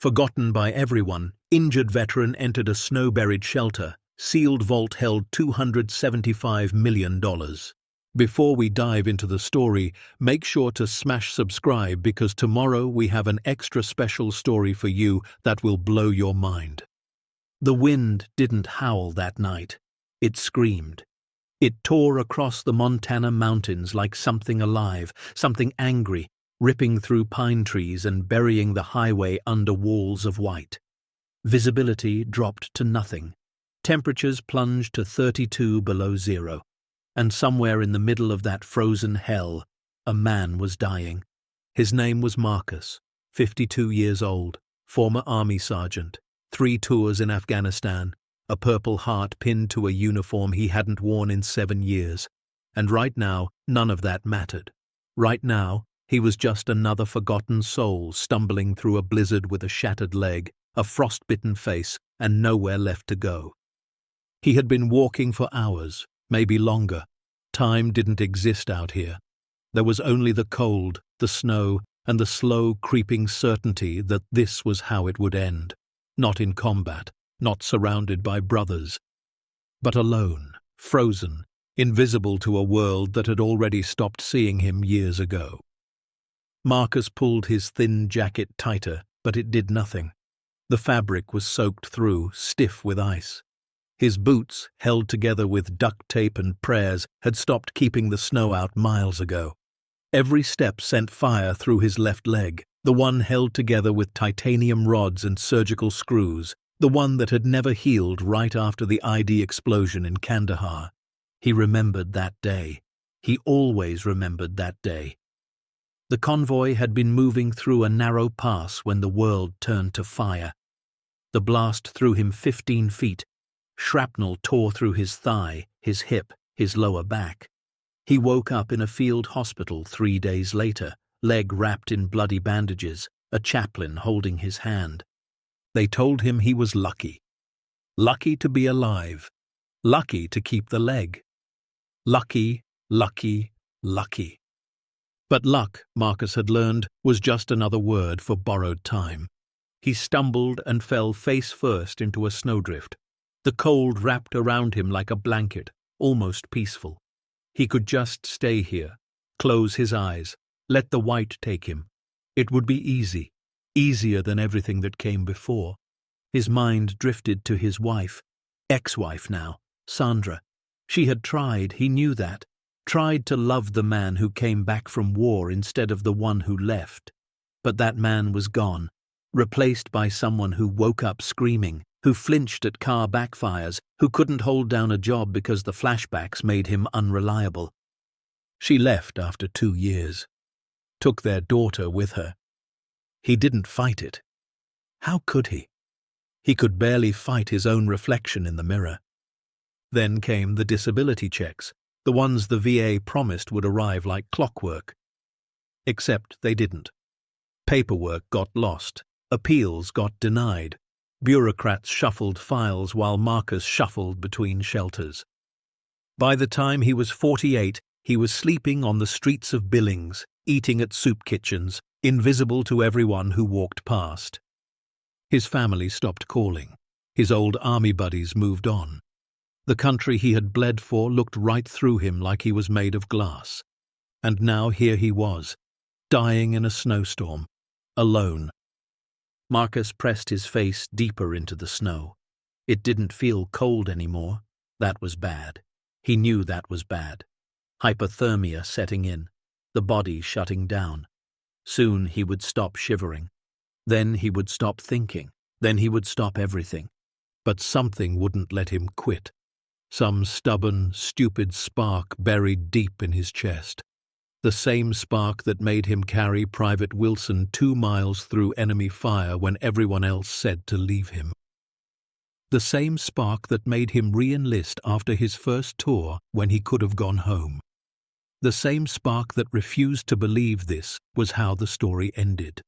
Forgotten by everyone, injured veteran entered a snow-buried shelter. Sealed vault held $275 million. Before we dive into the story, make sure to smash subscribe because tomorrow we have an extra special story for you that will blow your mind. The wind didn't howl that night. It screamed. It tore across the Montana mountains like something alive, something angry, ripping through pine trees and burying the highway under walls of white. Visibility dropped to nothing. Temperatures plunged to 32 below zero. And somewhere in the middle of that frozen hell, a man was dying. His name was Marcus, 52 years old, former army sergeant, 3 tours in Afghanistan, a Purple Heart pinned to a uniform he hadn't worn in 7 years. And right now, none of that mattered. Right now, he was just another forgotten soul stumbling through a blizzard with a shattered leg, a frostbitten face, and nowhere left to go. He had been walking for hours, maybe longer. Time didn't exist out here. There was only the cold, the snow, and the slow creeping certainty that this was how it would end. Not in combat, not surrounded by brothers, but alone, frozen, invisible to a world that had already stopped seeing him years ago. Marcus pulled his thin jacket tighter, but it did nothing. The fabric was soaked through, stiff with ice. His boots, held together with duct tape and prayers, had stopped keeping the snow out miles ago. Every step sent fire through his left leg, the one held together with titanium rods and surgical screws, the one that had never healed right after the ID explosion in Kandahar. He remembered that day. He always remembered that day. The convoy had been moving through a narrow pass when the world turned to fire. The blast threw him 15 feet. Shrapnel tore through his thigh, his hip, his lower back. He woke up in a field hospital 3 days later, leg wrapped in bloody bandages, a chaplain holding his hand. They told him he was lucky. Lucky to be alive. Lucky to keep the leg. Lucky, lucky, lucky. But luck, Marcus had learned, was just another word for borrowed time. He stumbled and fell face first into a snowdrift. The cold wrapped around him like a blanket, almost peaceful. He could just stay here, close his eyes, let the white take him. It would be easy, easier than everything that came before. His mind drifted to his wife, ex-wife now, Sandra. She had tried, he knew that, tried to love the man who came back from war instead of the one who left. But that man was gone, replaced by someone who woke up screaming, who flinched at car backfires, who couldn't hold down a job because the flashbacks made him unreliable. She left after 2 years, took their daughter with her. He didn't fight it. How could he? He could barely fight his own reflection in the mirror. Then came the disability checks, the ones the VA promised would arrive like clockwork. Except they didn't. Paperwork got lost, appeals got denied. Bureaucrats shuffled files while Marcus shuffled between shelters. By the time he was 48, he was sleeping on the streets of Billings, eating at soup kitchens, invisible to everyone who walked past. His family stopped calling. His old army buddies moved on. The country he had bled for looked right through him like he was made of glass. And now here he was, dying in a snowstorm, alone. Marcus pressed his face deeper into the snow. It didn't feel cold anymore. That was bad. He knew that was bad. Hypothermia setting in, the body shutting down. Soon he would stop shivering. Then he would stop thinking. Then he would stop everything. But something wouldn't let him quit. Some stubborn, stupid spark buried deep in his chest. The same spark that made him carry Private Wilson 2 miles through enemy fire when everyone else said to leave him. The same spark that made him re-enlist after his first tour when he could have gone home. The same spark that refused to believe this was how the story ended.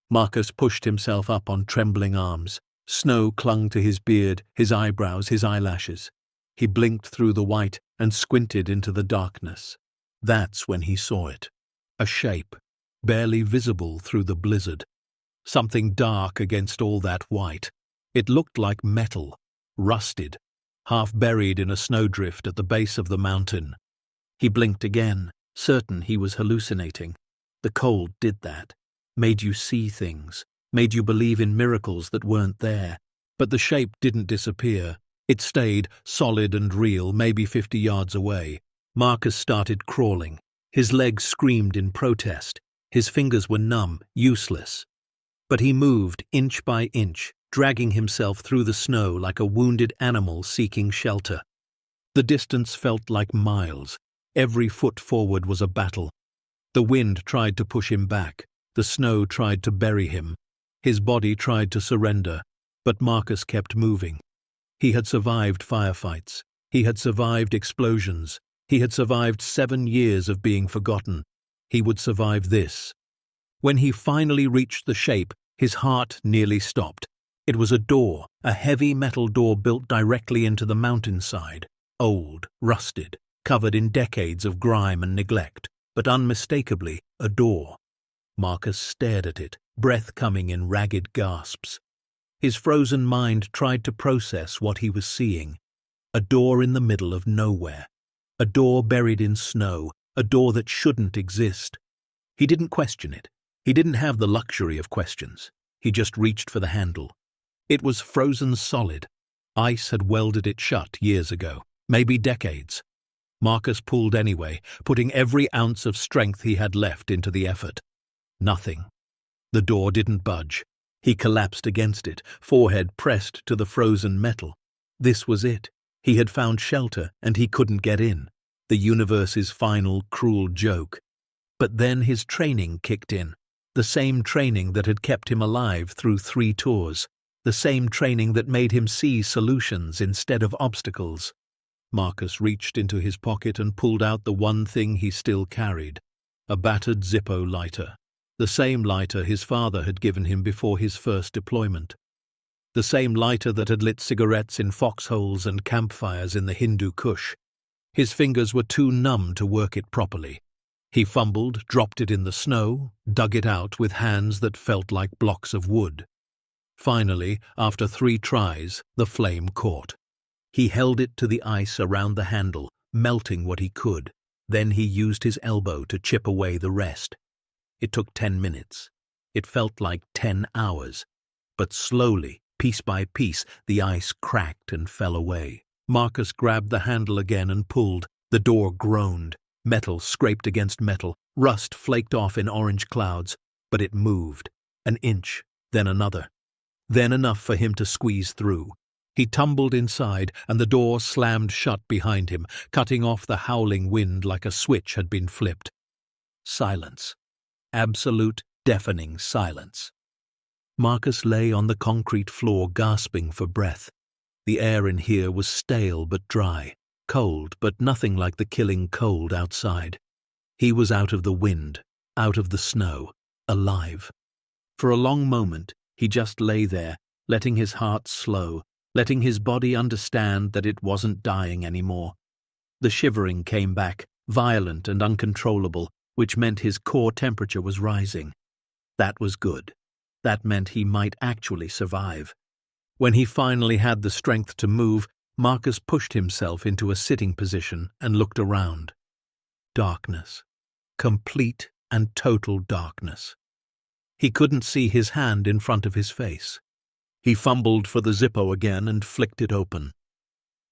Marcus pushed himself up on trembling arms. Snow clung to his beard, his eyebrows, his eyelashes. He blinked through the white and squinted into the darkness. That's when he saw it. A shape, barely visible through the blizzard. something dark against all that white. It looked like metal, rusted, half buried in a snowdrift at the base of the mountain. He blinked again, certain he was hallucinating. The cold did that, made you see things, made you believe in miracles that weren't there. But the shape didn't disappear. It stayed solid and real, maybe 50 yards away. Marcus started crawling. His legs screamed in protest. His fingers were numb, useless. But he moved inch by inch, dragging himself through the snow like a wounded animal seeking shelter. The distance felt like miles. Every foot forward was a battle. The wind tried to push him back. The snow tried to bury him. His body tried to surrender, but Marcus kept moving. He had survived firefights. He had survived explosions. He had survived 7 years of being forgotten. He would survive this. When he finally reached the shape, his heart nearly stopped. It was a door, a heavy metal door built directly into the mountainside, old, rusted, covered in decades of grime and neglect, but unmistakably a door. Marcus stared at it, breath coming in ragged gasps. His frozen mind tried to process what he was seeing. A door in the middle of nowhere. A door buried in snow, a door that shouldn't exist. He didn't question it. He didn't have the luxury of questions. He just reached for the handle. It was frozen solid. Ice had welded it shut years ago, maybe decades. Marcus pulled anyway, putting every ounce of strength he had left into the effort. Nothing. The door didn't budge. He collapsed against it, forehead pressed to the frozen metal. This was it. He had found shelter, and he couldn't get in. The universe's final, cruel joke. But then his training kicked in. The same training that had kept him alive through 3 tours. The same training that made him see solutions instead of obstacles. Marcus reached into his pocket and pulled out the one thing he still carried. A battered Zippo lighter. The same lighter his father had given him before his first deployment. The same lighter that had lit cigarettes in foxholes and campfires in the Hindu Kush. His fingers were too numb to work it properly. He fumbled, dropped it in the snow, dug it out with hands that felt like blocks of wood. Finally, after 3 tries, the flame caught. He held it to the ice around the handle, melting what he could. Then he used his elbow to chip away the rest. It took 10 minutes. It felt like 10 hours. But slowly, piece by piece, the ice cracked and fell away. Marcus grabbed the handle again and pulled. The door groaned. Metal scraped against metal. Rust flaked off in orange clouds. But it moved. An inch, then another. Then enough for him to squeeze through. He tumbled inside, and the door slammed shut behind him, cutting off the howling wind like a switch had been flipped. Silence. Absolute, deafening silence. Marcus lay on the concrete floor gasping for breath. The air in here was stale but dry, cold but nothing like the killing cold outside. He was out of the wind, out of the snow, alive. For a long moment, he just lay there, letting his heart slow, letting his body understand that it wasn't dying anymore. The shivering came back, violent and uncontrollable, which meant his core temperature was rising. That was good. That meant he might actually survive. When he finally had the strength to move, Marcus pushed himself into a sitting position and looked around. Darkness. Complete and total darkness. He couldn't see his hand in front of his face. He fumbled for the Zippo again and flicked it open.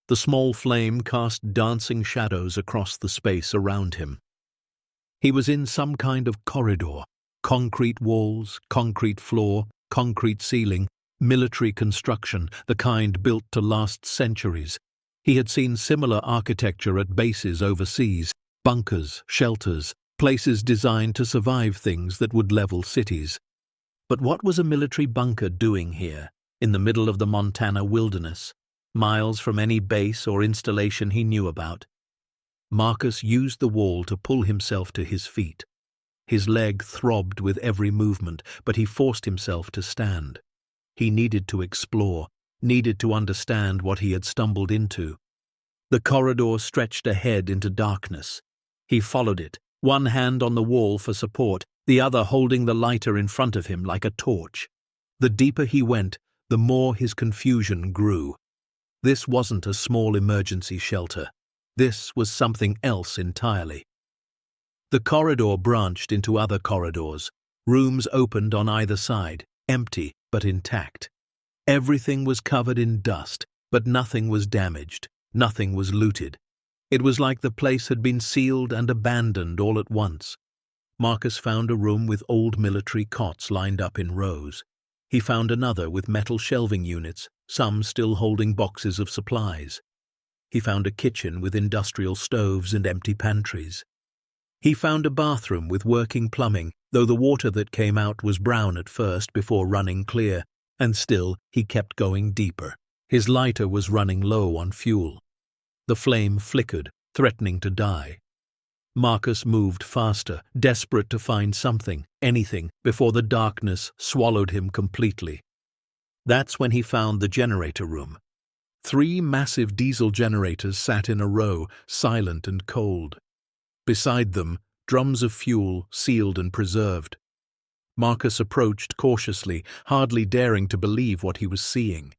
The small flame cast dancing shadows across the space around him. He was in some kind of corridor. Concrete walls, concrete floor, concrete ceiling, military construction, the kind built to last centuries. He had seen similar architecture at bases overseas, bunkers, shelters, places designed to survive things that would level cities. But what was a military bunker doing here, in the middle of the Montana wilderness, miles from any base or installation he knew about? Marcus used the wall to pull himself to his feet. His leg throbbed with every movement, but he forced himself to stand. He needed to explore, needed to understand what he had stumbled into. The corridor stretched ahead into darkness. He followed it, one hand on the wall for support, the other holding the lighter in front of him like a torch. The deeper he went, the more his confusion grew. This wasn't a small emergency shelter. This was something else entirely. The corridor branched into other corridors. Rooms opened on either side, empty but intact. Everything was covered in dust, but nothing was damaged, nothing was looted. It was like the place had been sealed and abandoned all at once. Marcus found a room with old military cots lined up in rows. He found another with metal shelving units, some still holding boxes of supplies. He found a kitchen with industrial stoves and empty pantries. He found a bathroom with working plumbing, though the water that came out was brown at first before running clear, and still he kept going deeper. His lighter was running low on fuel. The flame flickered, threatening to die. Marcus moved faster, desperate to find something, anything, before the darkness swallowed him completely. That's when he found the generator room. 3 massive diesel generators sat in a row, silent and cold. Beside them, drums of fuel, sealed and preserved. Marcus approached cautiously, hardly daring to believe what he was seeing.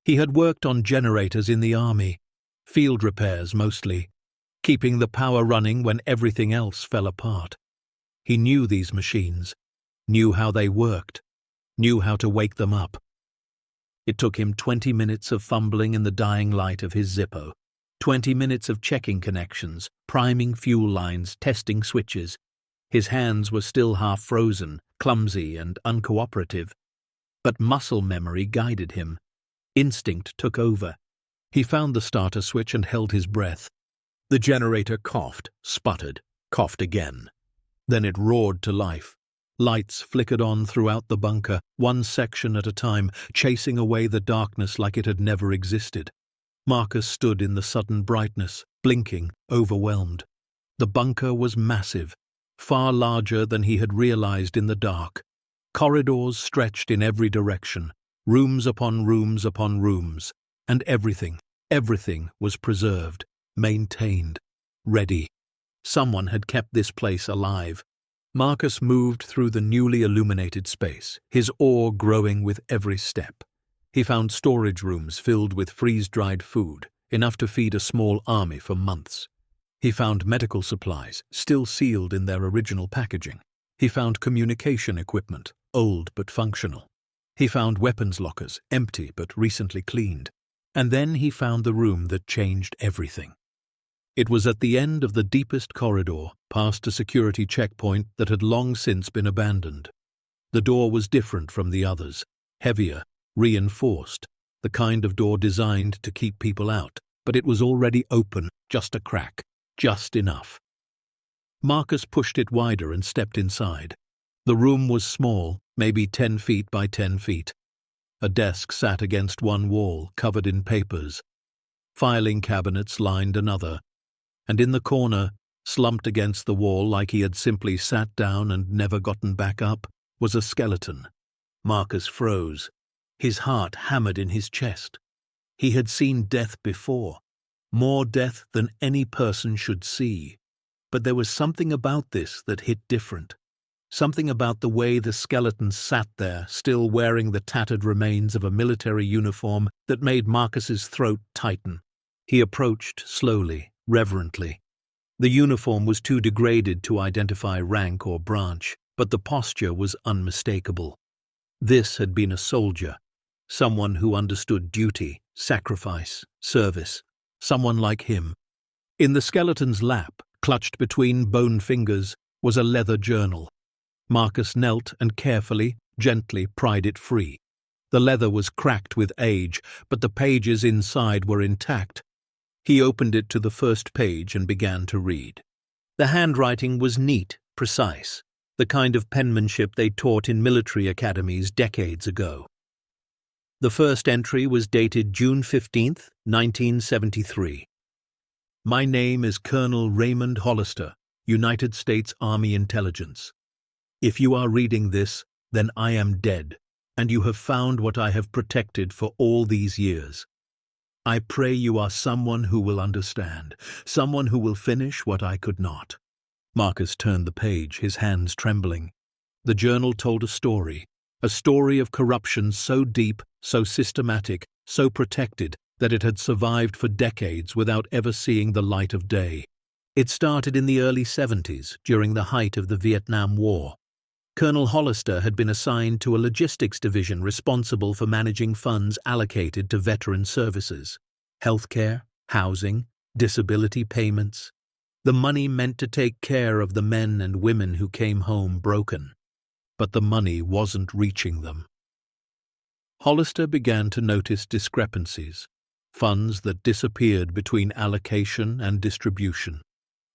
He had worked on generators in the army, field repairs mostly, keeping the power running when everything else fell apart. He knew these machines, knew how they worked, knew how to wake them up. It took him 20 minutes of fumbling in the dying light of his Zippo, 20 minutes of checking connections, priming fuel lines, testing switches. His hands were still half frozen, clumsy and uncooperative. But muscle memory guided him. Instinct took over. He found the starter switch and held his breath. The generator coughed, sputtered, coughed again. Then it roared to life. Lights flickered on throughout the bunker, one section at a time, chasing away the darkness like it had never existed. Marcus stood in the sudden brightness, blinking, overwhelmed. The bunker was massive, far larger than he had realized in the dark. Corridors stretched in every direction, rooms upon rooms upon rooms, and everything was preserved, maintained, ready. Someone had kept this place alive. Marcus moved through the newly illuminated space, his awe growing with every step. He found storage rooms filled with freeze-dried food, enough to feed a small army for months. He found medical supplies, still sealed in their original packaging. He found communication equipment, old but functional. He found weapons lockers, empty but recently cleaned. And then he found the room that changed everything. It was at the end of the deepest corridor, past a security checkpoint that had long since been abandoned. The door was different from the others, heavier, reinforced, the kind of door designed to keep people out, but it was already open, just a crack, just enough. Marcus pushed it wider and stepped inside. The room was small, maybe 10 feet by 10 feet. A desk sat against one wall, covered in papers. Filing cabinets lined another. And in the corner, slumped against the wall like he had simply sat down and never gotten back up, was a skeleton. Marcus froze. His heart hammered in his chest. He had seen death before, more death than any person should see. But there was something about this that hit different. Something about the way the skeleton sat there, still wearing the tattered remains of a military uniform, that made Marcus's throat tighten. He approached slowly, reverently. The uniform was too degraded to identify rank or branch, but the posture was unmistakable. This had been a soldier, someone who understood duty, sacrifice, service, someone like him. In the skeleton's lap, clutched between bone fingers, was a leather journal. Marcus knelt and carefully, gently pried it free. The leather was cracked with age, but the pages inside were intact. He opened it to the first page and began to read. The handwriting was neat, precise, the kind of penmanship they taught in military academies decades ago. The first entry was dated June 15, 1973. My name is Colonel Raymond Hollister, United States Army Intelligence. If you are reading this, then I am dead, and you have found what I have protected for all these years. I pray you are someone who will understand, someone who will finish what I could not. Marcus turned the page, his hands trembling. The journal told a story of corruption so deep, so systematic, so protected that it had survived for decades without ever seeing the light of day. It started in the early 70s, during the height of the Vietnam War. Colonel Hollister had been assigned to a logistics division responsible for managing funds allocated to veteran services, healthcare, housing, disability payments, the money meant to take care of the men and women who came home broken. But the money wasn't reaching them. Hollister began to notice discrepancies, funds that disappeared between allocation and distribution,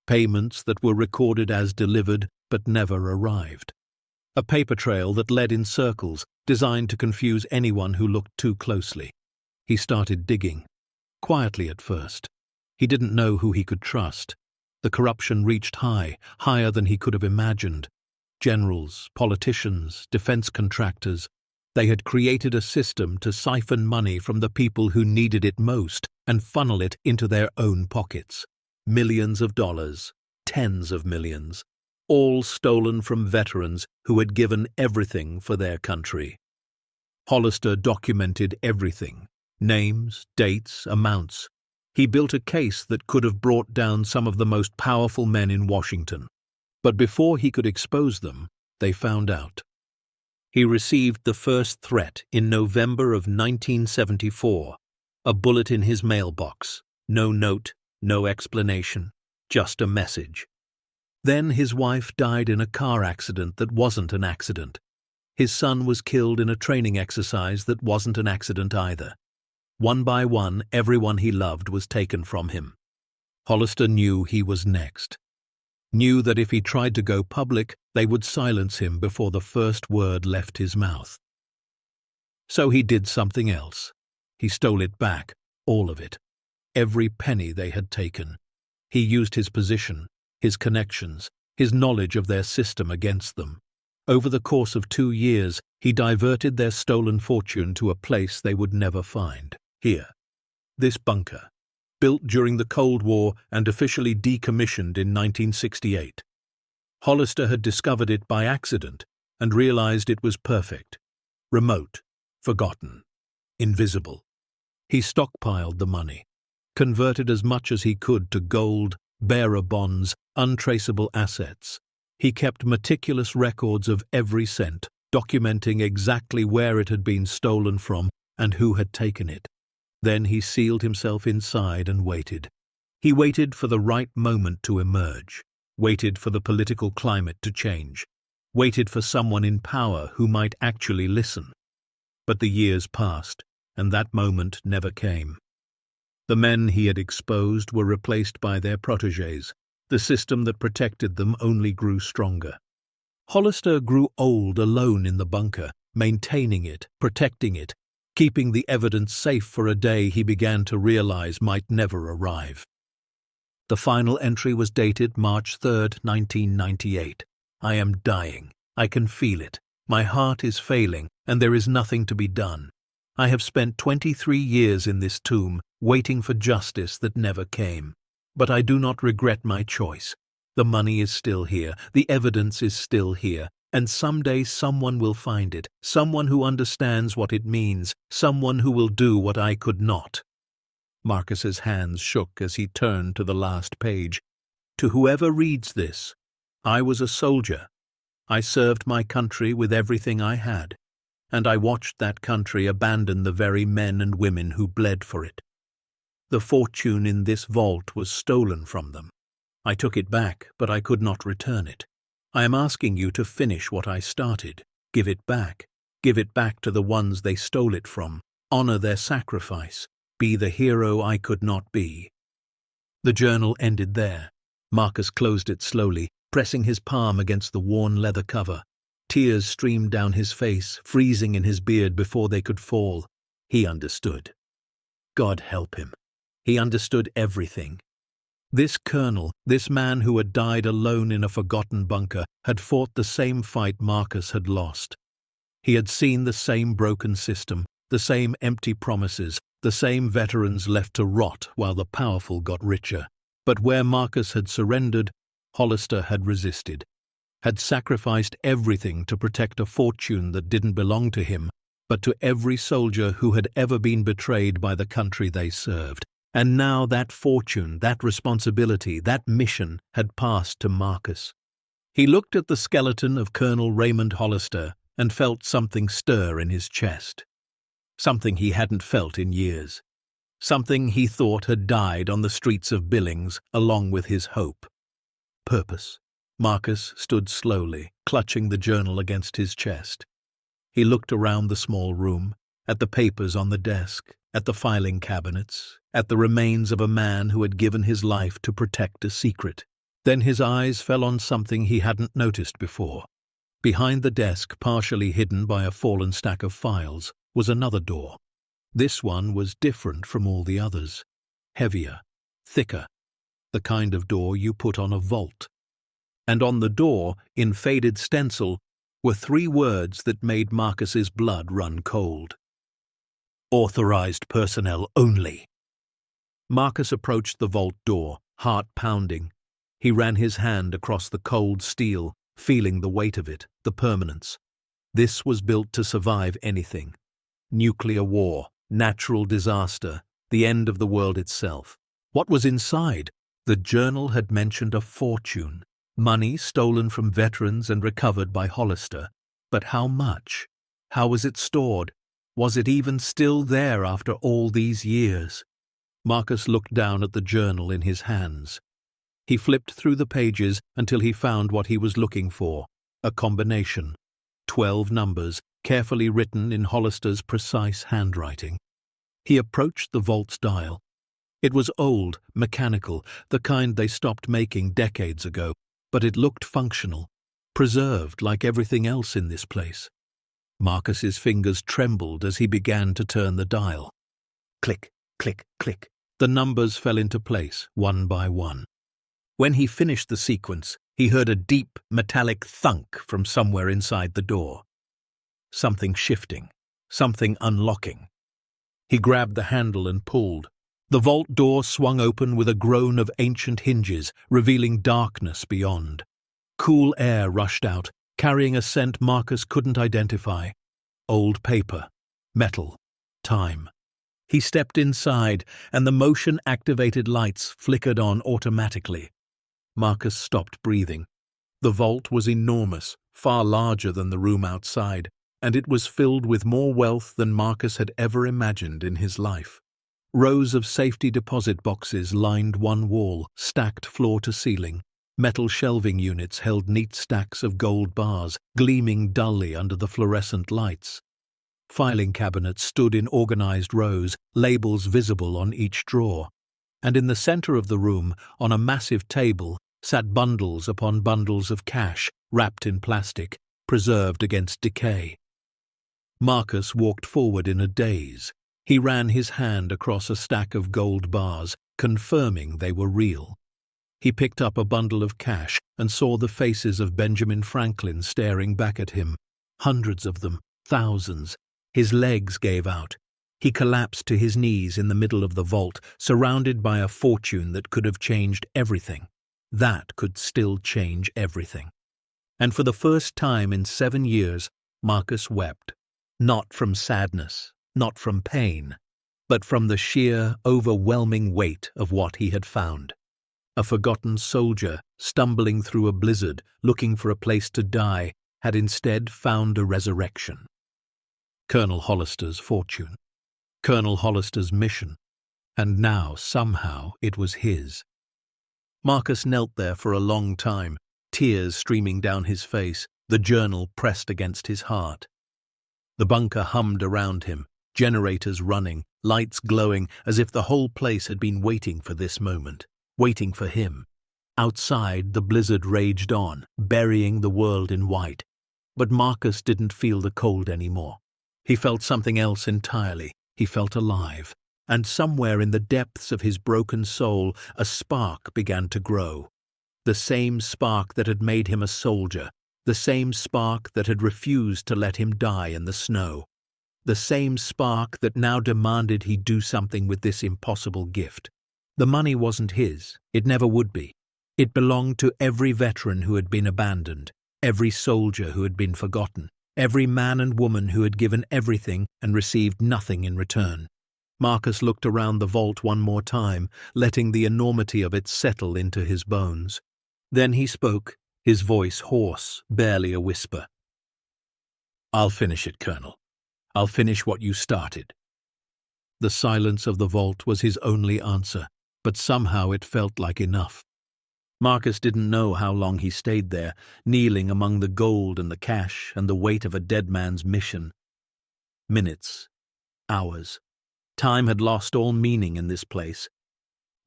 payments that were recorded as delivered but never arrived, a paper trail that led in circles designed to confuse anyone who looked too closely. He started digging, quietly at first. He didn't know who he could trust. The corruption reached higher than he could have imagined. Generals, politicians, defense contractors, they had created a system to siphon money from the people who needed it most and funnel it into their own pockets. Millions of dollars, tens of millions, all stolen from veterans who had given everything for their country. Hollister documented everything, names, dates, amounts. He built a case that could have brought down some of the most powerful men in Washington. But before he could expose them, they found out. He received the first threat in November of 1974, a bullet in his mailbox, no note, no explanation, just a message. Then his wife died in a car accident that wasn't an accident. His son was killed in a training exercise that wasn't an accident either. One by one, everyone he loved was taken from him. Hollister knew he was next. Knew that if he tried to go public, they would silence him before the first word left his mouth. So he did something else. He stole it back, all of it. Every penny they had taken. He used his position, his connections, his knowledge of their system against them. Over the course of 2 years, he diverted their stolen fortune to a place they would never find. Here. This bunker. Built during the Cold War and officially decommissioned in 1968. Hollister had discovered it by accident and realized it was perfect. Remote, forgotten, invisible. He stockpiled the money, converted as much as he could to gold, bearer bonds, untraceable assets. He kept meticulous records of every cent, documenting exactly where it had been stolen from and who had taken it. Then he sealed himself inside and waited. He waited for the right moment to emerge, waited for the political climate to change, waited for someone in power who might actually listen. But the years passed, and that moment never came. The men he had exposed were replaced by their protégés. The system that protected them only grew stronger. Hollister grew old alone in the bunker, maintaining it, protecting it, keeping the evidence safe for a day he began to realize might never arrive. The final entry was dated March 3, 1998. I am dying. I can feel it. My heart is failing, and there is nothing to be done. I have spent 23 years in this tomb, waiting for justice that never came. But I do not regret my choice. The money is still here, the evidence is still here, and someday someone will find it, someone who understands what it means, someone who will do what I could not. Marcus's hands shook as he turned to the last page. To whoever reads this, I was a soldier. I served my country with everything I had, and I watched that country abandon the very men and women who bled for it. The fortune in this vault was stolen from them. I took it back, but I could not return it. I am asking you to finish what I started. Give it back. Give it back to the ones they stole it from. Honor their sacrifice. Be the hero I could not be. The journal ended there. Marcus closed it slowly, pressing his palm against the worn leather cover. Tears streamed down his face, freezing in his beard before they could fall. He understood. God help him. He understood everything. This colonel, this man who had died alone in a forgotten bunker, had fought the same fight Marcus had lost. He had seen the same broken system, the same empty promises, the same veterans left to rot while the powerful got richer. But where Marcus had surrendered, Hollister had resisted. had sacrificed everything to protect a fortune that didn't belong to him, but to every soldier who had ever been betrayed by the country they served. And now that fortune, that responsibility, that mission had passed to Marcus. He looked at the skeleton of Colonel Raymond Hollister and felt something stir in his chest. Something he hadn't felt in years. Something he thought had died on the streets of Billings along with his hope. Purpose. Marcus stood slowly, clutching the journal against his chest. He looked around the small room, at the papers on the desk, at the filing cabinets, at the remains of a man who had given his life to protect a secret. Then his eyes fell on something he hadn't noticed before. Behind the desk, partially hidden by a fallen stack of files, was another door. This one was different from all the others. Heavier, thicker, the kind of door you put on a vault. And on the door, in faded stencil, were 3 words that made Marcus's blood run cold. Authorized personnel only. Marcus approached the vault door, heart pounding. He ran his hand across the cold steel, feeling the weight of it, the permanence. This was built to survive anything. Nuclear war, natural disaster, the end of the world itself. What was inside? The journal had mentioned a fortune. Money stolen from veterans and recovered by Hollister. But how much? How was it stored? Was it even still there after all these years? Marcus looked down at the journal in his hands. He flipped through the pages until he found what he was looking for, a combination. 12 numbers, carefully written in Hollister's precise handwriting. He approached the vault's dial. It was old, mechanical, the kind they stopped making decades ago, but it looked functional, preserved like everything else in this place. Marcus's fingers trembled as he began to turn the dial. Click, click, click. The numbers fell into place, one by one. When he finished the sequence, he heard a deep, metallic thunk from somewhere inside the door. Something shifting, something unlocking. He grabbed the handle and pulled. The vault door swung open with a groan of ancient hinges, revealing darkness beyond. Cool air rushed out, carrying a scent Marcus couldn't identify. Old paper, metal, time. He stepped inside, and the motion-activated lights flickered on automatically. Marcus stopped breathing. The vault was enormous, far larger than the room outside, and it was filled with more wealth than Marcus had ever imagined in his life. Rows of safety deposit boxes lined one wall, stacked floor to ceiling. Metal shelving units held neat stacks of gold bars, gleaming dully under the fluorescent lights. Filing cabinets stood in organized rows, labels visible on each drawer. And in the center of the room, on a massive table, sat bundles upon bundles of cash, wrapped in plastic, preserved against decay. Marcus walked forward in a daze. He ran his hand across a stack of gold bars, confirming they were real. He picked up a bundle of cash and saw the faces of Benjamin Franklin staring back at him. Hundreds of them, thousands. His legs gave out. He collapsed to his knees in the middle of the vault, surrounded by a fortune that could have changed everything. That could still change everything. And for the first time in 7 years, Marcus wept. Not from sadness, not from pain, but from the sheer, overwhelming weight of what he had found. A forgotten soldier, stumbling through a blizzard, looking for a place to die, had instead found a resurrection. Colonel Hollister's fortune. Colonel Hollister's mission. And now, somehow, it was his. Marcus knelt there for a long time, tears streaming down his face, the journal pressed against his heart. The bunker hummed around him, generators running, lights glowing, as if the whole place had been waiting for this moment, waiting for him. Outside, the blizzard raged on, burying the world in white. But Marcus didn't feel the cold anymore. He felt something else entirely. He felt alive. And somewhere in the depths of his broken soul, a spark began to grow. The same spark that had made him a soldier, the same spark that had refused to let him die in the snow. The same spark that now demanded he do something with this impossible gift. The money wasn't his. It never would be. It belonged to every veteran who had been abandoned, every soldier who had been forgotten, every man and woman who had given everything and received nothing in return. Marcus looked around the vault one more time, letting the enormity of it settle into his bones. Then he spoke, his voice hoarse, barely a whisper. "I'll finish it, Colonel. I'll finish what you started." The silence of the vault was his only answer, but somehow it felt like enough. Marcus didn't know how long he stayed there, kneeling among the gold and the cash and the weight of a dead man's mission. Minutes, hours. Time had lost all meaning in this place.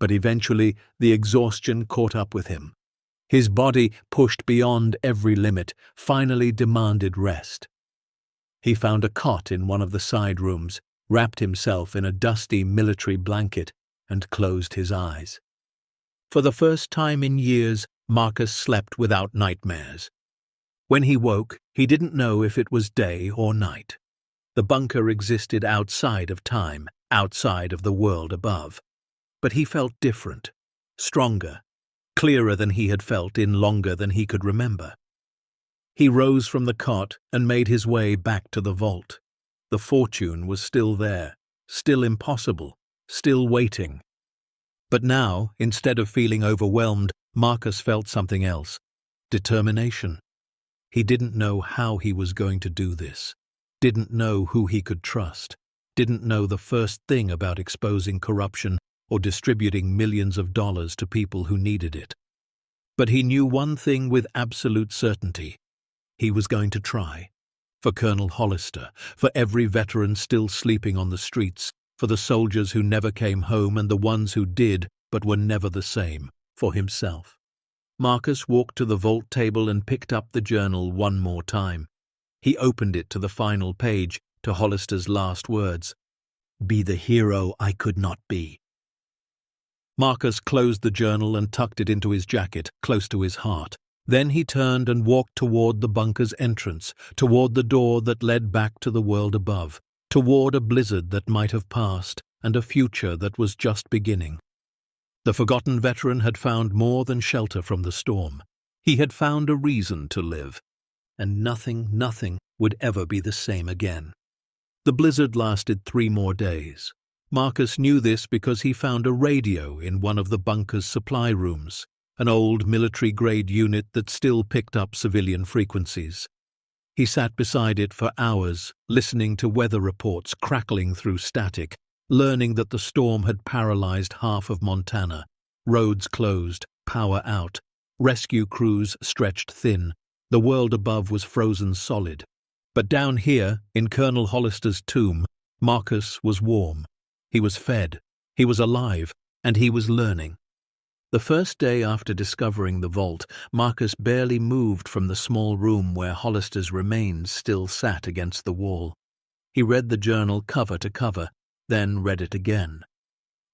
But eventually the exhaustion caught up with him. His body, pushed beyond every limit, finally demanded rest. He found a cot in one of the side rooms, wrapped himself in a dusty military blanket, and closed his eyes. For the first time in years, Marcus slept without nightmares. When he woke, he didn't know if it was day or night. The bunker existed outside of time, outside of the world above. But he felt different, stronger, clearer than he had felt in longer than he could remember. He rose from the cot and made his way back to the vault. The fortune was still there, still impossible, still waiting. But now, instead of feeling overwhelmed, Marcus felt something else: determination. He didn't know how he was going to do this, didn't know who he could trust, didn't know the first thing about exposing corruption or distributing millions of dollars to people who needed it. But he knew one thing with absolute certainty: he was going to try. For Colonel Hollister, for every veteran still sleeping on the streets, for the soldiers who never came home and the ones who did but were never the same, for himself. Marcus walked to the vault table and picked up the journal one more time. He opened it to the final page, to Hollister's last words: "Be the hero I could not be." Marcus closed the journal and tucked it into his jacket, close to his heart. Then he turned and walked toward the bunker's entrance, toward the door that led back to the world above, toward a blizzard that might have passed and a future that was just beginning. The forgotten veteran had found more than shelter from the storm. He had found a reason to live, and nothing would ever be the same again. The blizzard lasted 3 more days. Marcus knew this because he found a radio in one of the bunker's supply rooms, an old military-grade unit that still picked up civilian frequencies. He sat beside it for hours, listening to weather reports crackling through static, learning that the storm had paralyzed half of Montana, roads closed, power out, rescue crews stretched thin, the world above was frozen solid. But down here, in Colonel Hollister's tomb, Marcus was warm. He was fed, he was alive, and he was learning. The first day after discovering the vault, Marcus barely moved from the small room where Hollister's remains still sat against the wall. He read the journal cover to cover, then read it again.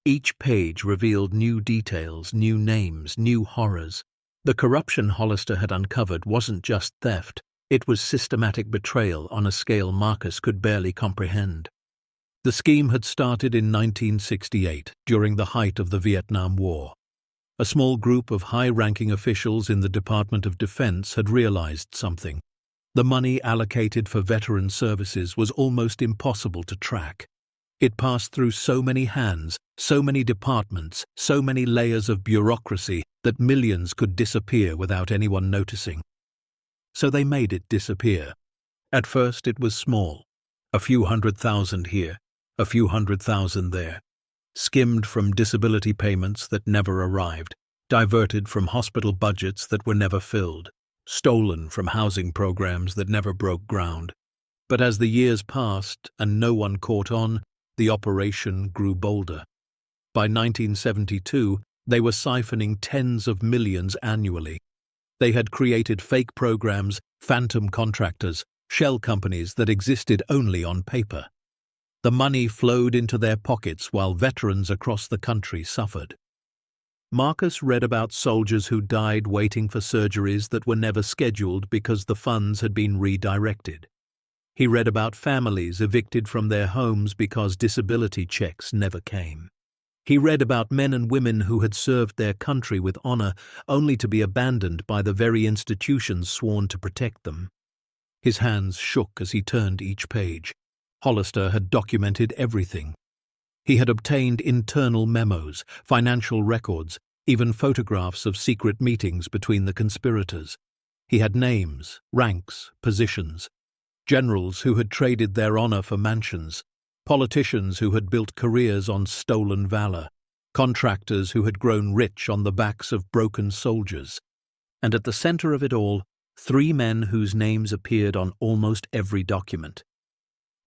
Each page revealed new details, new names, new horrors. The corruption Hollister had uncovered wasn't just theft, it was systematic betrayal on a scale Marcus could barely comprehend. The scheme had started in 1968, during the height of the Vietnam War. A small group of high-ranking officials in the Department of Defense had realized something. The money allocated for veteran services was almost impossible to track. It passed through so many hands, so many departments, so many layers of bureaucracy that millions could disappear without anyone noticing. So they made it disappear. At first it was small, a few 100,000 here, a few 100,000 there. Skimmed from disability payments that never arrived, diverted from hospital budgets that were never filled, stolen from housing programs that never broke ground. But as the years passed and no one caught on, the operation grew bolder. By 1972, they were siphoning tens of millions annually. They had created fake programs, phantom contractors, shell companies that existed only on paper. The money flowed into their pockets while veterans across the country suffered. Marcus read about soldiers who died waiting for surgeries that were never scheduled because the funds had been redirected. He read about families evicted from their homes because disability checks never came. He read about men and women who had served their country with honor only to be abandoned by the very institutions sworn to protect them. His hands shook as he turned each page. Hollister had documented everything. He had obtained internal memos, financial records, even photographs of secret meetings between the conspirators. He had names, ranks, positions. Generals who had traded their honor for mansions. Politicians who had built careers on stolen valor. Contractors who had grown rich on the backs of broken soldiers. And at the center of it all, 3 men whose names appeared on almost every document.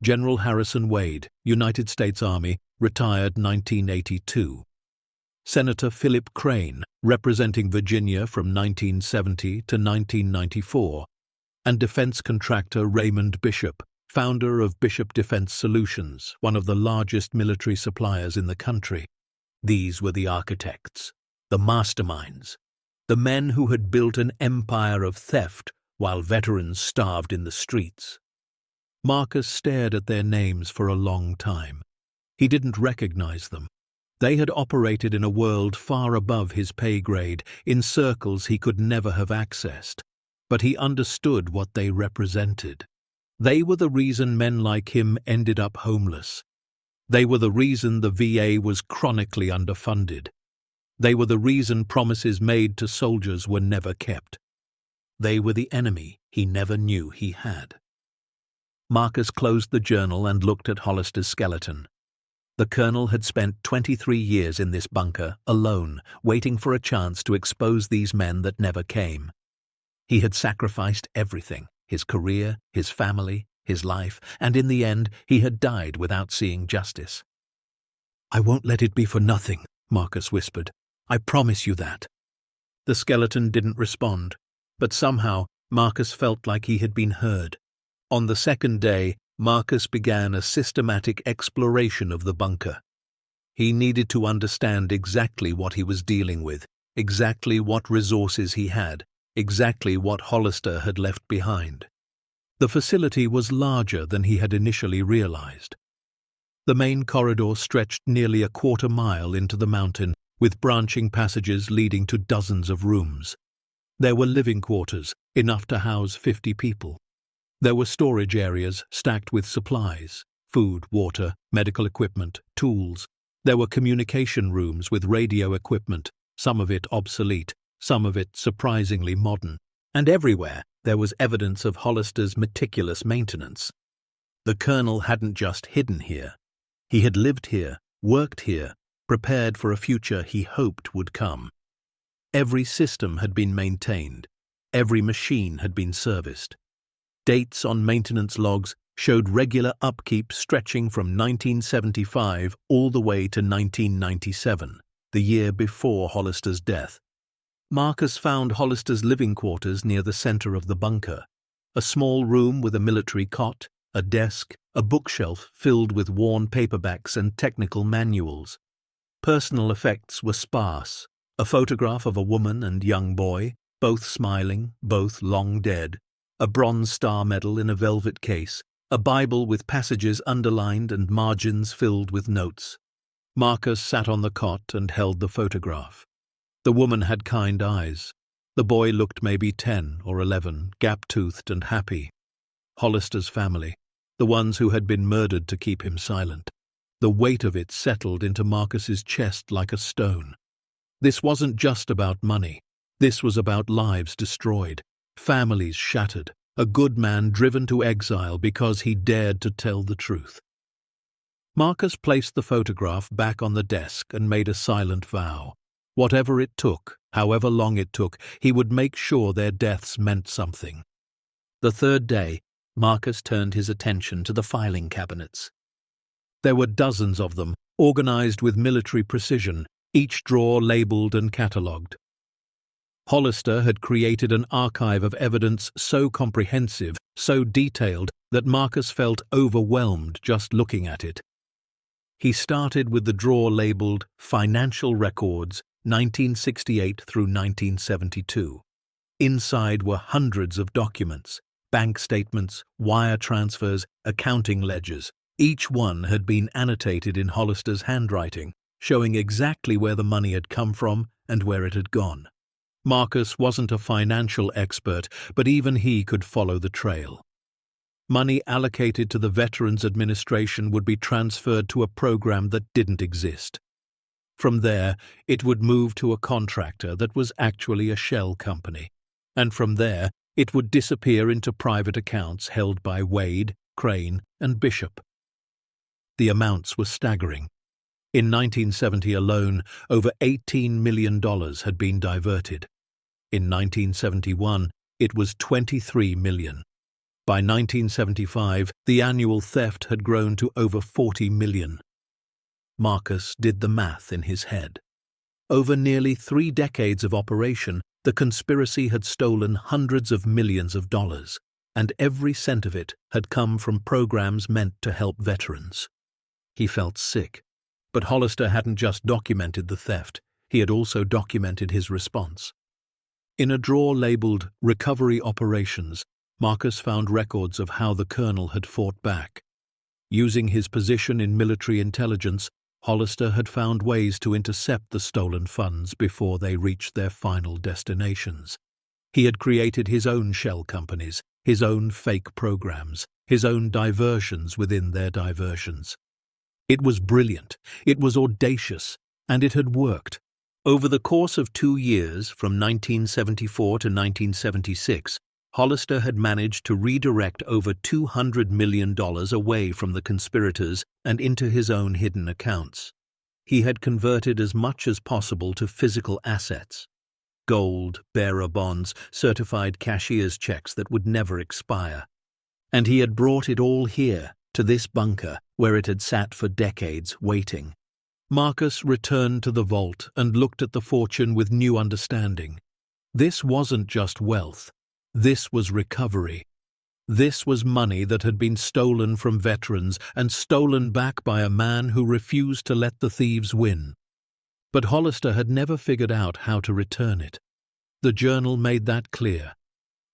General Harrison Wade, United States Army, retired 1982. Senator Philip Crane, representing Virginia from 1970 to 1994, and defense contractor Raymond Bishop, founder of Bishop Defense Solutions, one of the largest military suppliers in the country. These were the architects, the masterminds, the men who had built an empire of theft while veterans starved in the streets. Marcus stared at their names for a long time. He didn't recognize them. They had operated in a world far above his pay grade, in circles he could never have accessed. But he understood what they represented. They were the reason men like him ended up homeless. They were the reason the VA was chronically underfunded. They were the reason promises made to soldiers were never kept. They were the enemy he never knew he had. Marcus closed the journal and looked at Hollister's skeleton. The colonel had spent 23 years in this bunker, alone, waiting for a chance to expose these men that never came. He had sacrificed everything, his career, his family, his life, and in the end he had died without seeing justice. "I won't let it be for nothing," Marcus whispered. "I promise you that." The skeleton didn't respond, but somehow Marcus felt like he had been heard. On the second day, Marcus began a systematic exploration of the bunker. He needed to understand exactly what he was dealing with, exactly what resources he had, exactly what Hollister had left behind. The facility was larger than he had initially realized. The main corridor stretched nearly a quarter-mile into the mountain, with branching passages leading to dozens of rooms. There were living quarters, enough to house 50 people. There were storage areas stacked with supplies, food, water, medical equipment, tools. There were communication rooms with radio equipment, some of it obsolete, some of it surprisingly modern. And everywhere there was evidence of Hollister's meticulous maintenance. The colonel hadn't just hidden here. He had lived here, worked here, prepared for a future he hoped would come. Every system had been maintained. Every machine had been serviced. Dates on maintenance logs showed regular upkeep stretching from 1975 all the way to 1997, the year before Hollister's death. Marcus found Hollister's living quarters near the center of the bunker, a small room with a military cot, a desk, a bookshelf filled with worn paperbacks and technical manuals. Personal effects were sparse, a photograph of a woman and young boy, both smiling, both long dead, a Bronze Star medal in a velvet case, a Bible with passages underlined and margins filled with notes. Marcus sat on the cot and held the photograph. The woman had kind eyes. The boy looked maybe 10 or 11, gap-toothed and happy. Hollister's family, the ones who had been murdered to keep him silent. The weight of it settled into Marcus's chest like a stone. This wasn't just about money. This was about lives destroyed, families shattered, a good man driven to exile because he dared to tell the truth. Marcus placed the photograph back on the desk and made a silent vow. Whatever it took, however long it took, he would make sure their deaths meant something. The third day, Marcus turned his attention to the filing cabinets. There were dozens of them, organized with military precision, each drawer labeled and catalogued. Hollister had created an archive of evidence so comprehensive, so detailed, that Marcus felt overwhelmed just looking at it. He started with the drawer labeled Financial Records, 1968 through 1972. Inside were hundreds of documents, bank statements, wire transfers, accounting ledgers. Each one had been annotated in Hollister's handwriting, showing exactly where the money had come from and where it had gone. Marcus wasn't a financial expert, but even he could follow the trail. Money allocated to the Veterans Administration would be transferred to a program that didn't exist. From there, it would move to a contractor that was actually a shell company. And from there, it would disappear into private accounts held by Wade, Crane, and Bishop. The amounts were staggering. In 1970 alone, over $18 million had been diverted. In 1971, it was $23 million. By 1975, the annual theft had grown to over $40 million. Marcus did the math in his head. Over nearly 3 decades of operation, the conspiracy had stolen hundreds of millions of dollars, and every cent of it had come from programs meant to help veterans. He felt sick, but Hollister hadn't just documented the theft, he had also documented his response. In a drawer labeled Recovery Operations, Marcus found records of how the colonel had fought back. Using his position in military intelligence, Hollister had found ways to intercept the stolen funds before they reached their final destinations. He had created his own shell companies, his own fake programs, his own diversions within their diversions. It was brilliant, it was audacious, and it had worked. Over the course of 2 years, from 1974 to 1976, Hollister had managed to redirect over $200 million away from the conspirators and into his own hidden accounts. He had converted as much as possible to physical assets: gold, bearer bonds, certified cashier's checks that would never expire. And he had brought it all here, to this bunker, where it had sat for decades, waiting. Marcus returned to the vault and looked at the fortune with new understanding. This wasn't just wealth. This was recovery. This was money that had been stolen from veterans and stolen back by a man who refused to let the thieves win. But Hollister had never figured out how to return it. The journal made that clear.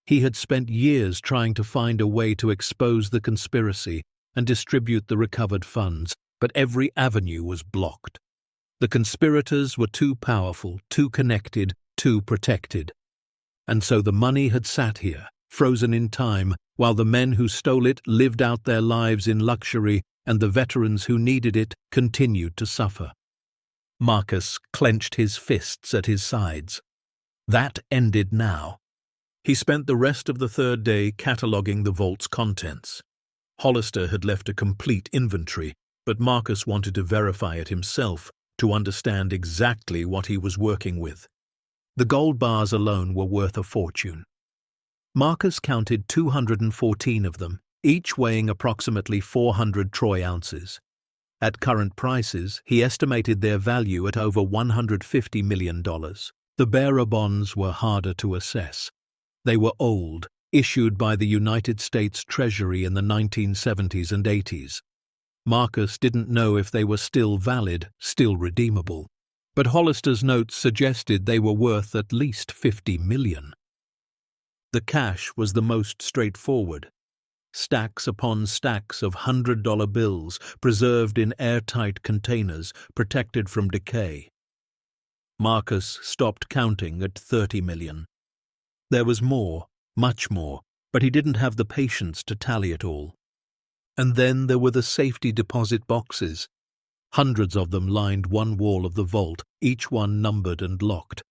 He had spent years trying to find a way to expose the conspiracy and distribute the recovered funds, but every avenue was blocked. The conspirators were too powerful, too connected, too protected. And so the money had sat here, frozen in time, while the men who stole it lived out their lives in luxury and the veterans who needed it continued to suffer. Marcus clenched his fists at his sides. That ended now. He spent the rest of the 3rd day cataloguing the vault's contents. Hollister had left a complete inventory, but Marcus wanted to verify it himself to understand exactly what he was working with. The gold bars alone were worth a fortune. Marcus counted 214 of them, each weighing approximately 400 troy ounces. At current prices, he estimated their value at over $150 million. The bearer bonds were harder to assess. They were old, issued by the United States Treasury in the 1970s and 80s. Marcus didn't know if they were still valid, still redeemable. But Hollister's notes suggested they were worth at least $50 million. The cash was the most straightforward. Stacks upon stacks of $100 bills preserved in airtight containers, protected from decay. Marcus stopped counting at $30 million. There was more, much more, but he didn't have the patience to tally it all. And then there were the safety deposit boxes. Hundreds of them lined one wall of the vault, each one numbered and locked.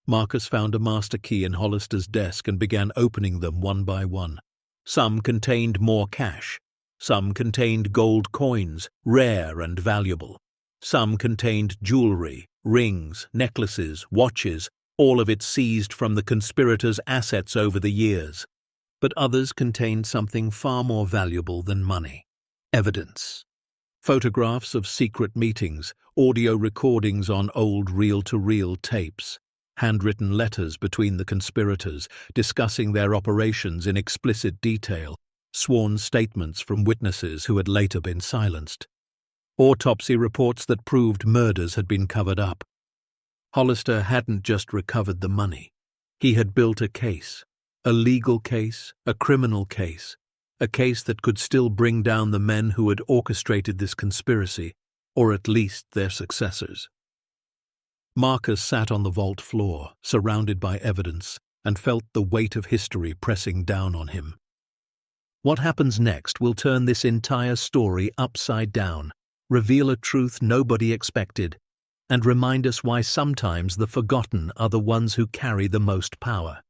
Marcus found a master key in Hollister's desk and began opening them one by one. Some contained more cash. Some contained gold coins, rare and valuable. Some contained jewelry, rings, necklaces, watches, all of it seized from the conspirators' assets over the years. But others contained something far more valuable than money: evidence. Photographs of secret meetings, audio recordings on old reel-to-reel tapes, handwritten letters between the conspirators discussing their operations in explicit detail, sworn statements from witnesses who had later been silenced, autopsy reports that proved murders had been covered up. Hollister hadn't just recovered the money. He had built a case, a legal case, a criminal case, a case that could still bring down the men who had orchestrated this conspiracy, or at least their successors. Marcus sat on the vault floor, surrounded by evidence, and felt the weight of history pressing down on him. What happens next will turn this entire story upside down, reveal a truth nobody expected, and remind us why sometimes the forgotten are the ones who carry the most power.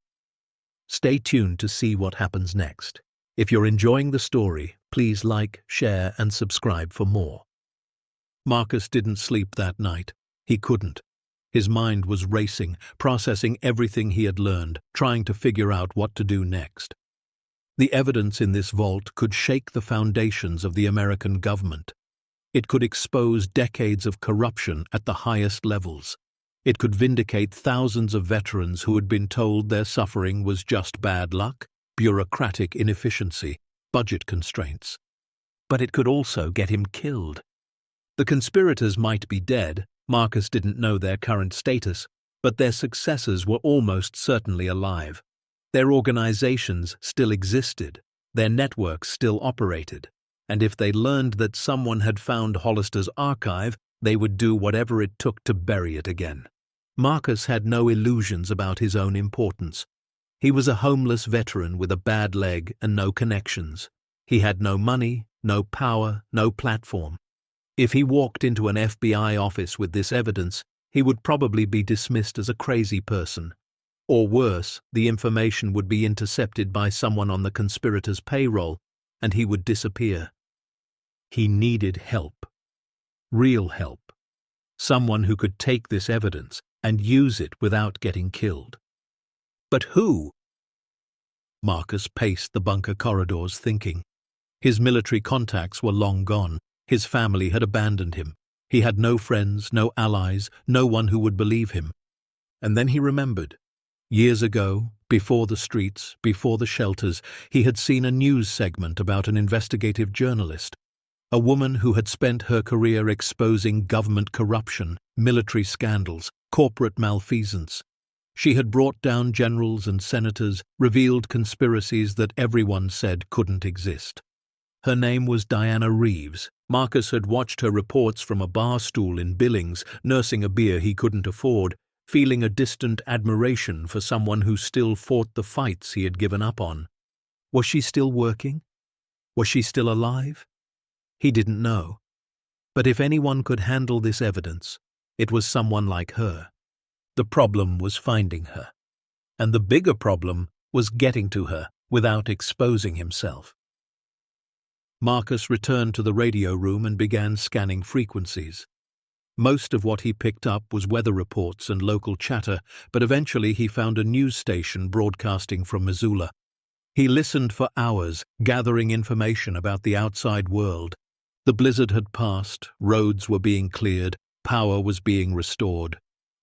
Stay tuned to see what happens next. If you're enjoying the story, please like, share, and subscribe for more. Marcus didn't sleep that night. He couldn't. His mind was racing, processing everything he had learned, trying to figure out what to do next. The evidence in this vault could shake the foundations of the American government. It could expose decades of corruption at the highest levels. It could vindicate thousands of veterans who had been told their suffering was just bad luck, bureaucratic inefficiency, budget constraints. But it could also get him killed. The conspirators might be dead. Marcus didn't know their current status, but their successors were almost certainly alive. Their organizations still existed, their networks still operated, and if they learned that someone had found Hollister's archive, they would do whatever it took to bury it again. Marcus had no illusions about his own importance. He was a homeless veteran with a bad leg and no connections. He had no money, no power, no platform. If he walked into an FBI office with this evidence, he would probably be dismissed as a crazy person. Or worse, the information would be intercepted by someone on the conspirators' payroll, and he would disappear. He needed help. Real help. Someone who could take this evidence and use it without getting killed. But who? Marcus paced the bunker corridors thinking. His military contacts were long gone. His family had abandoned him. He had no friends, no allies, no one who would believe him. And then he remembered. Years ago, before the streets, before the shelters, he had seen a news segment about an investigative journalist, a woman who had spent her career exposing government corruption, military scandals, corporate malfeasance. She had brought down generals and senators, revealed conspiracies that everyone said couldn't exist. Her name was Diana Reeves. Marcus had watched her reports from a bar stool in Billings, nursing a beer he couldn't afford, feeling a distant admiration for someone who still fought the fights he had given up on. Was she still working? Was she still alive? He didn't know. But if anyone could handle this evidence, it was someone like her. The problem was finding her. And the bigger problem was getting to her without exposing himself. Marcus returned to the radio room and began scanning frequencies. Most of what he picked up was weather reports and local chatter, but eventually he found a news station broadcasting from Missoula. He listened for hours, gathering information about the outside world. The blizzard had passed, roads were being cleared, power was being restored.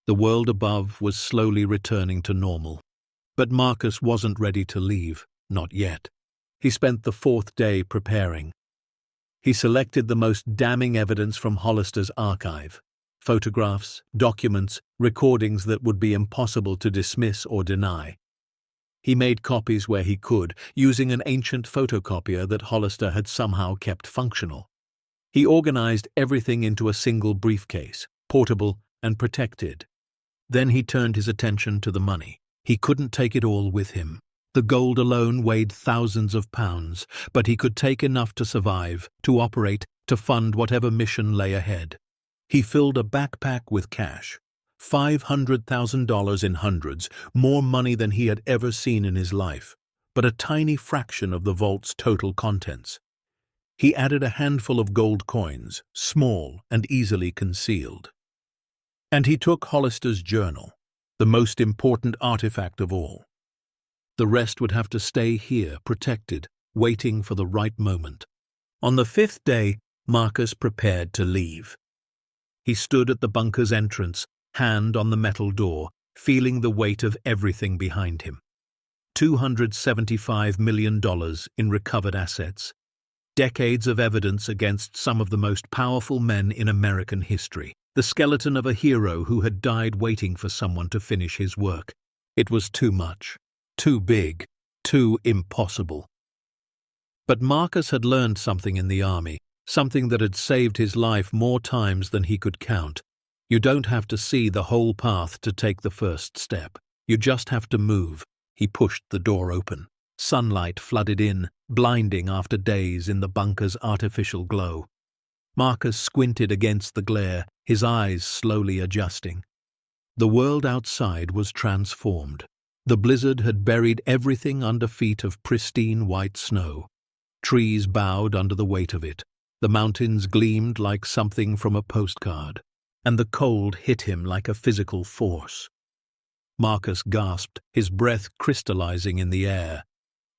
The world above was slowly returning to normal. But Marcus wasn't ready to leave, not yet. He spent the fourth day preparing. He selected the most damning evidence from Hollister's archive. Photographs, documents, recordings that would be impossible to dismiss or deny. He made copies where he could, using an ancient photocopier that Hollister had somehow kept functional. He organized everything into a single briefcase, portable and protected. Then he turned his attention to the money. He couldn't take it all with him. The gold alone weighed thousands of pounds, but he could take enough to survive, to operate, to fund whatever mission lay ahead. He filled a backpack with cash, $500,000 in hundreds, more money than he had ever seen in his life, but a tiny fraction of the vault's total contents. He added a handful of gold coins, small and easily concealed. And he took Hollister's journal, the most important artifact of all. The rest would have to stay here, protected, waiting for the right moment. On the fifth day, Marcus prepared to leave. He stood at the bunker's entrance, hand on the metal door, feeling the weight of everything behind him. $275 million in recovered assets. Decades of evidence against some of the most powerful men in American history. The skeleton of a hero who had died waiting for someone to finish his work. It was too much. Too big, too impossible. But Marcus had learned something in the army. something that had saved his life more times than he could count. You don't have to see the whole path to take the first step. You just have to move. He pushed the door open. Sunlight flooded in, blinding after days in the bunker's artificial glow. Marcus squinted against the glare, his eyes slowly adjusting. The world outside was transformed. The blizzard had buried everything under feet of pristine white snow. Trees bowed under the weight of it. The mountains gleamed like something from a postcard, and the cold hit him like a physical force. Marcus gasped, his breath crystallizing in the air.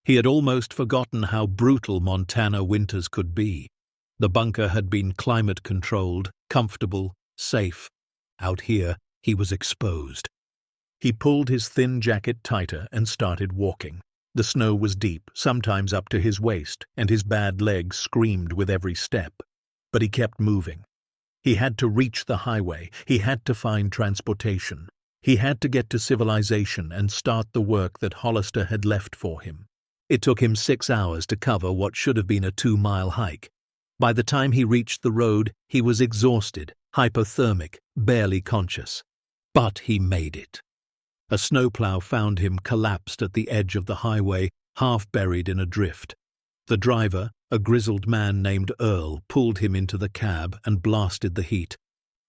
He had almost forgotten how brutal Montana winters could be. The bunker had been climate-controlled, comfortable, safe. Out here, he was exposed. He pulled his thin jacket tighter and started walking. The snow was deep, sometimes up to his waist, and his bad legs screamed with every step. But he kept moving. He had to reach the highway. He had to find transportation. He had to get to civilization and start the work that Hollister had left for him. It took him 6 hours to cover what should have been a 2-mile hike. By the time he reached the road, he was exhausted, hypothermic, barely conscious. But he made it. A snowplow found him collapsed at the edge of the highway, half buried in a drift. The driver, a grizzled man named Earl, pulled him into the cab and blasted the heat.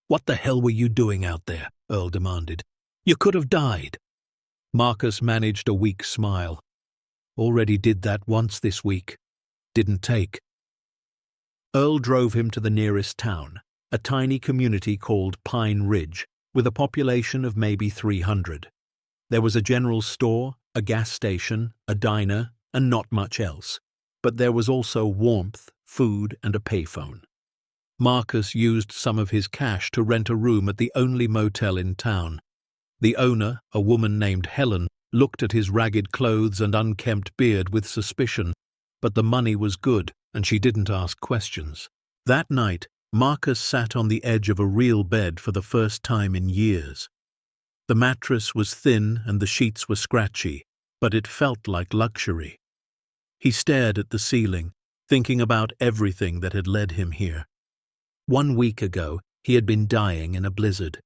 "What the hell were you doing out there?" Earl demanded. "You could have died." Marcus managed a weak smile. "Already did that once this week. Didn't take." Earl drove him to the nearest town, a tiny community called Pine Ridge, with a population of maybe 300. There was a general store, a gas station, a diner, and not much else. But there was also warmth, food, and a payphone. Marcus used some of his cash to rent a room at the only motel in town. The owner, a woman named Helen, looked at his ragged clothes and unkempt beard with suspicion, but the money was good, and she didn't ask questions. That night, Marcus sat on the edge of a real bed for the first time in years. The mattress was thin and the sheets were scratchy, but it felt like luxury. He stared at the ceiling, thinking about everything that had led him here. 1 week ago, he had been dying in a blizzard.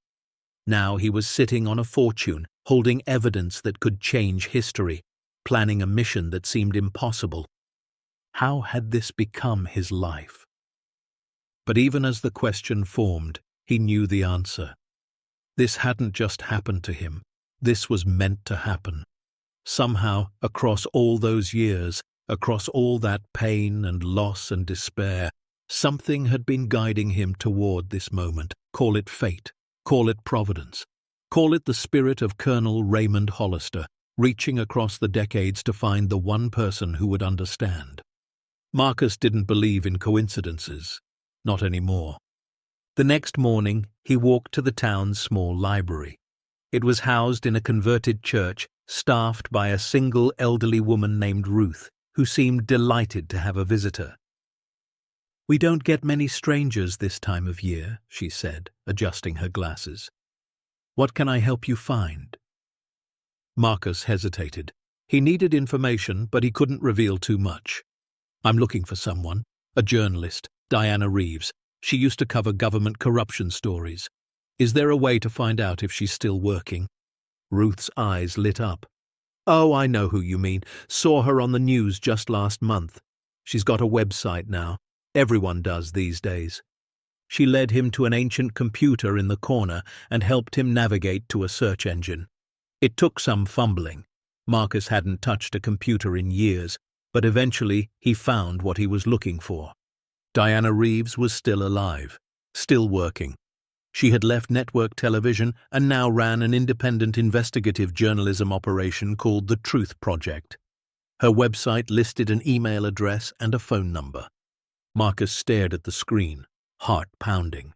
Now he was sitting on a fortune, holding evidence that could change history, planning a mission that seemed impossible. How had this become his life? But even as the question formed, he knew the answer. This hadn't just happened to him. This was meant to happen. Somehow, across all those years, across all that pain and loss and despair, something had been guiding him toward this moment. Call it fate, call it providence, call it the spirit of Colonel Raymond Hollister, reaching across the decades to find the one person who would understand. Marcus didn't believe in coincidences. Not anymore. The next morning, he walked to the town's small library. It was housed in a converted church, staffed by a single elderly woman named Ruth, who seemed delighted to have a visitor. "We don't get many strangers this time of year," she said, adjusting her glasses. "What can I help you find?" Marcus hesitated. He needed information, but he couldn't reveal too much. "I'm looking for someone, a journalist, Diana Reeves. She used to cover government corruption stories. Is there a way to find out if she's still working?" Ruth's eyes lit up. "Oh, I know who you mean. Saw her on the news just last month. She's got a website now. Everyone does these days." She led him to an ancient computer in the corner and helped him navigate to a search engine. It took some fumbling. Marcus hadn't touched a computer in years, but eventually he found what he was looking for. Diana Reeves was still alive, still working. She had left network television and now ran an independent investigative journalism operation called The Truth Project. Her website listed an email address and a phone number. Marcus stared at the screen, heart pounding.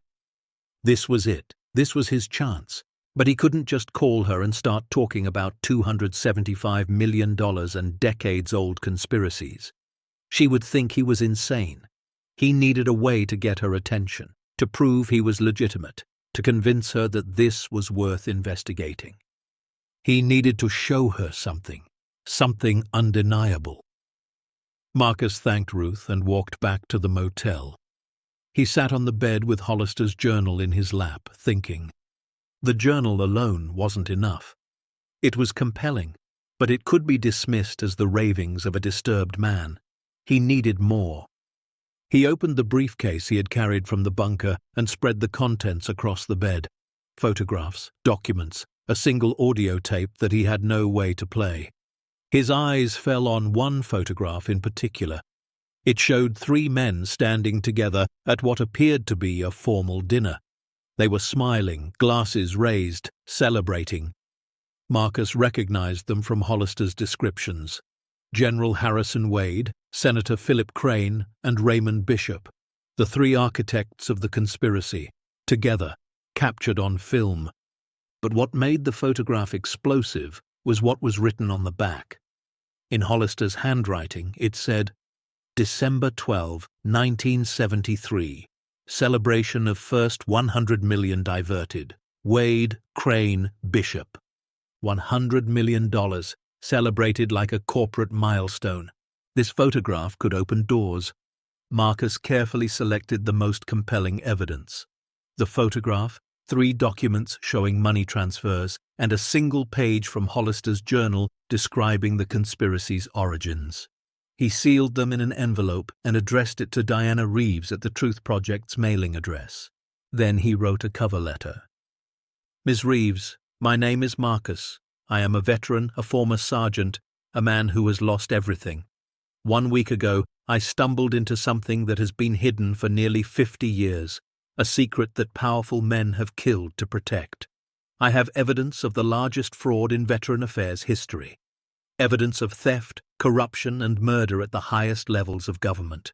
This was it. This was his chance. But he couldn't just call her and start talking about $275 million and decades-old conspiracies. She would think he was insane. He needed a way to get her attention, to prove he was legitimate, to convince her that this was worth investigating. He needed to show her something undeniable. Marcus thanked Ruth and walked back to the motel. He sat on the bed with Hollister's journal in his lap, thinking. The journal alone wasn't enough. It was compelling, but it could be dismissed as the ravings of a disturbed man. He needed more. He opened the briefcase he had carried from the bunker and spread the contents across the bed. Photographs, documents, a single audio tape that he had no way to play. His eyes fell on one photograph in particular. It showed 3 men standing together at what appeared to be a formal dinner. They were smiling, glasses raised, celebrating. Marcus recognized them from Hollister's descriptions. General Harrison Wade, Senator Philip Crane, and Raymond Bishop, the 3 architects of the conspiracy, together, captured on film. But what made the photograph explosive was what was written on the back. In Hollister's handwriting, it said, December 12, 1973. Celebration of first 100 million diverted. Wade, Crane, Bishop. $100 million, celebrated like a corporate milestone. This photograph could open doors. Marcus carefully selected the most compelling evidence. The photograph, 3 documents showing money transfers, and a single page from Hollister's journal describing the conspiracy's origins. He sealed them in an envelope and addressed it to Diana Reeves at the Truth Project's mailing address. Then he wrote a cover letter. Ms. Reeves, my name is Marcus. I am a veteran, a former sergeant, a man who has lost everything. 1 week ago, I stumbled into something that has been hidden for nearly 50 years, a secret that powerful men have killed to protect. I have evidence of the largest fraud in veteran affairs history. Evidence of theft, corruption, and murder at the highest levels of government.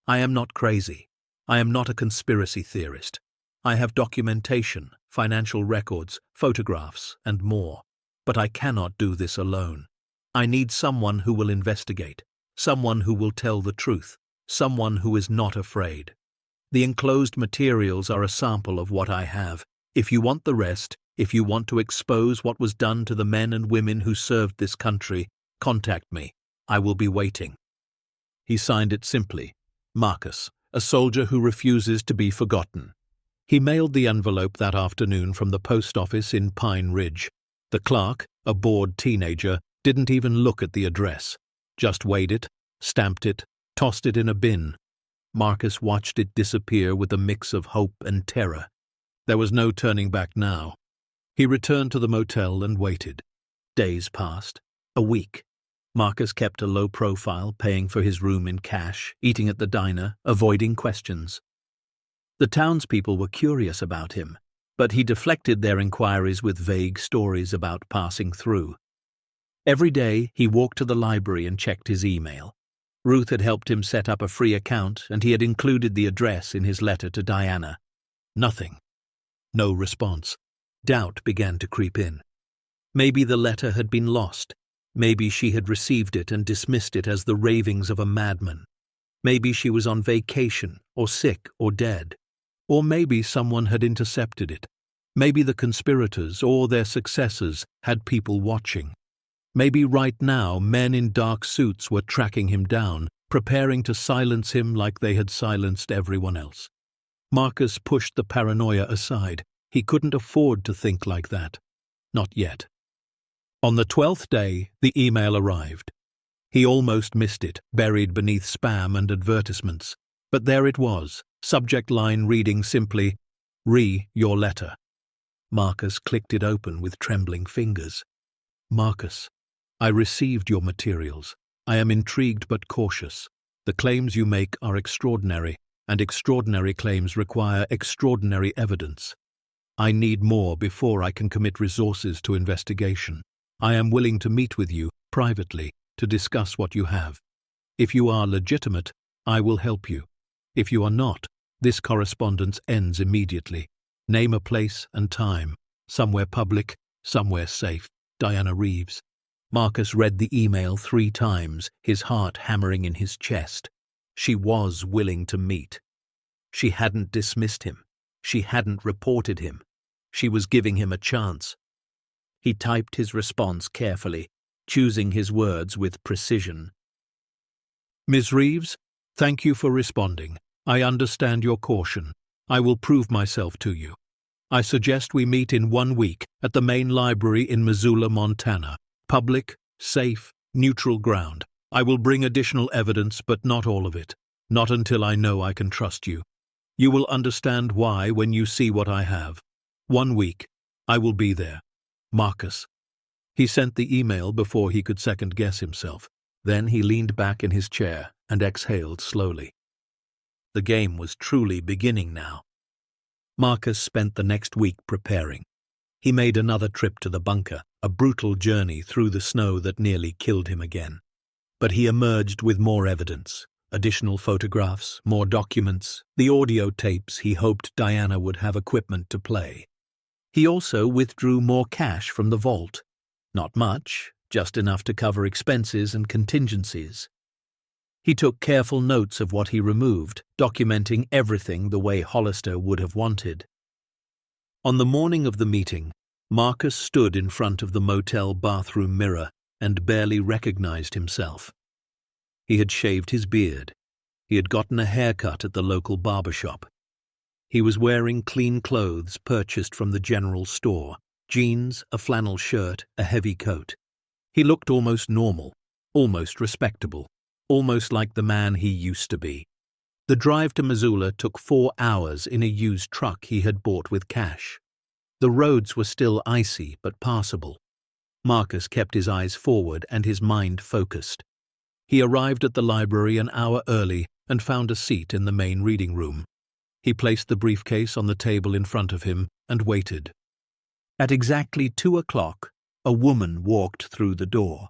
I am not crazy. I am not a conspiracy theorist. I have documentation, financial records, photographs, and more. But I cannot do this alone. I need someone who will investigate, someone who will tell the truth, someone who is not afraid. The enclosed materials are a sample of what I have. If you want the rest, if you want to expose what was done to the men and women who served this country, contact me. I will be waiting. He signed it simply, Marcus, a soldier who refuses to be forgotten. He mailed the envelope that afternoon from the post office in Pine Ridge. The clerk, a bored teenager, didn't even look at the address. Just weighed it, stamped it, tossed it in a bin. Marcus watched it disappear with a mix of hope and terror. There was no turning back now. He returned to the motel and waited. Days passed. A week. Marcus kept a low profile, paying for his room in cash, eating at the diner, avoiding questions. The townspeople were curious about him, but he deflected their inquiries with vague stories about passing through. Every day, he walked to the library and checked his email. Ruth had helped him set up a free account, and he had included the address in his letter to Diana. Nothing. No response. Doubt began to creep in. Maybe the letter had been lost. Maybe she had received it and dismissed it as the ravings of a madman. Maybe she was on vacation, or sick, or dead. Or maybe someone had intercepted it. Maybe the conspirators or their successors had people watching. Maybe right now men in dark suits were tracking him down, preparing to silence him like they had silenced everyone else. Marcus pushed the paranoia aside. He couldn't afford to think like that. Not yet. On the 12th day, the email arrived. He almost missed it, buried beneath spam and advertisements. But there it was, subject line reading simply, your letter. Marcus clicked it open with trembling fingers. Marcus, I received your materials. I am intrigued but cautious. The claims you make are extraordinary, and extraordinary claims require extraordinary evidence. I need more before I can commit resources to investigation. I am willing to meet with you, privately, to discuss what you have. If you are legitimate, I will help you. If you are not, this correspondence ends immediately. Name a place and time. Somewhere public, somewhere safe. Diana Reeves. Marcus read the email 3 times, his heart hammering in his chest. She was willing to meet. She hadn't dismissed him. She hadn't reported him. She was giving him a chance. He typed his response carefully, choosing his words with precision. Ms. Reeves, thank you for responding. I understand your caution. I will prove myself to you. I suggest we meet in 1 week at the main library in Missoula, Montana. Public, safe, neutral ground. I will bring additional evidence, but not all of it. Not until I know I can trust you. You will understand why when you see what I have. 1 week. I will be there. Marcus. He sent the email before he could second-guess himself. Then he leaned back in his chair and exhaled slowly. The game was truly beginning now. Marcus spent the next week preparing. He made another trip to the bunker, a brutal journey through the snow that nearly killed him again. But he emerged with more evidence, additional photographs, more documents, the audio tapes he hoped Diana would have equipment to play. He also withdrew more cash from the vault. Not much, just enough to cover expenses and contingencies. He took careful notes of what he removed, documenting everything the way Hollister would have wanted. On the morning of the meeting, Marcus stood in front of the motel bathroom mirror and barely recognized himself. He had shaved his beard. He had gotten a haircut at the local barbershop. He was wearing clean clothes purchased from the general store, jeans, a flannel shirt, a heavy coat. He looked almost normal, almost respectable, almost like the man he used to be. The drive to Missoula took 4 hours in a used truck he had bought with cash. The roads were still icy but passable. Marcus kept his eyes forward and his mind focused. He arrived at the library an hour early and found a seat in the main reading room. He placed the briefcase on the table in front of him and waited. At exactly 2 o'clock, a woman walked through the door.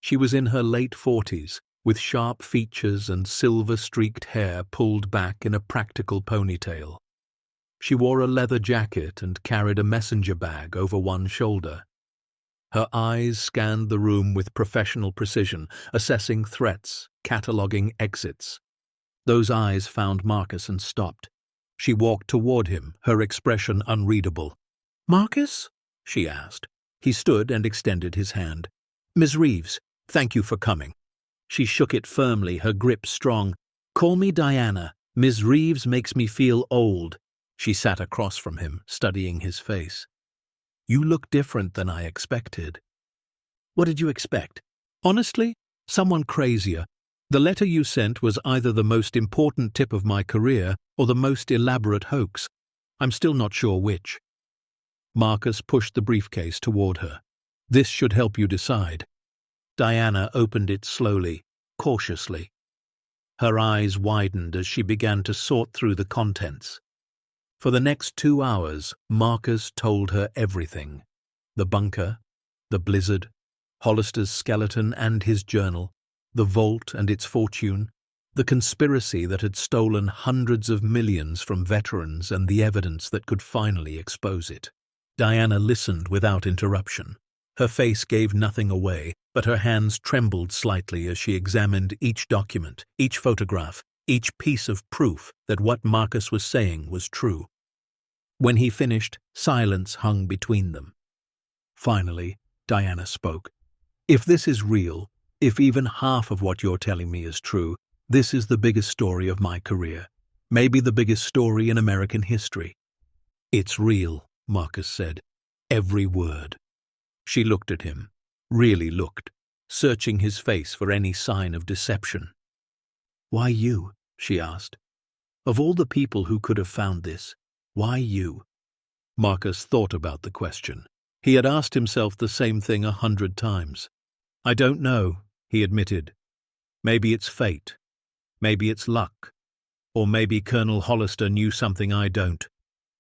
She was in her late 40s, with sharp features and silver-streaked hair pulled back in a practical ponytail. She wore a leather jacket and carried a messenger bag over one shoulder. Her eyes scanned the room with professional precision, assessing threats, cataloguing exits. Those eyes found Marcus and stopped. She walked toward him, her expression unreadable. "Marcus?" she asked. He stood and extended his hand. "Ms. Reeves, thank you for coming." She shook it firmly, her grip strong. "Call me Diana. Ms. Reeves makes me feel old." She sat across from him, studying his face. "You look different than I expected." "What did you expect?" "Honestly, someone crazier. The letter you sent was either the most important tip of my career or the most elaborate hoax. I'm still not sure which." Marcus pushed the briefcase toward her. "This should help you decide." Diana opened it slowly, cautiously. Her eyes widened as she began to sort through the contents. For the next 2 hours, Marcus told her everything. The bunker, the blizzard, Hollister's skeleton and his journal, the vault and its fortune, the conspiracy that had stolen hundreds of millions from veterans and the evidence that could finally expose it. Diana listened without interruption. Her face gave nothing away, but her hands trembled slightly as she examined each document, each photograph, each piece of proof that what Marcus was saying was true. When he finished, silence hung between them. Finally, Diana spoke. "If this is real, if even half of what you're telling me is true, this is the biggest story of my career. Maybe the biggest story in American history." "It's real," Marcus said. "Every word." She looked at him, really looked, searching his face for any sign of deception. "Why you?" she asked. "Of all the people who could have found this, why you?" Marcus thought about the question. He had asked himself the same thing 100 times. "I don't know," he admitted. "Maybe it's fate. Maybe it's luck. Or maybe Colonel Hollister knew something I don't.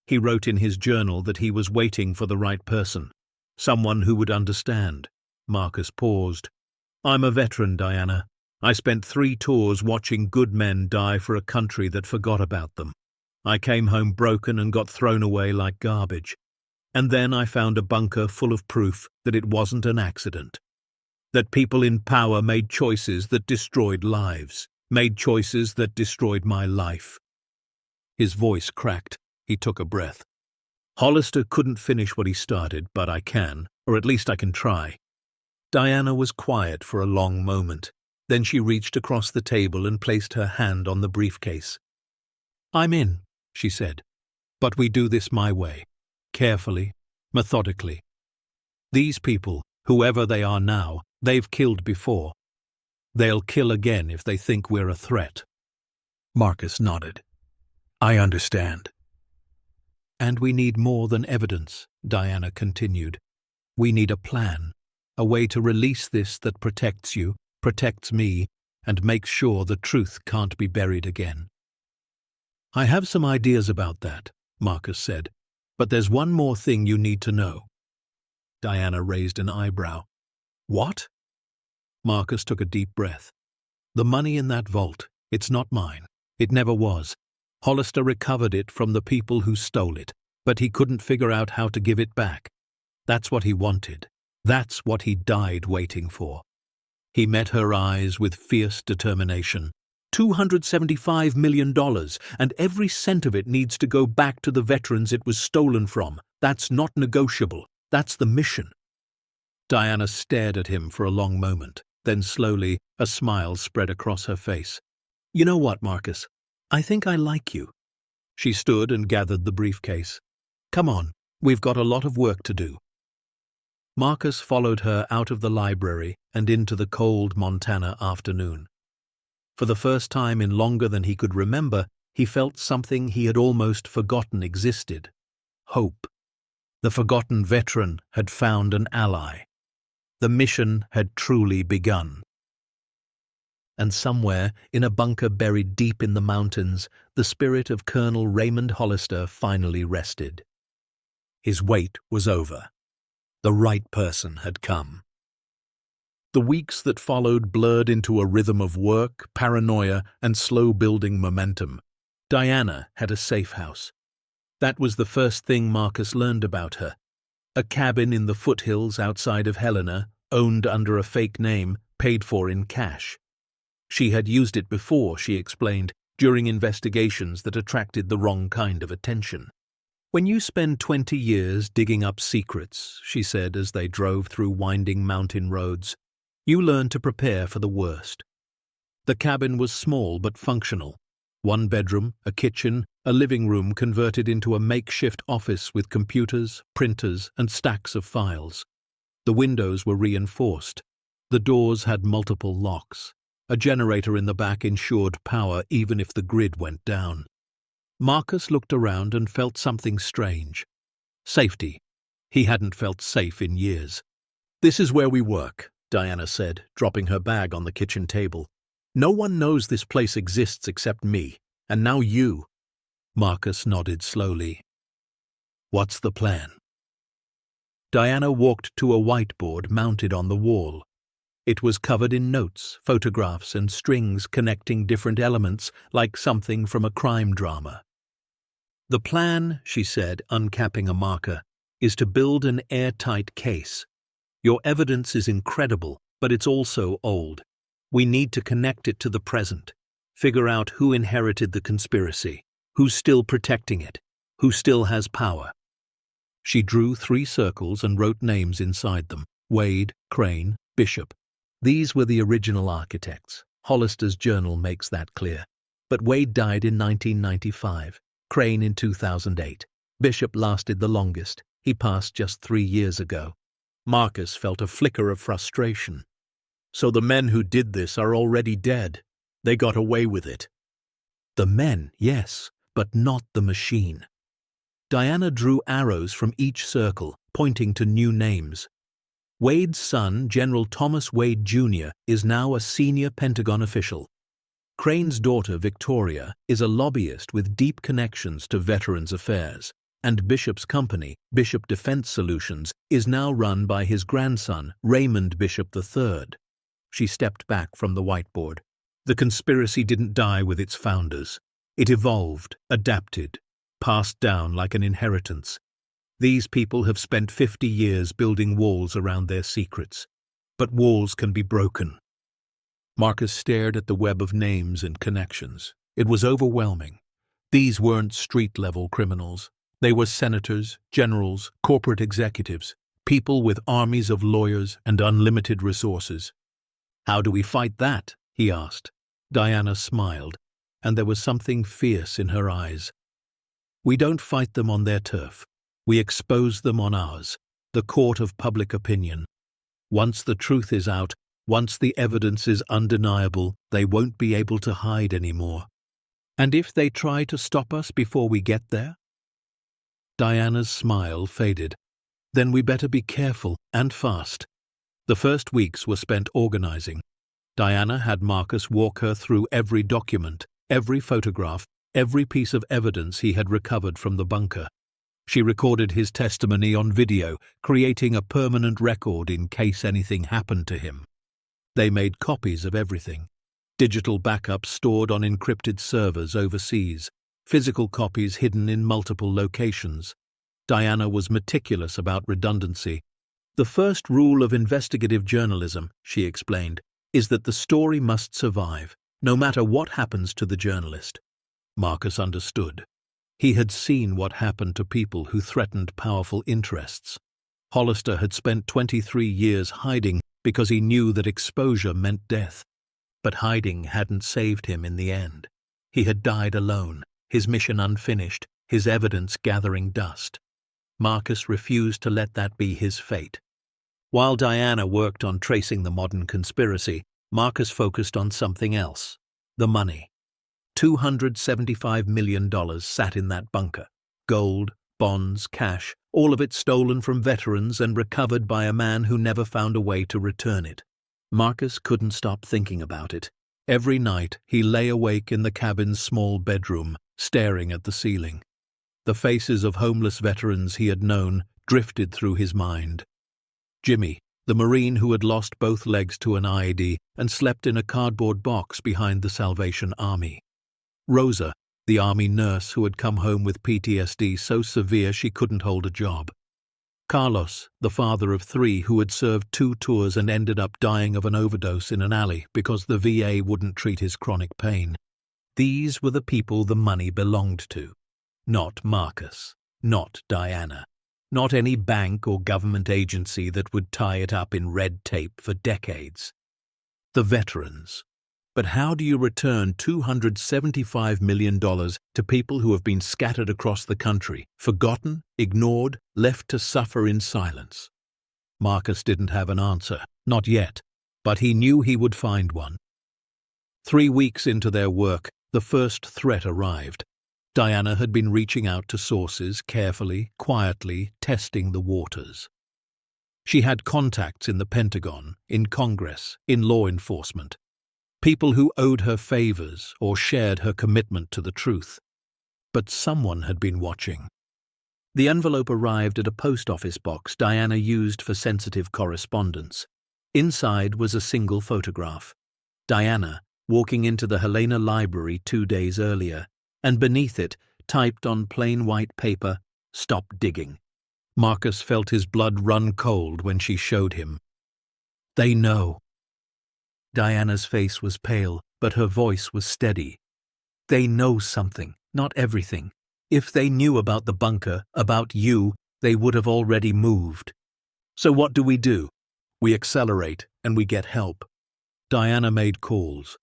He wrote in his journal that he was waiting for the right person. Someone who would understand." Marcus paused. "I'm a veteran, Diana. I spent 3 tours watching good men die for a country that forgot about them. I came home broken and got thrown away like garbage. And then I found a bunker full of proof that it wasn't an accident. That people in power made choices that destroyed lives, made choices that destroyed my life." His voice cracked. He took a breath. "Hollister couldn't finish what he started, but I can, or at least I can try." Diana was quiet for a long moment. Then she reached across the table and placed her hand on the briefcase. "I'm in," she said. "But we do this my way. Carefully, methodically. These people, whoever they are now, they've killed before. They'll kill again if they think we're a threat." Marcus nodded. "I understand." "And we need more than evidence," Diana continued. "We need a plan, a way to release this that protects you, protects me, and makes sure the truth can't be buried again." "I have some ideas about that," Marcus said, "but there's one more thing you need to know." Diana raised an eyebrow. "What?" Marcus took a deep breath. "The money in that vault, it's not mine. It never was. Hollister recovered it from the people who stole it, but he couldn't figure out how to give it back. That's what he wanted. That's what he died waiting for." He met her eyes with fierce determination. $275 million, and every cent of it needs to go back to the veterans it was stolen from. That's not negotiable. That's the mission. Diana stared at him for a long moment. Then slowly, a smile spread across her face. "You know what, Marcus? I think I like you." She stood and gathered the briefcase. "Come on, we've got a lot of work to do." Marcus followed her out of the library and into the cold Montana afternoon. For the first time in longer than he could remember, he felt something he had almost forgotten existed. Hope. The forgotten veteran had found an ally. The mission had truly begun. And somewhere, in a bunker buried deep in the mountains, the spirit of Colonel Raymond Hollister finally rested. His wait was over. The right person had come. The weeks that followed blurred into a rhythm of work, paranoia, and slow-building momentum. Diana had a safe house. That was the first thing Marcus learned about her. A cabin in the foothills outside of Helena, owned under a fake name, paid for in cash. She had used it before, she explained, during investigations that attracted the wrong kind of attention. "When you spend 20 years digging up secrets," she said as they drove through winding mountain roads, "you learn to prepare for the worst." The cabin was small but functional. One bedroom, a kitchen, a living room converted into a makeshift office with computers, printers, and stacks of files. The windows were reinforced. The doors had multiple locks. A generator in the back ensured power even if the grid went down. Marcus looked around and felt something strange. Safety. He hadn't felt safe in years. "This is where we work," Diana said, dropping her bag on the kitchen table. "No one knows this place exists except me, and now you." Marcus nodded slowly. "What's the plan?" Diana walked to a whiteboard mounted on the wall. It was covered in notes, photographs, and strings connecting different elements like something from a crime drama. "The plan," she said, uncapping a marker, "is to build an airtight case. Your evidence is incredible, but it's also old. We need to connect it to the present, figure out who inherited the conspiracy, who's still protecting it, who still has power." She drew 3 circles and wrote names inside them: Wade, Crane, Bishop. These were the original architects. Hollister's journal makes that clear. But Wade died in 1995, Crane in 2008. Bishop lasted the longest. He passed just 3 years ago. Marcus felt a flicker of frustration. "So the men who did this are already dead. They got away with it." "The men, yes, but not the machine." Diana drew arrows from each circle, pointing to new names. Wade's son, General Thomas Wade Jr., is now a senior Pentagon official. Crane's daughter, Victoria, is a lobbyist with deep connections to Veterans Affairs, and Bishop's company, Bishop Defense Solutions, is now run by his grandson, Raymond Bishop III. She stepped back from the whiteboard. The conspiracy didn't die with its founders. It evolved, adapted, passed down like an inheritance. These people have spent 50 years building walls around their secrets. But walls can be broken. Marcus stared at the web of names and connections. It was overwhelming. These weren't street-level criminals. They were senators, generals, corporate executives, people with armies of lawyers and unlimited resources. "How do we fight that?" he asked. Diana smiled. and there was something fierce in her eyes. "We don't fight them on their turf. We expose them on ours, the court of public opinion. Once the truth is out, once the evidence is undeniable, they won't be able to hide anymore. And if they try to stop us before we get there?" Diana's smile faded. "Then we better be careful and fast." The first weeks were spent organizing. Diana had Marcus walk her through every document, every photograph, every piece of evidence he had recovered from the bunker. She recorded his testimony on video, creating a permanent record in case anything happened to him. They made copies of everything. Digital backups stored on encrypted servers overseas, physical copies hidden in multiple locations. Diana was meticulous about redundancy. "The first rule of investigative journalism," she explained, "is that the story must survive, no matter what happens to the journalist." Marcus understood. He had seen what happened to people who threatened powerful interests. Hollister had spent 23 years hiding because he knew that exposure meant death. But hiding hadn't saved him in the end. He had died alone, his mission unfinished, his evidence gathering dust. Marcus refused to let that be his fate. While Diana worked on tracing the modern conspiracy, Marcus focused on something else: the money. $275 million sat in that bunker. Gold, bonds, cash, all of it stolen from veterans and recovered by a man who never found a way to return it. Marcus couldn't stop thinking about it. Every night he lay awake in the cabin's small bedroom, staring at the ceiling. The faces of homeless veterans he had known drifted through his mind. Jimmy, the Marine who had lost both legs to an IED and slept in a cardboard box behind the Salvation Army. Rosa, the Army nurse who had come home with PTSD so severe she couldn't hold a job. Carlos, the father of 3 who had served 2 tours and ended up dying of an overdose in an alley because the VA wouldn't treat his chronic pain. These were the people the money belonged to. Not Marcus, not Diana, not any bank or government agency that would tie it up in red tape for decades. The veterans. But how do you return $275 million to people who have been scattered across the country, forgotten, ignored, left to suffer in silence? Marcus didn't have an answer, not yet, but he knew he would find one. 3 weeks into their work, the first threat arrived. Diana had been reaching out to sources, carefully, quietly, testing the waters. She had contacts in the Pentagon, in Congress, in law enforcement. People who owed her favors or shared her commitment to the truth. But someone had been watching. The envelope arrived at a post office box Diana used for sensitive correspondence. Inside was a single photograph. Diana, walking into the Helena Library 2 days earlier, and beneath it, typed on plain white paper, "Stop digging." Marcus felt his blood run cold when she showed him. "They know." Diana's face was pale, but her voice was steady. "They know something, not everything. If they knew about the bunker, about you, they would have already moved. So what do? We accelerate, and we get help." Diana made calls.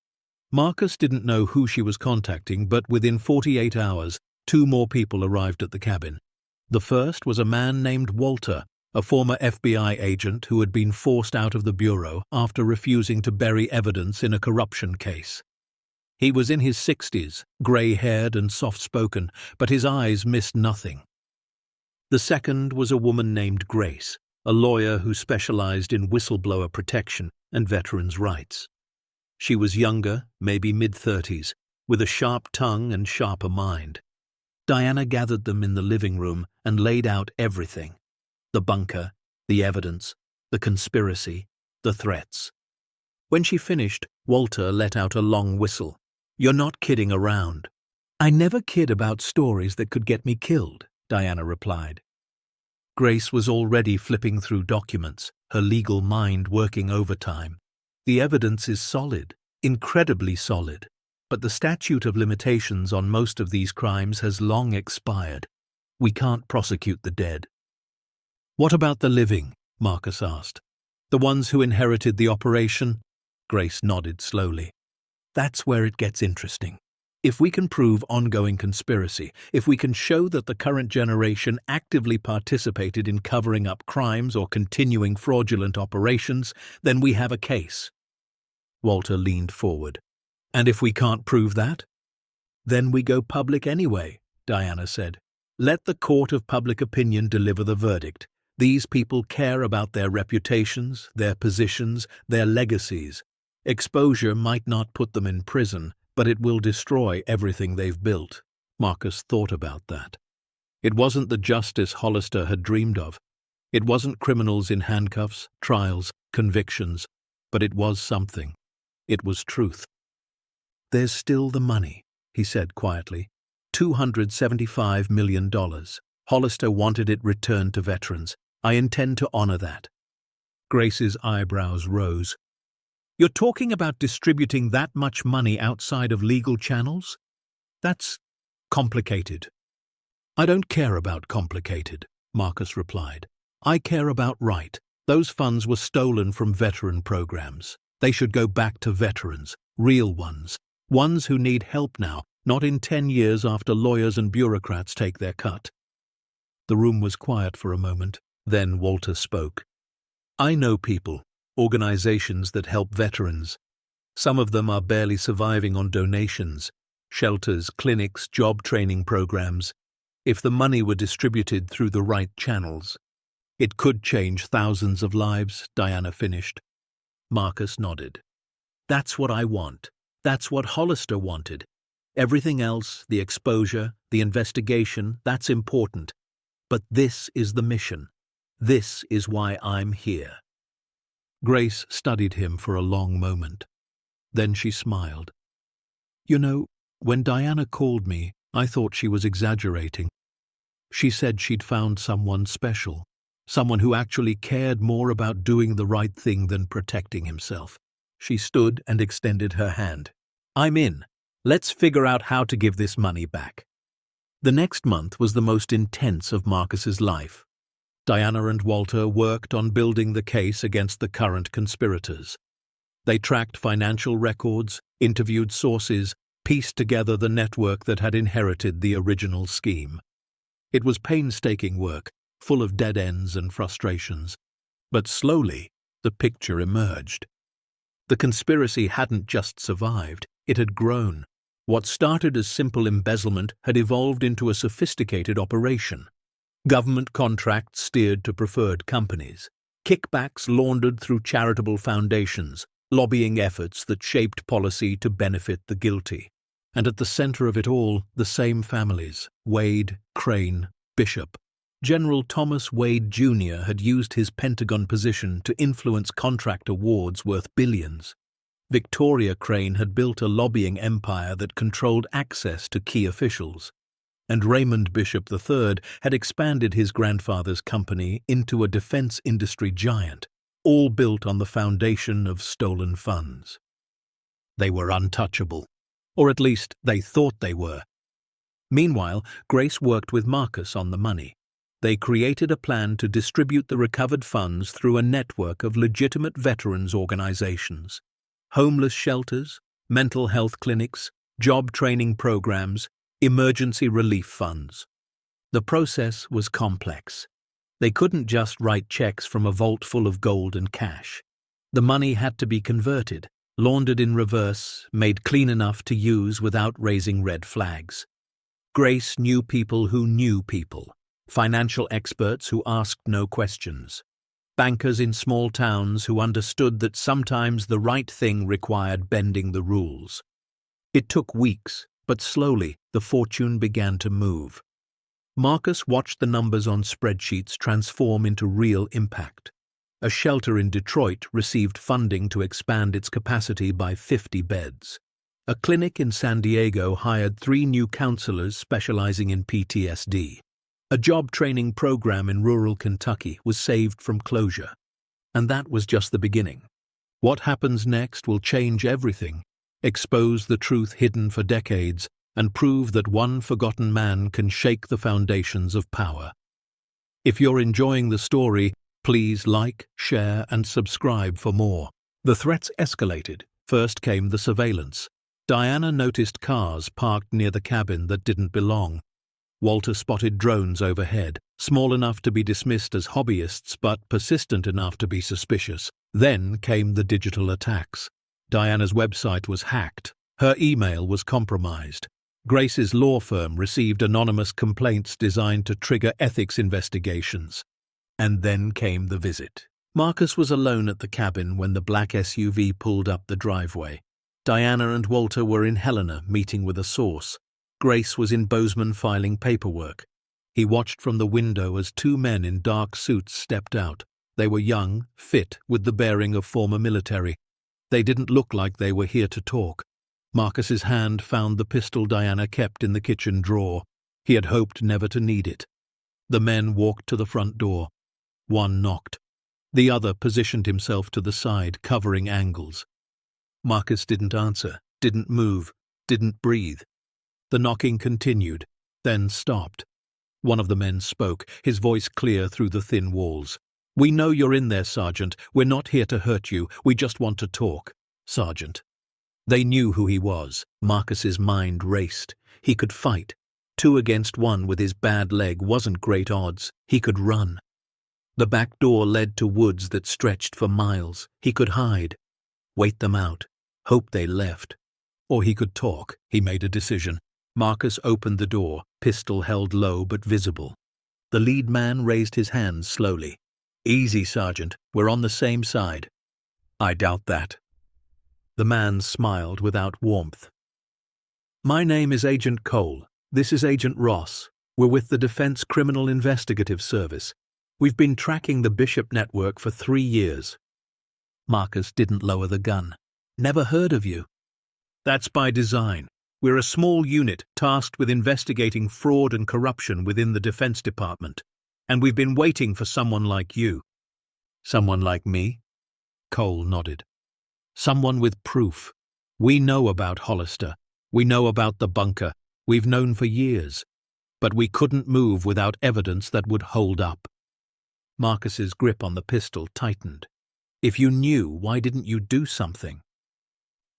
Marcus didn't know who she was contacting, but within 48 hours, 2 more people arrived at the cabin. The first was a man named Walter, a former FBI agent who had been forced out of the bureau after refusing to bury evidence in a corruption case. He was in his 60s, grey-haired and soft-spoken, but his eyes missed nothing. The second was a woman named Grace, a lawyer who specialized in whistleblower protection and veterans' rights. She was younger, maybe mid-30s, with a sharp tongue and sharper mind. Diana gathered them in the living room and laid out everything: the bunker, the evidence, the conspiracy, the threats. When she finished, Walter let out a long whistle. "You're not kidding around." "I never kid about stories that could get me killed," Diana replied. Grace was already flipping through documents, her legal mind working overtime. "The evidence is solid, incredibly solid, but the statute of limitations on most of these crimes has long expired. We can't prosecute the dead." "What about the living?" Marcus asked. "The ones who inherited the operation?" Grace nodded slowly. "That's where it gets interesting. If we can prove ongoing conspiracy, if we can show that the current generation actively participated in covering up crimes or continuing fraudulent operations, then we have a case. Walter leaned forward. And if we can't prove that? Then we go public anyway, Diana said. Let the court of public opinion deliver the verdict. These people care about their reputations, their positions, their legacies. Exposure might not put them in prison, but it will destroy everything they've built. Marcus thought about that. It wasn't the justice Hollister had dreamed of. It wasn't criminals in handcuffs, trials, convictions, but it was something. It was truth. There's still the money, he said quietly. $275 million. Hollister wanted it returned to veterans. I intend to honor that. Grace's eyebrows rose. You're talking about distributing that much money outside of legal channels? That's complicated. I don't care about complicated, Marcus replied. I care about right. Those funds were stolen from veteran programs. They should go back to veterans, real ones who need help now, not in 10 years after lawyers and bureaucrats take their cut. The room was quiet for a moment. Then Walter spoke. I know people, organizations that help veterans. Some of them are barely surviving on donations, shelters, clinics, job training programs. If the money were distributed through the right channels, it could change thousands of lives, Diana finished. Marcus nodded. That's what I want. That's what Hollister wanted. Everything else, the exposure, the investigation, that's important. But this is the mission. This is why I'm here. Grace studied him for a long moment. Then she smiled. You know, when Diana called me, I thought she was exaggerating. She said she'd found someone special, someone who actually cared more about doing the right thing than protecting himself. She stood and extended her hand. I'm in. Let's figure out how to give this money back. The next month was the most intense of Marcus's life. Diana and Walter worked on building the case against the current conspirators. They tracked financial records, interviewed sources, pieced together the network that had inherited the original scheme. It was painstaking work, full of dead ends and frustrations. But slowly, the picture emerged. The conspiracy hadn't just survived, it had grown. What started as simple embezzlement had evolved into a sophisticated operation. Government contracts steered to preferred companies, kickbacks laundered through charitable foundations, lobbying efforts that shaped policy to benefit the guilty. And at the center of it all, the same families, Wade, Crane, Bishop. General Thomas Wade Jr. had used his Pentagon position to influence contract awards worth billions. Victoria Crane had built a lobbying empire that controlled access to key officials. And Raymond Bishop III had expanded his grandfather's company into a defense industry giant, all built on the foundation of stolen funds. They were untouchable, or at least they thought they were. Meanwhile, Grace worked with Marcus on the money. They created a plan to distribute the recovered funds through a network of legitimate veterans organizations. Homeless shelters, mental health clinics, job training programs, emergency relief funds. The process was complex. They couldn't just write checks from a vault full of gold and cash. The money had to be converted, laundered in reverse, made clean enough to use without raising red flags. Grace knew people who knew people, financial experts who asked no questions, bankers in small towns who understood that sometimes the right thing required bending the rules. It took weeks, but slowly the fortune began to move. Marcus watched the numbers on spreadsheets transform into real impact. A shelter in Detroit received funding to expand its capacity by 50 beds. A clinic in San Diego hired 3 new counselors specializing in PTSD. A job training program in rural Kentucky was saved from closure. And that was just the beginning. What happens next will change everything, expose the truth hidden for decades, and prove that one forgotten man can shake the foundations of power. If you're enjoying the story, please like, share, and subscribe for more. The threats escalated. First came the surveillance. Diana noticed cars parked near the cabin that didn't belong. Walter spotted drones overhead, small enough to be dismissed as hobbyists but persistent enough to be suspicious. Then came the digital attacks. Diana's website was hacked. Her email was compromised. Grace's law firm received anonymous complaints designed to trigger ethics investigations. And then came the visit. Marcus was alone at the cabin when the black SUV pulled up the driveway. Diana and Walter were in Helena meeting with a source. Grace was in Bozeman filing paperwork. He watched from the window as two men in dark suits stepped out. They were young, fit, with the bearing of former military. They didn't look like they were here to talk. Marcus's hand found the pistol Diana kept in the kitchen drawer. He had hoped never to need it. The men walked to the front door. One knocked. The other positioned himself to the side, covering angles. Marcus didn't answer, didn't move, didn't breathe. The knocking continued, then stopped. One of the men spoke, his voice clear through the thin walls. "We know you're in there, Sergeant. We're not here to hurt you. We just want to talk, Sergeant." They knew who he was. Marcus's mind raced. He could fight. 2 against 1 with his bad leg wasn't great odds. He could run. The back door led to woods that stretched for miles. He could hide. Wait them out. Hope they left. Or he could talk. He made a decision. Marcus opened the door, pistol held low but visible. The lead man raised his hands slowly. "Easy, Sergeant. We're on the same side." "I doubt that." The man smiled without warmth. "My name is Agent Cole. This is Agent Ross. We're with the Defense Criminal Investigative Service. We've been tracking the Bishop network for 3 years." Marcus didn't lower the gun. "Never heard of you." "That's by design. We're a small unit tasked with investigating fraud and corruption within the Defense Department, and we've been waiting for someone like you." "Someone like me?" Cole nodded. "Someone with proof. We know about Hollister. We know about the bunker. We've known for years. But we couldn't move without evidence that would hold up." Marcus's grip on the pistol tightened. "If you knew, why didn't you do something?"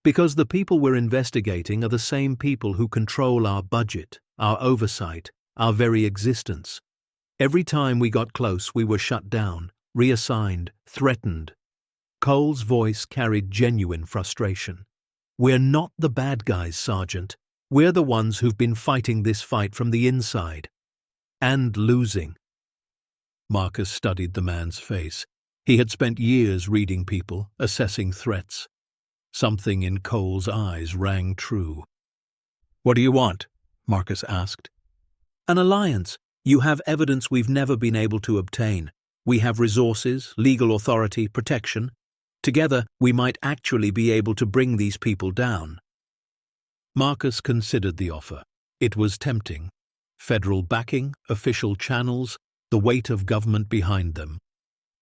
"Because the people we're investigating are the same people who control our budget, our oversight, our very existence. Every time we got close, we were shut down, reassigned, threatened." Cole's voice carried genuine frustration. "We're not the bad guys, Sergeant. We're the ones who've been fighting this fight from the inside. And losing." Marcus studied the man's face. He had spent years reading people, assessing threats. Something in Cole's eyes rang true. "What do you want?" Marcus asked. "An alliance. You have evidence we've never been able to obtain. We have resources, legal authority, protection. Together, we might actually be able to bring these people down." Marcus considered the offer. It was tempting. Federal backing, official channels, the weight of government behind them.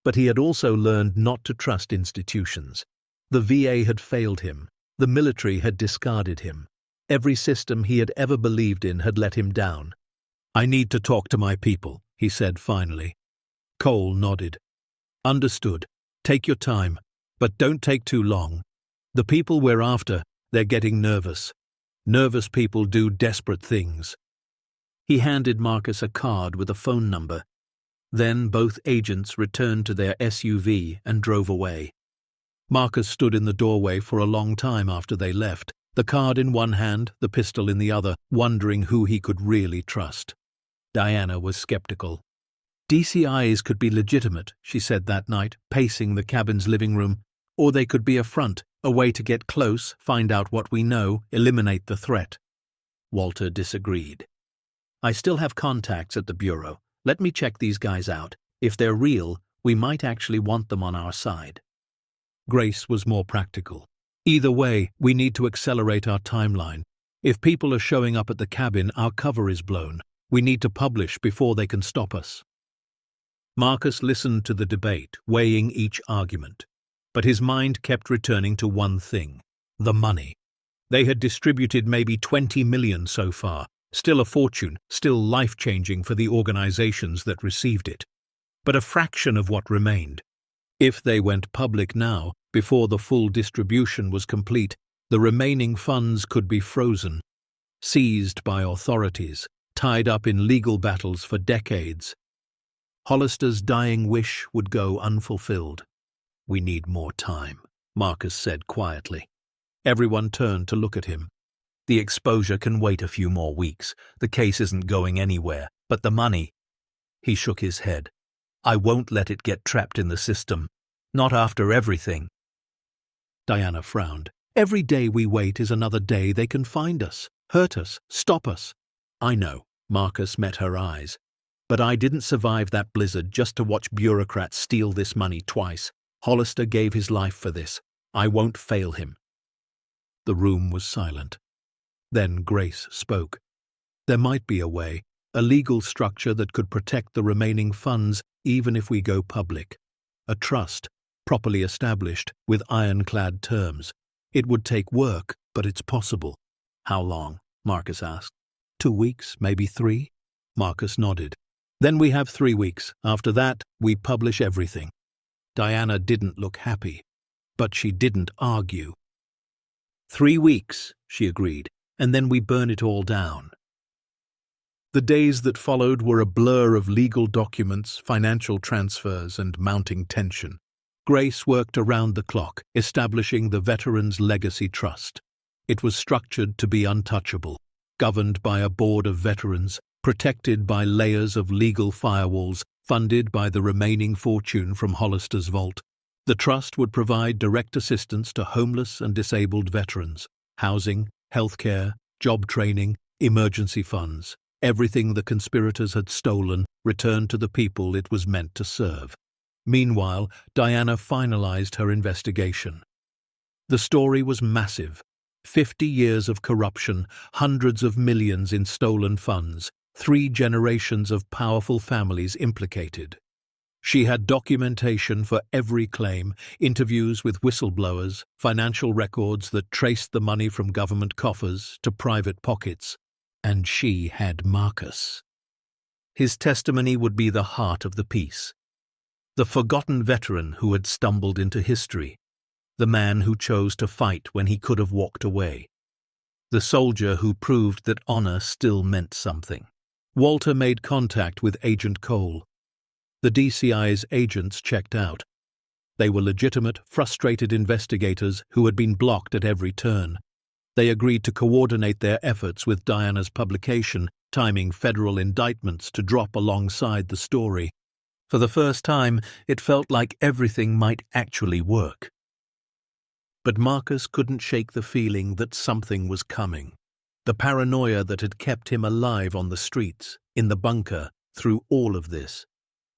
But he had also learned not to trust institutions. The VA had failed him. The military had discarded him. Every system he had ever believed in had let him down. "I need to talk to my people," he said finally. Cole nodded. "Understood. Take your time. But don't take too long. The people we're after, they're getting nervous. Nervous people do desperate things." He handed Marcus a card with a phone number. Then both agents returned to their SUV and drove away. Marcus stood in the doorway for a long time after they left, the card in one hand, the pistol in the other, wondering who he could really trust. Diana was skeptical. "DCIs could be legitimate," she said that night, pacing the cabin's living room, "or they could be a front, a way to get close, find out what we know, eliminate the threat." Walter disagreed. "I still have contacts at the Bureau. Let me check these guys out. If they're real, we might actually want them on our side." Grace was more practical. "Either way, we need to accelerate our timeline. If people are showing up at the cabin, our cover is blown. We need to publish before they can stop us." Marcus listened to the debate, weighing each argument. But his mind kept returning to one thing: the money. They had distributed maybe 20 million so far, still a fortune, still life-changing for the organizations that received it. But a fraction of what remained. If they went public now, before the full distribution was complete, The remaining funds could be frozen, seized by authorities, tied up in legal battles for decades. Hollister's dying wish would go unfulfilled. "We need more time," Marcus said quietly. Everyone turned to look at him. "The exposure can wait a few more weeks. The case isn't going anywhere. But the money—" He shook his head. "I won't let it get trapped in the system. Not after everything." Diana frowned. "Every day we wait is another day they can find us, hurt us, stop us." "I know," Marcus met her eyes. "But I didn't survive that blizzard just to watch bureaucrats steal this money twice. Hollister gave his life for this. I won't fail him." The room was silent. Then Grace spoke. "There might be a way, a legal structure that could protect the remaining funds even if we go public. A trust, properly established, with ironclad terms. It would take work, but it's possible." "How long?" Marcus asked. 2 weeks, maybe 3. Marcus nodded. "Then we have 3 weeks. After that, we publish everything." Diana didn't look happy, but she didn't argue. 3 weeks, she agreed, and then we burn it all down." The days that followed were a blur of legal documents, financial transfers, and mounting tension. Grace worked around the clock, establishing the Veterans Legacy Trust. It was structured to be untouchable, governed by a board of veterans, protected by layers of legal firewalls, funded by the remaining fortune from Hollister's vault. The trust would provide direct assistance to homeless and disabled veterans, housing, healthcare, job training, emergency funds. Everything the conspirators had stolen returned to the people it was meant to serve. Meanwhile, Diana finalized her investigation. The story was massive. 50 years of corruption, hundreds of millions in stolen funds, 3 generations of powerful families implicated. She had documentation for every claim, interviews with whistleblowers, financial records that traced the money from government coffers to private pockets. And she had Marcus. His testimony would be the heart of the piece. The forgotten veteran who had stumbled into history. The man who chose to fight when he could have walked away. The soldier who proved that honor still meant something. Walter made contact with Agent Cole. The DCI's agents checked out. They were legitimate, frustrated investigators who had been blocked at every turn. They agreed to coordinate their efforts with Diana's publication, timing federal indictments to drop alongside the story. For the first time, it felt like everything might actually work. But Marcus couldn't shake the feeling that something was coming. The paranoia that had kept him alive on the streets, in the bunker, through all of this.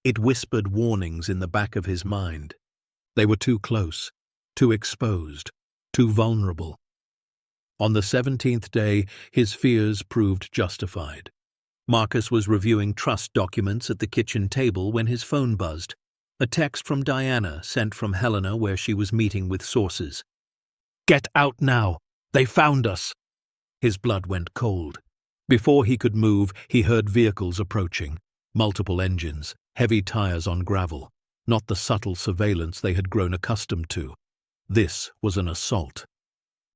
It whispered warnings in the back of his mind. They were too close, too exposed, too vulnerable. On the 17th day, his fears proved justified. Marcus was reviewing trust documents at the kitchen table when his phone buzzed. A text from Diana sent from Helena where she was meeting with sources. "Get out now! They found us!" His blood went cold. Before he could move, he heard vehicles approaching. Multiple engines, heavy tires on gravel. Not the subtle surveillance they had grown accustomed to. This was an assault.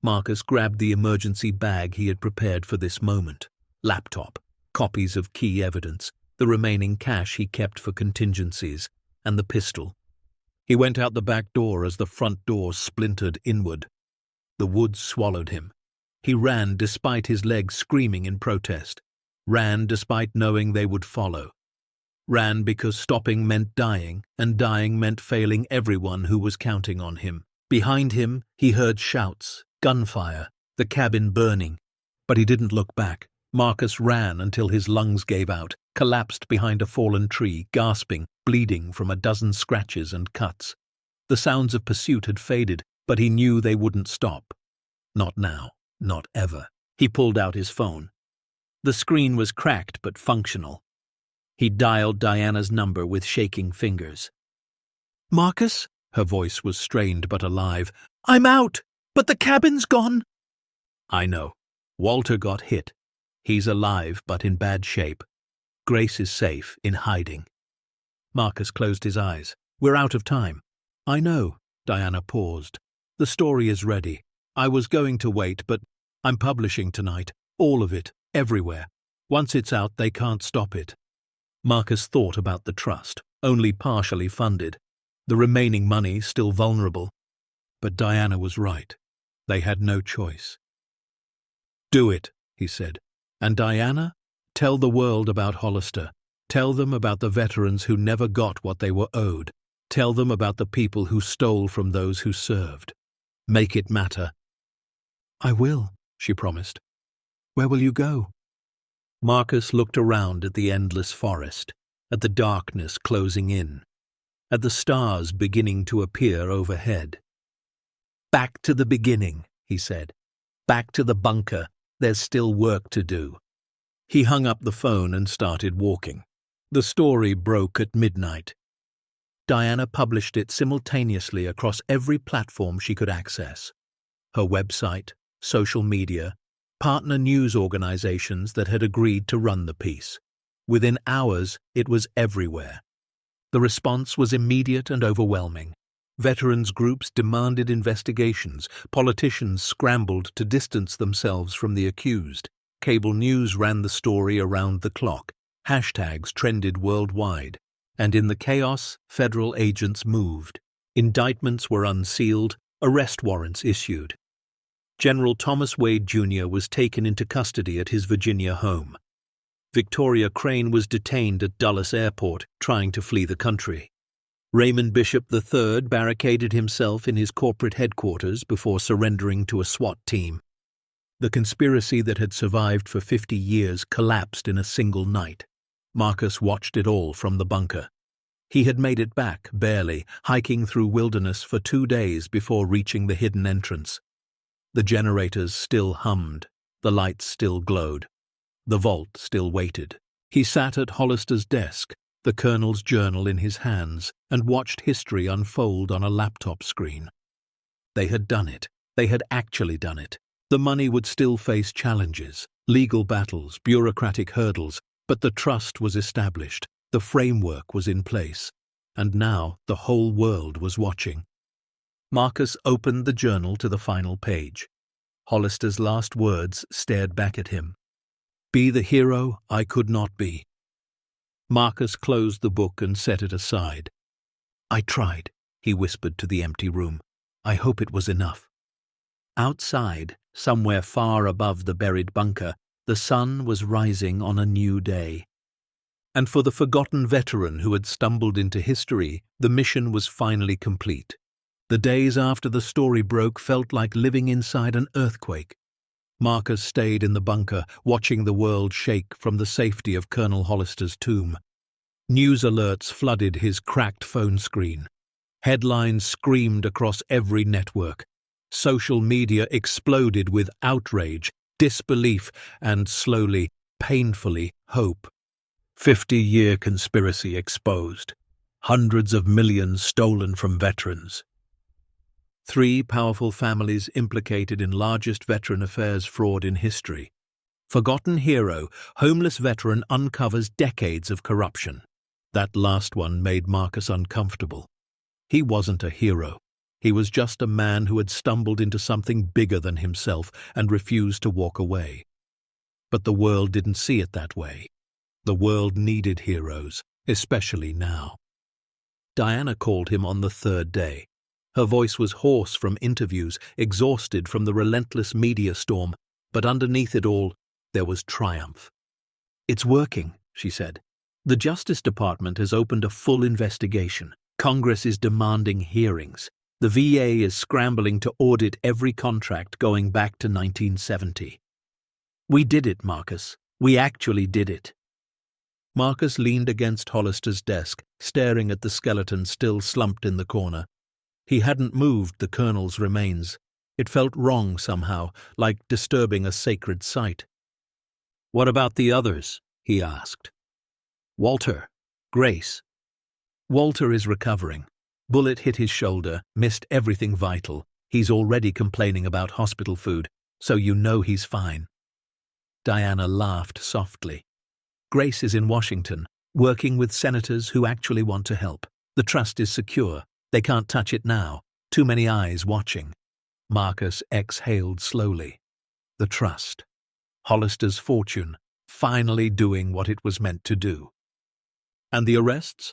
Marcus grabbed the emergency bag he had prepared for this moment. Laptop, copies of key evidence, the remaining cash he kept for contingencies, and the pistol. He went out the back door as the front door splintered inward. The woods swallowed him. He ran despite his legs screaming in protest. Ran despite knowing they would follow. Ran because stopping meant dying, and dying meant failing everyone who was counting on him. Behind him, he heard shouts, gunfire, the cabin burning. But he didn't look back. Marcus ran until his lungs gave out, collapsed behind a fallen tree, gasping, bleeding from a dozen scratches and cuts. The sounds of pursuit had faded, but he knew they wouldn't stop. Not now, not ever. He pulled out his phone. The screen was cracked but functional. He dialed Diana's number with shaking fingers. "Marcus?" Her voice was strained but alive. "I'm out! But the cabin's gone!" "I know. Walter got hit. He's alive, but in bad shape. Grace is safe, in hiding." Marcus closed his eyes. "We're out of time." "I know." Diana paused. "The story is ready. I was going to wait, but I'm publishing tonight. All of it, everywhere. Once it's out, they can't stop it. Marcus thought about the trust, only partially funded. The remaining money still vulnerable. But Diana was right. They had no choice. Do it, he said. And Diana, tell the world about Hollister. Tell them about the veterans who never got what they were owed. Tell them about the people who stole from those who served. Make it matter. I will, she promised. Where will you go? Marcus looked around at the endless forest, at the darkness closing in, at the stars beginning to appear overhead. Back to the beginning, he said. Back to the bunker. There's still work to do. He hung up the phone and started walking. The story broke at midnight. Diana published it simultaneously across every platform she could access. Her website, social media, partner news organizations that had agreed to run the piece. Within hours, it was everywhere. The response was immediate and overwhelming. Veterans groups demanded investigations. Politicians scrambled to distance themselves from the accused. Cable news ran the story around the clock. Hashtags trended worldwide. And in the chaos, federal agents moved. Indictments were unsealed, arrest warrants issued. General Thomas Wade Jr. was taken into custody at his Virginia home. Victoria Crane was detained at Dulles Airport, trying to flee the country. Raymond Bishop III barricaded himself in his corporate headquarters before surrendering to a SWAT team. The conspiracy that had survived for 50 years collapsed in a single night. Marcus watched it all from the bunker. He had made it back, barely, hiking through wilderness for 2 days before reaching the hidden entrance. The generators still hummed, the lights still glowed. The vault still waited. He sat at Hollister's desk, the colonel's journal in his hands, and watched history unfold on a laptop screen. They had done it. They had actually done it. The money would still face challenges, legal battles, bureaucratic hurdles, but the trust was established, the framework was in place, and now the whole world was watching. Marcus opened the journal to the final page. Hollister's last words stared back at him. Be the hero I could not be. Marcus closed the book and set it aside. I tried, he whispered to the empty room. I hope it was enough. Outside, somewhere far above the buried bunker, the sun was rising on a new day. And for the forgotten veteran who had stumbled into history, the mission was finally complete. The days after the story broke felt like living inside an earthquake. Marcus stayed in the bunker, watching the world shake from the safety of Colonel Hollister's tomb. News alerts flooded his cracked phone screen. Headlines screamed across every network. Social media exploded with outrage, disbelief, and slowly, painfully, hope. 50-year conspiracy exposed. Hundreds of millions stolen from veterans. 3 powerful families implicated in largest veteran affairs fraud in history. Forgotten hero, homeless veteran uncovers decades of corruption. That last one made Marcus uncomfortable. He wasn't a hero. He was just a man who had stumbled into something bigger than himself and refused to walk away. But the world didn't see it that way. The world needed heroes, especially now. Diana called him on the 3rd day. Her voice was hoarse from interviews, exhausted from the relentless media storm, but underneath it all, there was triumph. It's working, she said. The Justice Department has opened a full investigation. Congress is demanding hearings. The VA is scrambling to audit every contract going back to 1970. We did it, Marcus. We actually did it. Marcus leaned against Hollister's desk, staring at the skeleton still slumped in the corner. He hadn't moved the colonel's remains. It felt wrong somehow, like disturbing a sacred site. What about the others? He asked. Walter, Grace. Walter is recovering. Bullet hit his shoulder, missed everything vital. He's already complaining about hospital food, so you know he's fine. Diana laughed softly. Grace is in Washington, working with senators who actually want to help. The trust is secure. They can't touch it now. Too many eyes watching. Marcus exhaled slowly. The trust. Hollister's fortune, finally doing what it was meant to do. And the arrests?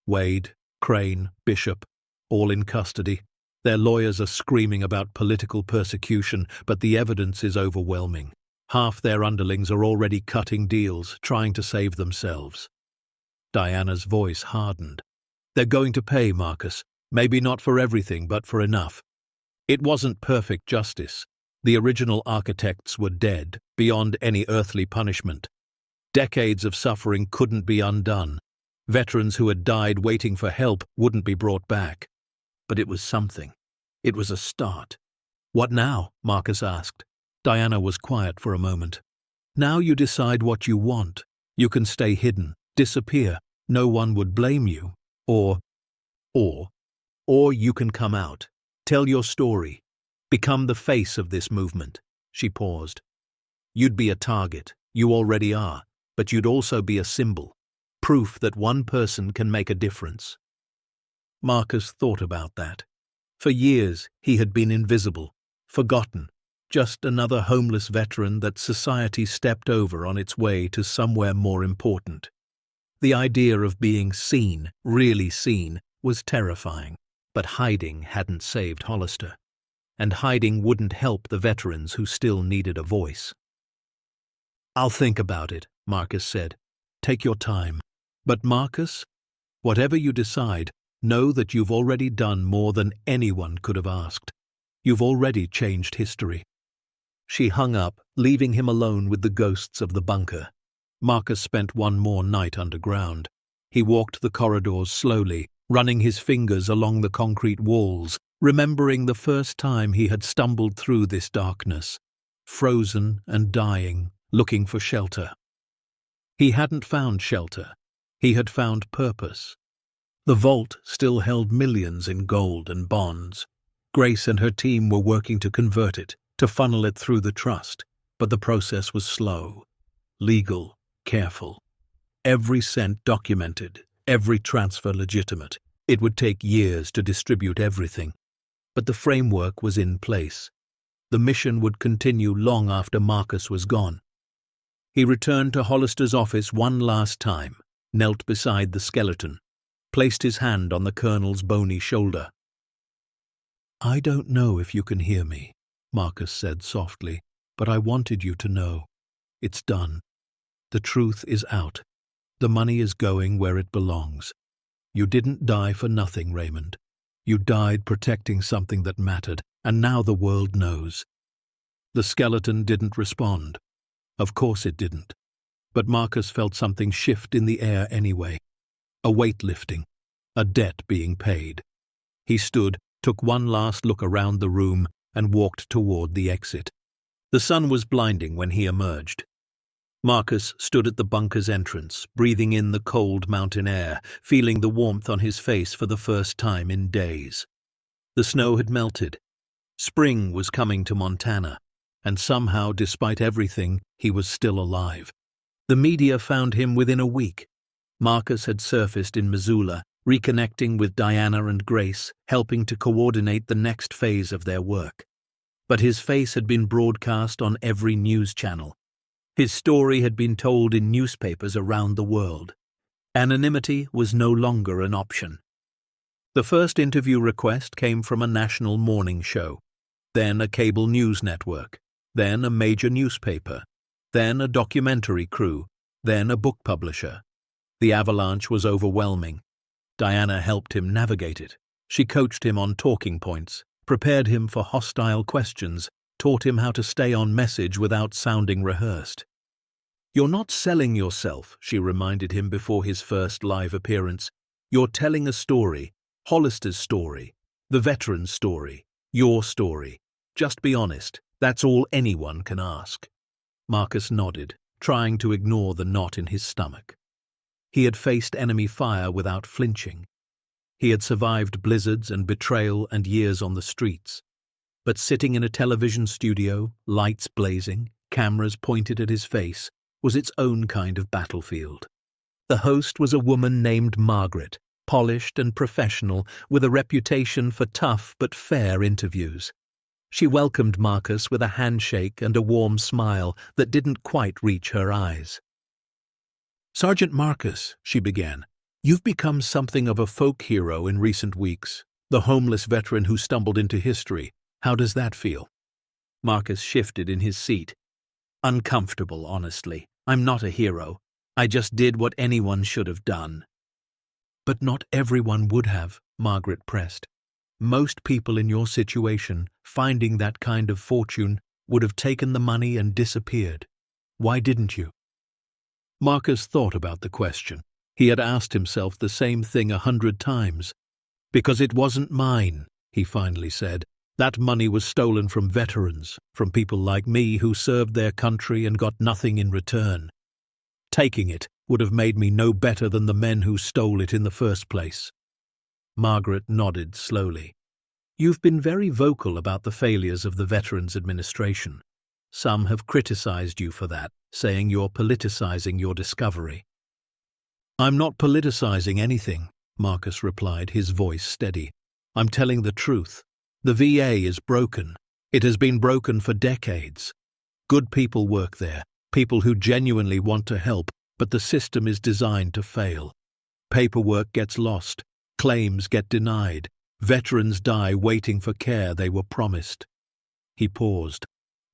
Wade, Crane, Bishop, all in custody. Their lawyers are screaming about political persecution, but the evidence is overwhelming. Half their underlings are already cutting deals, trying to save themselves. Diana's voice hardened. They're going to pay, Marcus. Maybe not for everything, but for enough. It wasn't perfect justice. The original architects were dead, beyond any earthly punishment. Decades of suffering couldn't be undone. Veterans who had died waiting for help wouldn't be brought back. But it was something. It was a start. What now? Marcus asked. Diana was quiet for a moment. Now you decide what you want. You can stay hidden, disappear. No one would blame you. Or you can come out. Tell your story. Become the face of this movement. She paused. You'd be a target. You already are. But you'd also be a symbol. Proof that one person can make a difference. Marcus thought about that. For years, he had been invisible, forgotten, just another homeless veteran that society stepped over on its way to somewhere more important. The idea of being seen, really seen, was terrifying, but hiding hadn't saved Hollister. And hiding wouldn't help the veterans who still needed a voice. I'll think about it, Marcus said. Take your time. But Marcus, whatever you decide, know that you've already done more than anyone could have asked. You've already changed history. She hung up, leaving him alone with the ghosts of the bunker. Marcus spent one more night underground. He walked the corridors slowly, running his fingers along the concrete walls, remembering the first time he had stumbled through this darkness, frozen and dying, looking for shelter. He hadn't found shelter. He had found purpose. The vault still held millions in gold and bonds. Grace and her team were working to convert it, to funnel it through the trust, but the process was slow, legal, careful. Every cent documented, every transfer legitimate. It would take years to distribute everything. But the framework was in place. The mission would continue long after Marcus was gone. He returned to Hollister's office one last time, knelt beside the skeleton, placed his hand on the colonel's bony shoulder. I don't know if you can hear me, Marcus said softly, but I wanted you to know. It's done. The truth is out. The money is going where it belongs. You didn't die for nothing, Raymond. You died protecting something that mattered, and now the world knows. The skeleton didn't respond. Of course it didn't. But Marcus felt something shift in the air anyway. A weight lifting, a debt being paid. He stood, took one last look around the room, and walked toward the exit. The sun was blinding when he emerged. Marcus stood at the bunker's entrance, breathing in the cold mountain air, feeling the warmth on his face for the first time in days. The snow had melted. Spring was coming to Montana, and somehow, despite everything, he was still alive. The media found him within a week. Marcus had surfaced in Missoula, reconnecting with Diana and Grace, helping to coordinate the next phase of their work. But his face had been broadcast on every news channel. His story had been told in newspapers around the world. Anonymity was no longer an option. The first interview request came from a national morning show, then a cable news network, then a major newspaper, then a documentary crew, then a book publisher. The avalanche was overwhelming. Diana helped him navigate it. She coached him on talking points, prepared him for hostile questions, taught him how to stay on message without sounding rehearsed. You're not selling yourself, she reminded him before his first live appearance. You're telling a story, Hollister's story, the veteran's story, your story. Just be honest, that's all anyone can ask. Marcus nodded, trying to ignore the knot in his stomach. He had faced enemy fire without flinching. He had survived blizzards and betrayal and years on the streets. But sitting in a television studio, lights blazing, cameras pointed at his face, was its own kind of battlefield. The host was a woman named Margaret, polished and professional, with a reputation for tough but fair interviews. She welcomed Marcus with a handshake and a warm smile that didn't quite reach her eyes. "Sergeant Marcus," she began, "you've become something of a folk hero in recent weeks, the homeless veteran who stumbled into history. How does that feel?" Marcus shifted in his seat. "Uncomfortable, honestly. I'm not a hero. I just did what anyone should have done." "But not everyone would have," Margaret pressed. "Most people in your situation, finding that kind of fortune, would have taken the money and disappeared. Why didn't you?" Marcus thought about the question. He had asked himself the same thing 100 times. "Because it wasn't mine," he finally said. "That money was stolen from veterans, from people like me who served their country and got nothing in return. Taking it would have made me no better than the men who stole it in the first place." Margaret nodded slowly. "You've been very vocal about the failures of the Veterans Administration. Some have criticized you for that, saying you're politicizing your discovery." "I'm not politicizing anything," Marcus replied, his voice steady. "I'm telling the truth. The VA is broken. It has been broken for decades. Good people work there, people who genuinely want to help, but the system is designed to fail. Paperwork gets lost. Claims get denied. Veterans die waiting for care they were promised." He paused.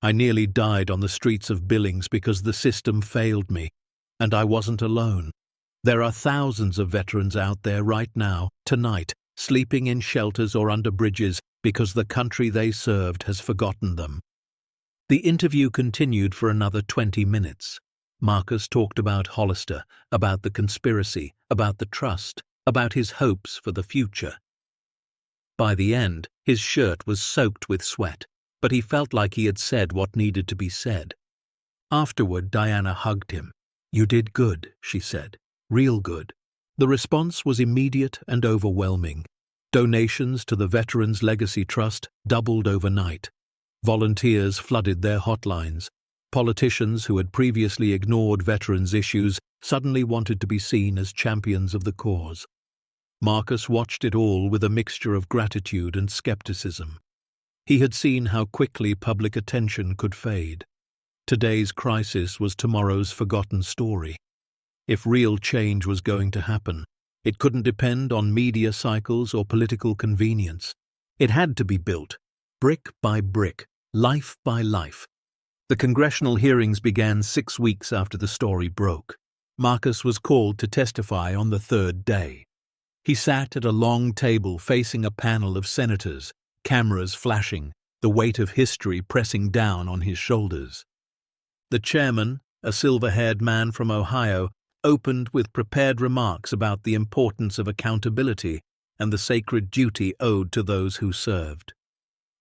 "I nearly died on the streets of Billings because the system failed me. And I wasn't alone. There are thousands of veterans out there right now, tonight, sleeping in shelters or under bridges because the country they served has forgotten them." The interview continued for another 20 minutes. Marcus talked about Hollister, about the conspiracy, about the trust, about his hopes for the future. By the end, his shirt was soaked with sweat, but he felt like he had said what needed to be said. Afterward, Diana hugged him. "You did good," she said. "Real good." The response was immediate and overwhelming. Donations to the Veterans Legacy Trust doubled overnight. Volunteers flooded their hotlines. Politicians who had previously ignored veterans' issues suddenly wanted to be seen as champions of the cause. Marcus watched it all with a mixture of gratitude and skepticism. He had seen how quickly public attention could fade. Today's crisis was tomorrow's forgotten story. If real change was going to happen, it couldn't depend on media cycles or political convenience. It had to be built, brick by brick, life by life. The congressional hearings began 6 weeks after the story broke. Marcus was called to testify on the third day. He sat at a long table facing a panel of senators, cameras flashing, the weight of history pressing down on his shoulders. The chairman, a silver-haired man from Ohio, opened with prepared remarks about the importance of accountability and the sacred duty owed to those who served.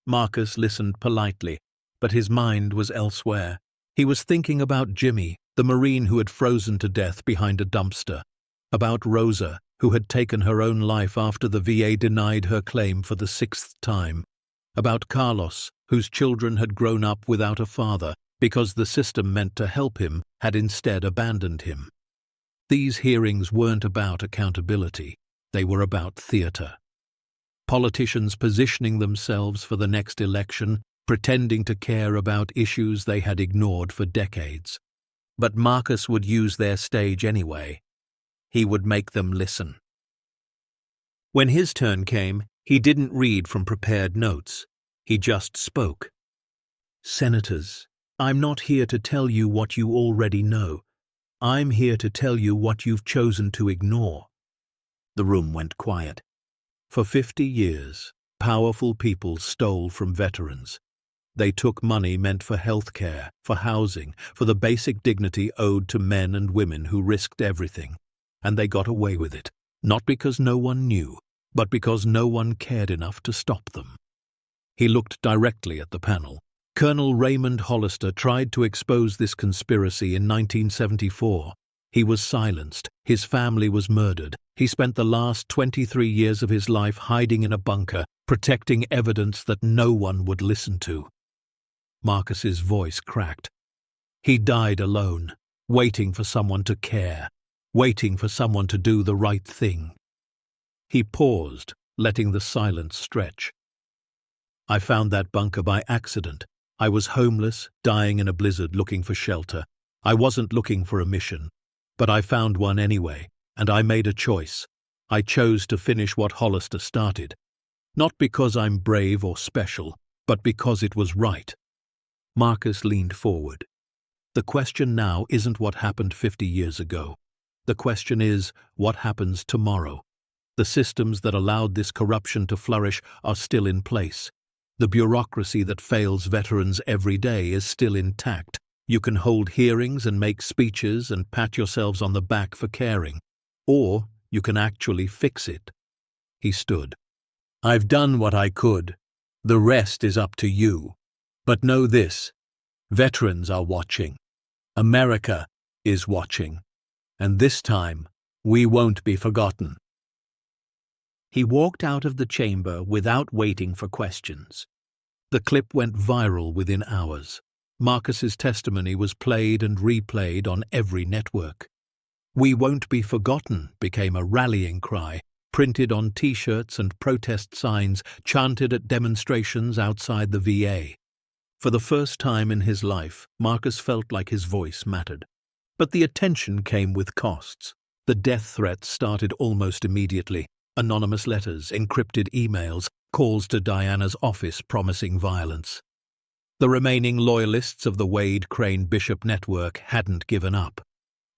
Marcus listened politely, but his mind was elsewhere. He was thinking about Jimmy, the Marine who had frozen to death behind a dumpster, about Rosa, who had taken her own life after the VA denied her claim for the 6th time, about Carlos, whose children had grown up without a father because the system meant to help him had instead abandoned him. These hearings weren't about accountability, they were about theater. Politicians positioning themselves for the next election, pretending to care about issues they had ignored for decades. But Marcus would use their stage anyway. He would make them listen. When his turn came, he didn't read from prepared notes. He just spoke. "Senators, I'm not here to tell you what you already know. I'm here to tell you what you've chosen to ignore." The room went quiet. For 50 years, powerful people stole from veterans. They took money meant for health care, for housing, for the basic dignity owed to men and women who risked everything. And they got away with it, not because no one knew, but because no one cared enough to stop them. He looked directly at the panel. Colonel Raymond Hollister tried to expose this conspiracy in 1974. He was silenced. His family was murdered. He spent the last 23 years of his life hiding in a bunker, protecting evidence that no one would listen to. Marcus's voice cracked. He died alone, waiting for someone to care, waiting for someone to do the right thing. He paused, letting the silence stretch. I found that bunker by accident. I was homeless, dying in a blizzard looking for shelter. I wasn't looking for a mission. But I found one anyway, and I made a choice. I chose to finish what Hollister started. Not because I'm brave or special, but because it was right. Marcus leaned forward. The question now isn't what happened 50 years ago. The question is, what happens tomorrow? The systems that allowed this corruption to flourish are still in place. The bureaucracy that fails veterans every day is still intact. You can hold hearings and make speeches and pat yourselves on the back for caring. Or you can actually fix it. He stood. I've done what I could. The rest is up to you. But know this, veterans are watching. America is watching. And this time, we won't be forgotten. He walked out of the chamber without waiting for questions. The clip went viral within hours. Marcus's testimony was played and replayed on every network. "We won't be forgotten" became a rallying cry, printed on T-shirts and protest signs, chanted at demonstrations outside the VA. For the first time in his life, Marcus felt like his voice mattered. But the attention came with costs. The death threats started almost immediately. Anonymous letters, encrypted emails, calls to Diana's office promising violence. The remaining loyalists of the Wade Crane Bishop network hadn't given up.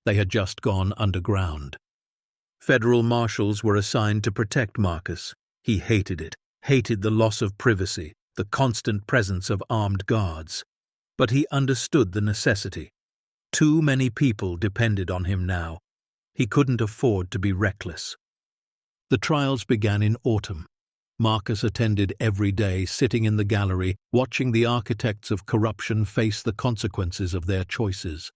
They had just gone underground. Federal marshals were assigned to protect Marcus. He hated it, hated the loss of privacy, the constant presence of armed guards. But he understood the necessity. Too many people depended on him now. He couldn't afford to be reckless. The trials began in autumn. Marcus attended every day, sitting in the gallery, watching the architects of corruption face the consequences of their choices.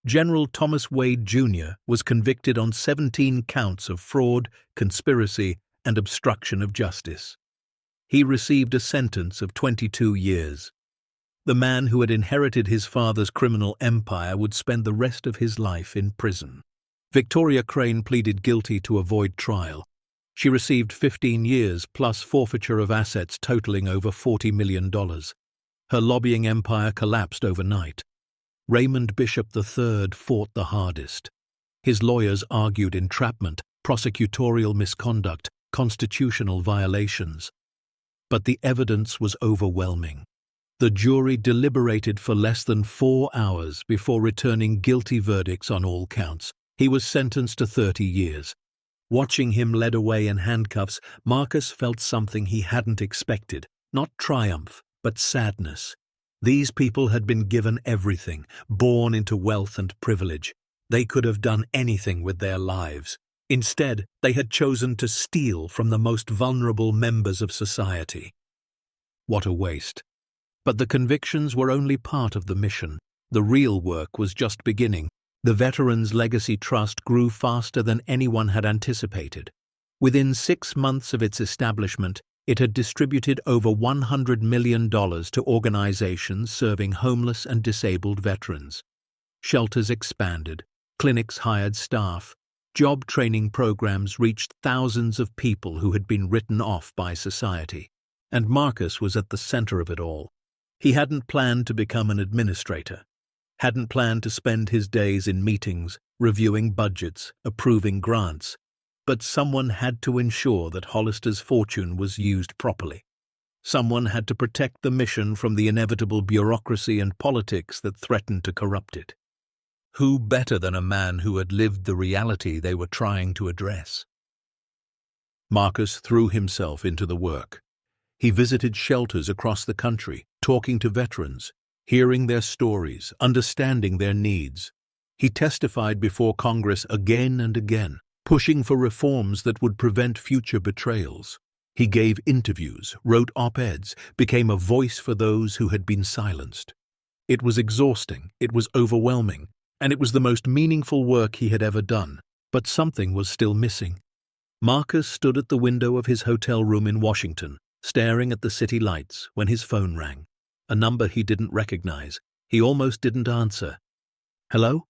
General Thomas Wade Jr. was convicted on 17 counts of fraud, conspiracy, and obstruction of justice. He received a sentence of 22 years. The man who had inherited his father's criminal empire would spend the rest of his life in prison. Victoria Crane pleaded guilty to avoid trial. She received 15 years plus forfeiture of assets totaling over $40 million. Her lobbying empire collapsed overnight. Raymond Bishop III fought the hardest. His lawyers argued entrapment, prosecutorial misconduct, constitutional violations. But the evidence was overwhelming. The jury deliberated for less than 4 hours before returning guilty verdicts on all counts. He was sentenced to 30 years. Watching him led away in handcuffs, Marcus felt something he hadn't expected. Not triumph, but sadness. These people had been given everything, born into wealth and privilege. They could have done anything with their lives. Instead, they had chosen to steal from the most vulnerable members of society. What a waste. But the convictions were only part of the mission. The real work was just beginning. The Veterans Legacy Trust grew faster than anyone had anticipated. Within 6 months of its establishment, it had distributed over $100 million to organizations serving homeless and disabled veterans. Shelters expanded, clinics hired staff, job training programs reached thousands of people who had been written off by society. And Marcus was at the center of it all. He hadn't planned to become an administrator, hadn't planned to spend his days in meetings, reviewing budgets, approving grants, but someone had to ensure that Hollister's fortune was used properly. Someone had to protect the mission from the inevitable bureaucracy and politics that threatened to corrupt it. Who better than a man who had lived the reality they were trying to address? Marcus threw himself into the work. He visited shelters across the country, talking to veterans, hearing their stories, understanding their needs. He testified before Congress again and again, pushing for reforms that would prevent future betrayals. He gave interviews, wrote op-eds, became a voice for those who had been silenced. It was exhausting, it was overwhelming, and it was the most meaningful work he had ever done. But something was still missing. Marcus stood at the window of his hotel room in Washington, staring at the city lights, when his phone rang. A number he didn't recognize. He almost didn't answer. "Hello?"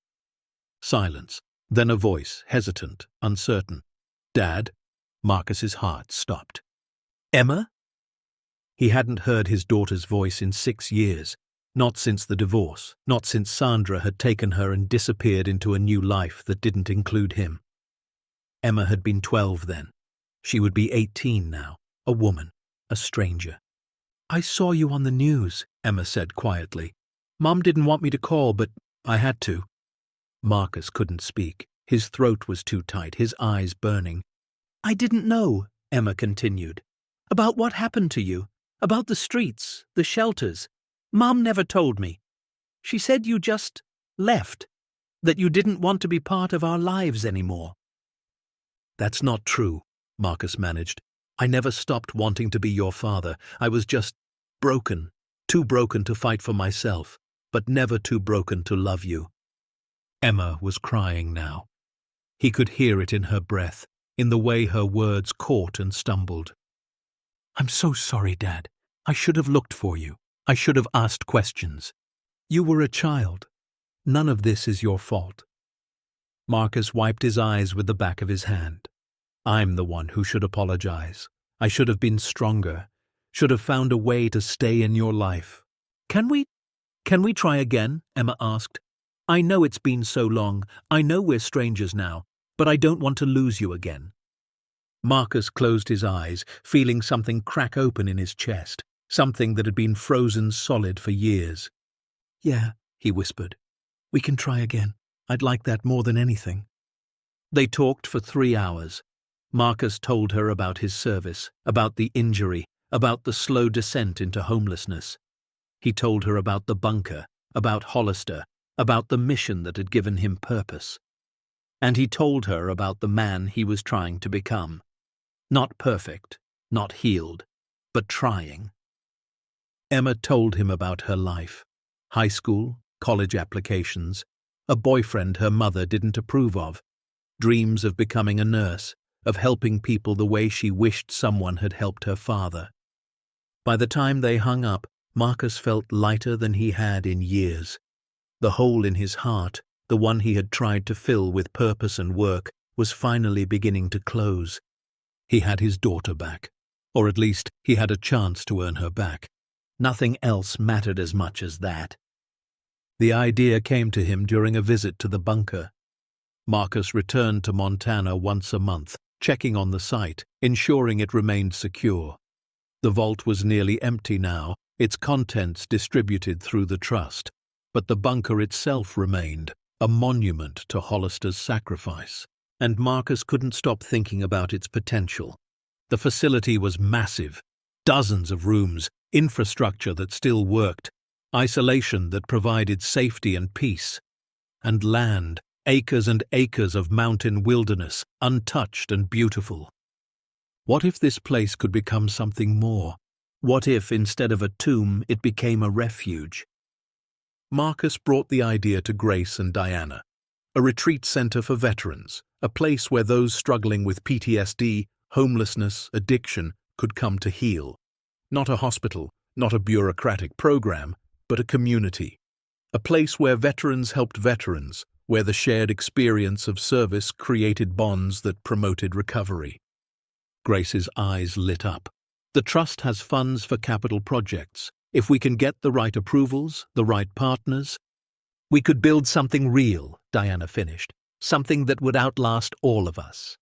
Silence. Then a voice, hesitant, uncertain. "Dad?" Marcus's heart stopped. "Emma?" He hadn't heard his daughter's voice in 6 years, not since the divorce, not since Sandra had taken her and disappeared into a new life that didn't include him. Emma had been 12 then. She would be 18 now, a woman, a stranger. "I saw you on the news," Emma said quietly. "Mom didn't want me to call, but I had to." Marcus couldn't speak. His throat was too tight, his eyes burning. "I didn't know," Emma continued, "about what happened to you, about the streets, the shelters. Mom never told me. She said you just left, that you didn't want to be part of our lives anymore." "That's not true," Marcus managed. "I never stopped wanting to be your father. I was just broken, too broken to fight for myself, but never too broken to love you." Emma was crying now. He could hear it in her breath, in the way her words caught and stumbled. "I'm so sorry, Dad. I should have looked for you. I should have asked questions. You were a child. None of this is your fault." Marcus wiped his eyes with the back of his hand. "I'm the one who should apologize. I should have been stronger, should have found a way to stay in your life." Can we try again?" Emma asked. "I know it's been so long. I know we're strangers now, but I don't want to lose you again." Marcus closed his eyes, feeling something crack open in his chest, something that had been frozen solid for years. "Yeah," he whispered. "We can try again. I'd like that more than anything." They talked for 3 hours. Marcus told her about his service, about the injury, about the slow descent into homelessness. He told her about the bunker, about Hollister, about the mission that had given him purpose. And he told her about the man he was trying to become. Not perfect, not healed, but trying. Emma told him about her life. High school, college applications, a boyfriend her mother didn't approve of, dreams of becoming a nurse, of helping people the way she wished someone had helped her father. By the time they hung up, Marcus felt lighter than he had in years. The hole in his heart, the one he had tried to fill with purpose and work, was finally beginning to close. He had his daughter back, or at least he had a chance to earn her back. Nothing else mattered as much as that. The idea came to him during a visit to the bunker. Marcus returned to Montana once a month, checking on the site, ensuring it remained secure. The vault was nearly empty now, its contents distributed through the trust, but the bunker itself remained, a monument to Hollister's sacrifice. And Marcus couldn't stop thinking about its potential. The facility was massive, dozens of rooms, infrastructure that still worked, isolation that provided safety and peace, and land, acres and acres of mountain wilderness, untouched and beautiful. What if this place could become something more? What if, instead of a tomb, it became a refuge? Marcus brought the idea to Grace and Diana, a retreat center for veterans, a place where those struggling with PTSD, homelessness, addiction could come to heal. Not a hospital, not a bureaucratic program, but a community. A place where veterans helped veterans, where the shared experience of service created bonds that promoted recovery. Grace's eyes lit up. The trust has funds for capital projects. If we can get the right approvals, the right partners, we could build something real, Diana finished. Something that would outlast all of us.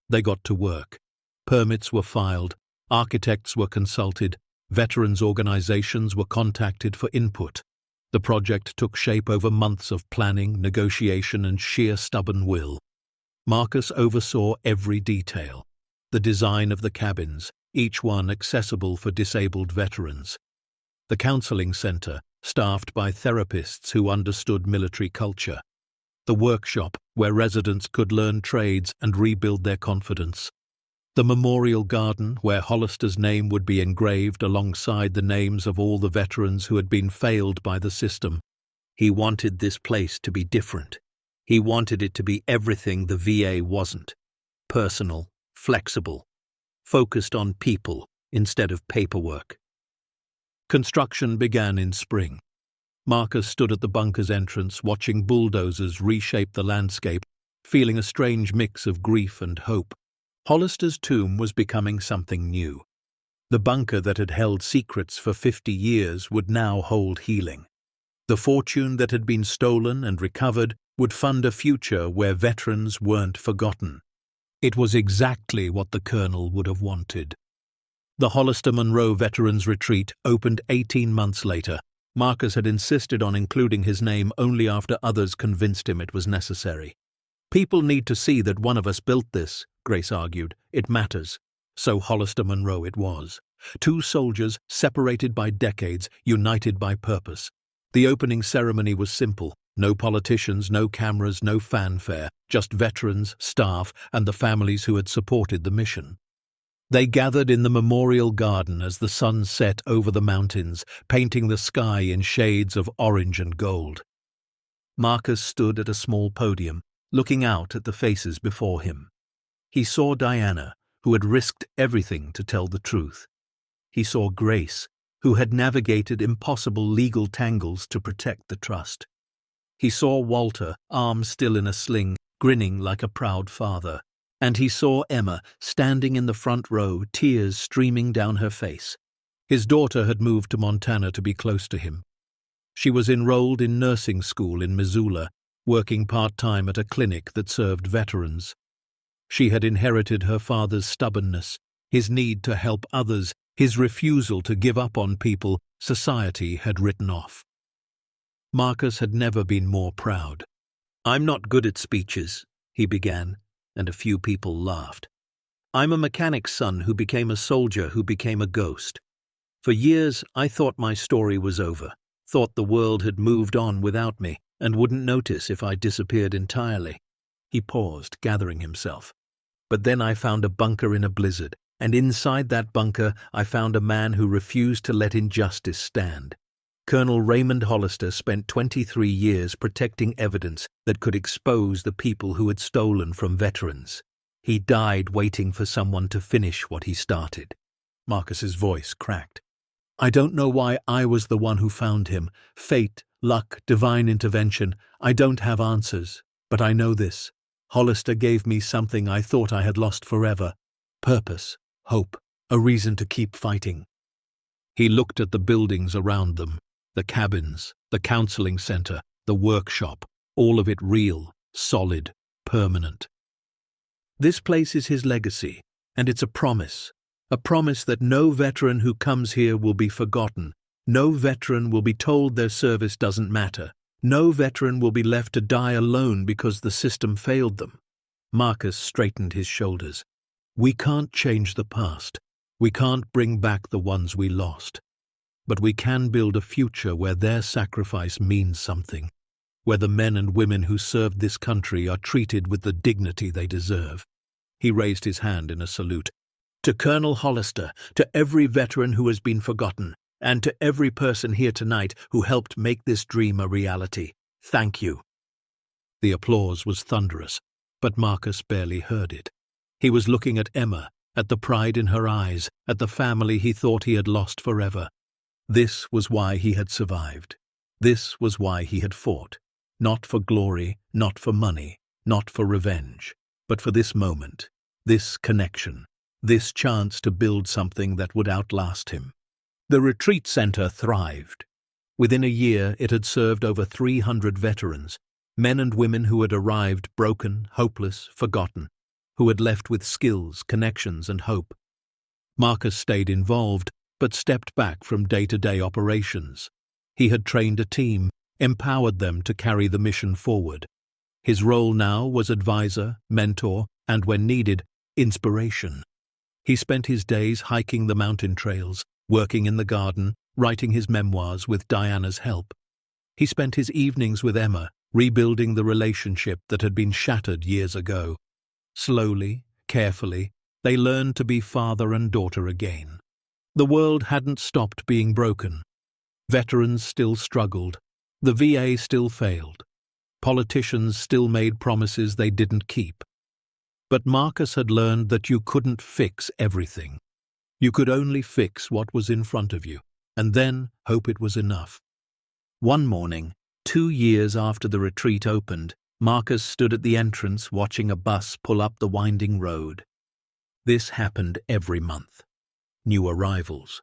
They got to work. Permits were filed, architects were consulted, veterans organizations were contacted for input. The project took shape over months of planning, negotiation, and sheer stubborn will. Marcus oversaw every detail. The design of the cabins, each one accessible for disabled veterans. The counseling center, staffed by therapists who understood military culture. The workshop, where residents could learn trades and rebuild their confidence. The memorial garden, where Hollister's name would be engraved alongside the names of all the veterans who had been failed by the system. He wanted this place to be different. He wanted it to be everything the VA wasn't. Personal, flexible, focused on people instead of paperwork. Construction began in spring. Marcus stood at the bunker's entrance, watching bulldozers reshape the landscape, feeling a strange mix of grief and hope. Hollister's tomb was becoming something new. The bunker that had held secrets for 50 years would now hold healing. The fortune that had been stolen and recovered would fund a future where veterans weren't forgotten. It was exactly what the Colonel would have wanted. The Hollister Munro Veterans Retreat opened 18 months later. Marcus had insisted on including his name only after others convinced him it was necessary. "People need to see that one of us built this," Grace argued. "It matters." So Hollister Munro it was. Two soldiers, separated by decades, united by purpose. The opening ceremony was simple. No politicians, no cameras, no fanfare, just veterans, staff, and the families who had supported the mission. They gathered in the memorial garden as the sun set over the mountains, painting the sky in shades of orange and gold. Marcus stood at a small podium, looking out at the faces before him. He saw Diana, who had risked everything to tell the truth. He saw Grace, who had navigated impossible legal tangles to protect the trust. He saw Walter, arm still in a sling, grinning like a proud father. And he saw Emma, standing in the front row, tears streaming down her face. His daughter had moved to Montana to be close to him. She was enrolled in nursing school in Missoula, working part-time at a clinic that served veterans. She had inherited her father's stubbornness, his need to help others, his refusal to give up on people society had written off. Marcus had never been more proud. "I'm not good at speeches," he began, and a few people laughed. "I'm a mechanic's son who became a soldier who became a ghost. For years I thought my story was over, thought the world had moved on without me and wouldn't notice if I disappeared entirely." He paused, gathering himself. "But then I found a bunker in a blizzard, and inside that bunker I found a man who refused to let injustice stand. Colonel Raymond Hollister spent 23 years protecting evidence that could expose the people who had stolen from veterans. He died waiting for someone to finish what he started." Marcus's voice cracked. "I don't know why I was the one who found him. Fate, luck, divine intervention. I don't have answers. But I know this. Hollister gave me something I thought I had lost forever. Purpose, hope, a reason to keep fighting." He looked at the buildings around them. The cabins, the counseling center, the workshop, all of it real, solid, permanent. "This place is his legacy, and it's a promise that no veteran who comes here will be forgotten. No veteran will be told their service doesn't matter. No veteran will be left to die alone because the system failed them." Marcus straightened his shoulders. "We can't change the past. We can't bring back the ones we lost. But we can build a future where their sacrifice means something, where the men and women who served this country are treated with the dignity they deserve." He raised his hand in a salute. "To Colonel Hollister, to every veteran who has been forgotten, and to every person here tonight who helped make this dream a reality, thank you." The applause was thunderous, but Marcus barely heard it. He was looking at Emma, at the pride in her eyes, at the family he thought he had lost forever. This was why he had survived. This was why he had fought. Not for glory, not for money, not for revenge, but for this moment, this connection, this chance to build something that would outlast him. The retreat center thrived. Within a year, it had served over 300 veterans, men and women who had arrived broken, hopeless, forgotten, who had left with skills, connections, and hope. Marcus stayed involved, but stepped back from day-to-day operations. He had trained a team, empowered them to carry the mission forward. His role now was advisor, mentor, and when needed, inspiration. He spent his days hiking the mountain trails, working in the garden, writing his memoirs with Diana's help. He spent his evenings with Emma, rebuilding the relationship that had been shattered years ago. Slowly, carefully, they learned to be father and daughter again. The world hadn't stopped being broken. Veterans still struggled. The VA still failed. Politicians still made promises they didn't keep. But Marcus had learned that you couldn't fix everything. You could only fix what was in front of you, and then hope it was enough. One morning, 2 years after the retreat opened, Marcus stood at the entrance watching a bus pull up the winding road. This happened every month. new arrivals.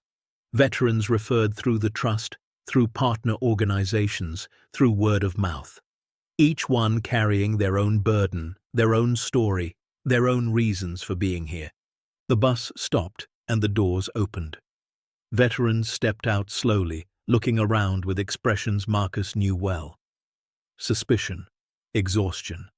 Veterans referred through the trust, through partner organizations, through word of mouth. Each one carrying their own burden, their own story, their own reasons for being here. The bus stopped and the doors opened. Veterans stepped out slowly, looking around with expressions Marcus knew well. Suspicion, exhaustion.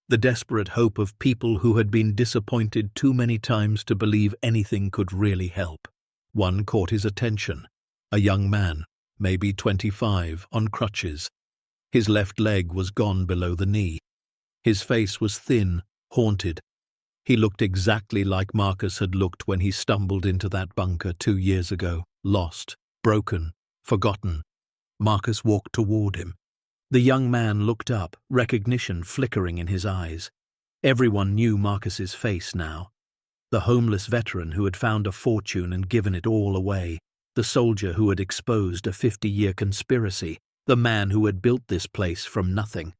The desperate hope of people who had been disappointed too many times to believe anything could really help. One caught his attention. A young man, maybe 25, on crutches. His left leg was gone below the knee. His face was thin, haunted. He looked exactly like Marcus had looked when he stumbled into that bunker 2 years ago, lost, broken, forgotten. Marcus walked toward him. The young man looked up, recognition flickering in his eyes. Everyone knew Marcus's face now. The homeless veteran who had found a fortune and given it all away. The soldier who had exposed a 50-year conspiracy. The man who had built this place from nothing.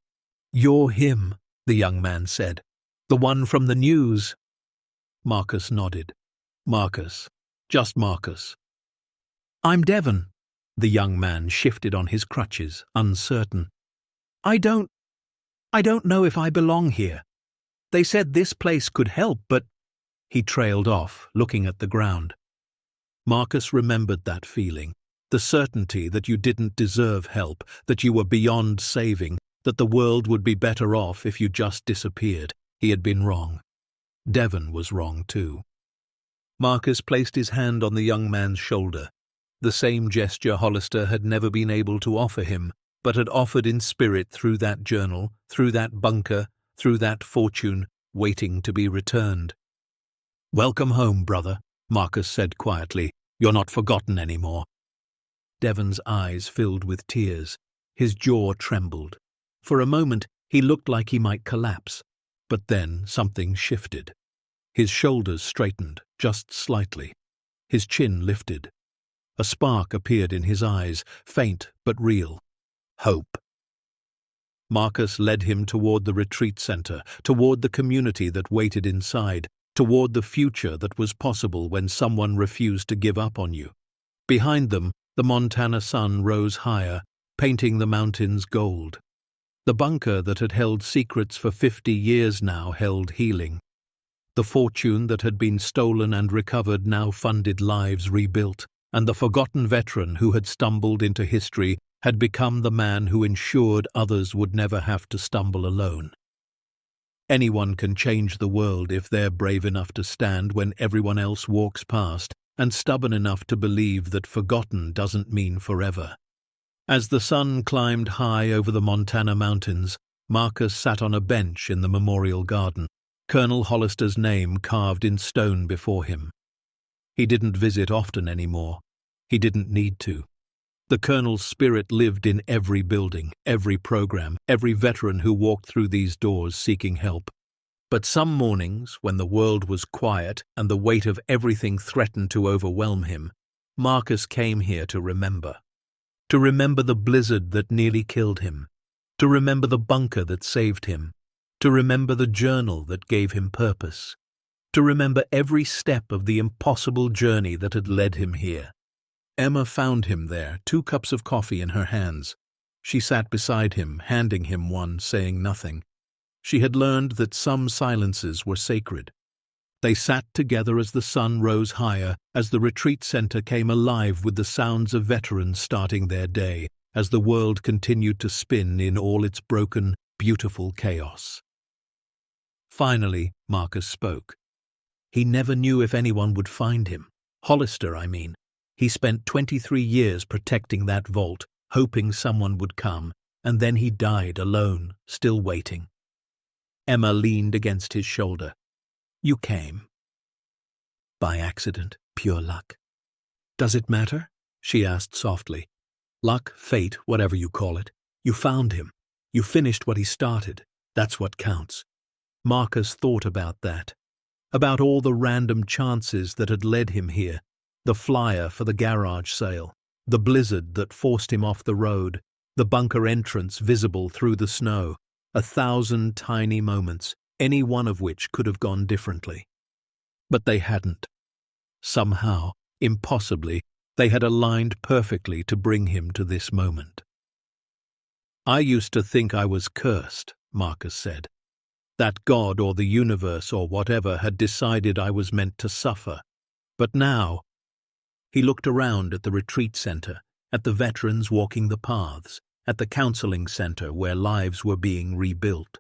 "You're him," the young man said. "The one from the news." Marcus nodded. "Marcus. Just Marcus." "I'm Devon." The young man shifted on his crutches, uncertain. I don't know if I belong here. They said this place could help, but—" He trailed off, looking at the ground. Marcus remembered that feeling. The certainty that you didn't deserve help, that you were beyond saving, that the world would be better off if you just disappeared. He had been wrong. Devon was wrong too. Marcus placed his hand on the young man's shoulder. The same gesture Hollister had never been able to offer him, but had offered in spirit through that journal, through that bunker, through that fortune, waiting to be returned. "Welcome home, brother," Marcus said quietly. "You're not forgotten anymore." Devon's eyes filled with tears. His jaw trembled. For a moment, he looked like he might collapse. But then something shifted. His shoulders straightened, just slightly. His chin lifted. A spark appeared in his eyes, faint but real. Hope. Marcus led him toward the retreat center, toward the community that waited inside, toward the future that was possible when someone refused to give up on you. Behind them, the Montana sun rose higher, painting the mountains gold. The bunker that had held secrets for 50 years now held healing. The fortune that had been stolen and recovered now funded lives rebuilt, and the forgotten veteran who had stumbled into history had become the man who ensured others would never have to stumble alone. Anyone can change the world if they're brave enough to stand when everyone else walks past, and stubborn enough to believe that forgotten doesn't mean forever. As the sun climbed high over the Montana mountains, Marcus sat on a bench in the memorial garden, Colonel Hollister's name carved in stone before him. He didn't visit often anymore. He didn't need to. The colonel's spirit lived in every building, every program, every veteran who walked through these doors seeking help. But some mornings, when the world was quiet and the weight of everything threatened to overwhelm him, Marcus came here to remember. To remember the blizzard that nearly killed him. To remember the bunker that saved him. To remember the journal that gave him purpose. To remember every step of the impossible journey that had led him here. Emma found him there, 2 cups of coffee in her hands. She sat beside him, handing him one, saying nothing. She had learned that some silences were sacred. They sat together as the sun rose higher, as the retreat center came alive with the sounds of veterans starting their day, as the world continued to spin in all its broken, beautiful chaos. Finally, Marcus spoke. He never knew if anyone would find him. Hollister, I mean. He spent 23 years protecting that vault, hoping someone would come, and then he died alone, still waiting. Emma leaned against his shoulder. "You came." "By accident, pure luck." "Does it matter?" she asked softly. "Luck, fate, whatever you call it. You found him. You finished what he started. That's what counts." Marcus thought about that. About all the random chances that had led him here. The flyer for the garage sale. The blizzard that forced him off the road. The bunker entrance visible through the snow. 1,000 tiny moments, any one of which could have gone differently. But they hadn't. Somehow, impossibly, they had aligned perfectly to bring him to this moment. "I used to think I was cursed," Marcus said. "That God or the universe or whatever had decided I was meant to suffer. But now—" He looked around at the retreat center, at the veterans walking the paths, at the counseling center where lives were being rebuilt.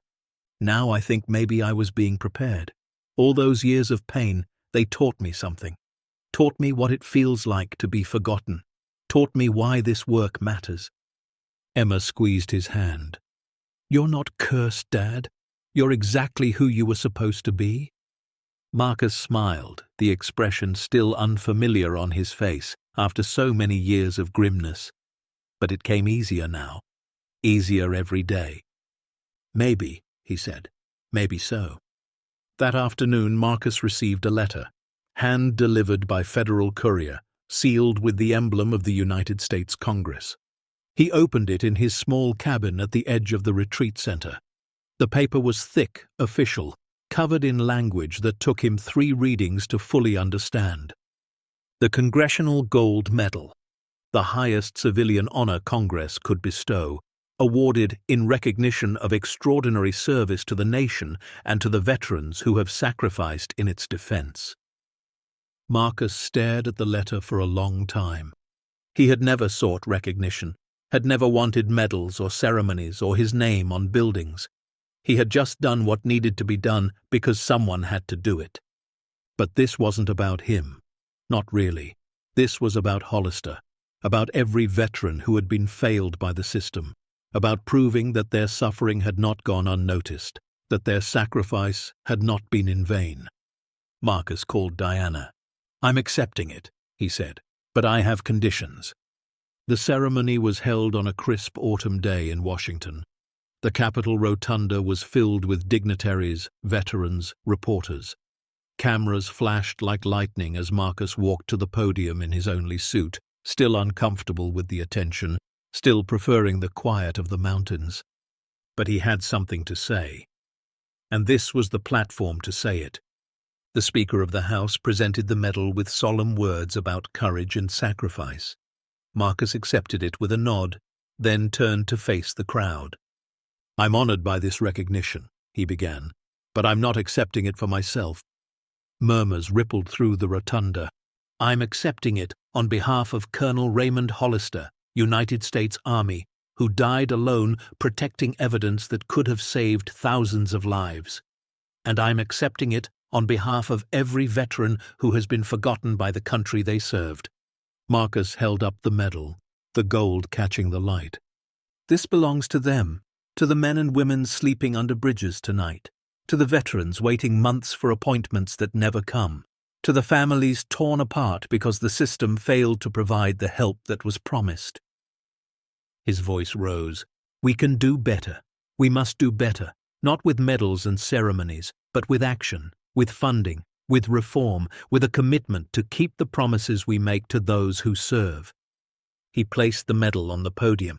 "Now I think maybe I was being prepared. All those years of pain, they taught me something. Taught me what it feels like to be forgotten. Taught me why this work matters." Emma squeezed his hand. "You're not cursed, Dad. You're exactly who you were supposed to be." Marcus smiled, the expression still unfamiliar on his face after so many years of grimness. But it came easier now. Easier every day. "Maybe," he said. "Maybe so." That afternoon Marcus received a letter, hand-delivered by Federal Courier, sealed with the emblem of the United States Congress. He opened it in his small cabin at the edge of the retreat center. The paper was thick, official, covered in language that took him 3 readings to fully understand. The Congressional Gold Medal, the highest civilian honor Congress could bestow, awarded in recognition of extraordinary service to the nation and to the veterans who have sacrificed in its defense. Marcus stared at the letter for a long time. He had never sought recognition, had never wanted medals or ceremonies or his name on buildings. He had just done what needed to be done because someone had to do it. But this wasn't about him. Not really. This was about Hollister, about every veteran who had been failed by the system, about proving that their suffering had not gone unnoticed, that their sacrifice had not been in vain. Marcus called Diana. "I'm accepting it," he said, "but I have conditions." The ceremony was held on a crisp autumn day in Washington. The Capitol rotunda was filled with dignitaries, veterans, reporters. Cameras flashed like lightning as Marcus walked to the podium in his only suit, still uncomfortable with the attention, still preferring the quiet of the mountains. But he had something to say. And this was the platform to say it. The Speaker of the House presented the medal with solemn words about courage and sacrifice. Marcus accepted it with a nod, then turned to face the crowd. "I'm honored by this recognition," he began, "but I'm not accepting it for myself." Murmurs rippled through the rotunda. "I'm accepting it on behalf of Colonel Raymond Hollister, United States Army, who died alone protecting evidence that could have saved thousands of lives. And I'm accepting it on behalf of every veteran who has been forgotten by the country they served." Marcus held up the medal, the gold catching the light. "This belongs to them, to the men and women sleeping under bridges tonight, to the veterans waiting months for appointments that never come, to the families torn apart because the system failed to provide the help that was promised." His voice rose. "We can do better. We must do better, not with medals and ceremonies, but with action, with funding, with reform, with a commitment to keep the promises we make to those who serve." He placed the medal on the podium.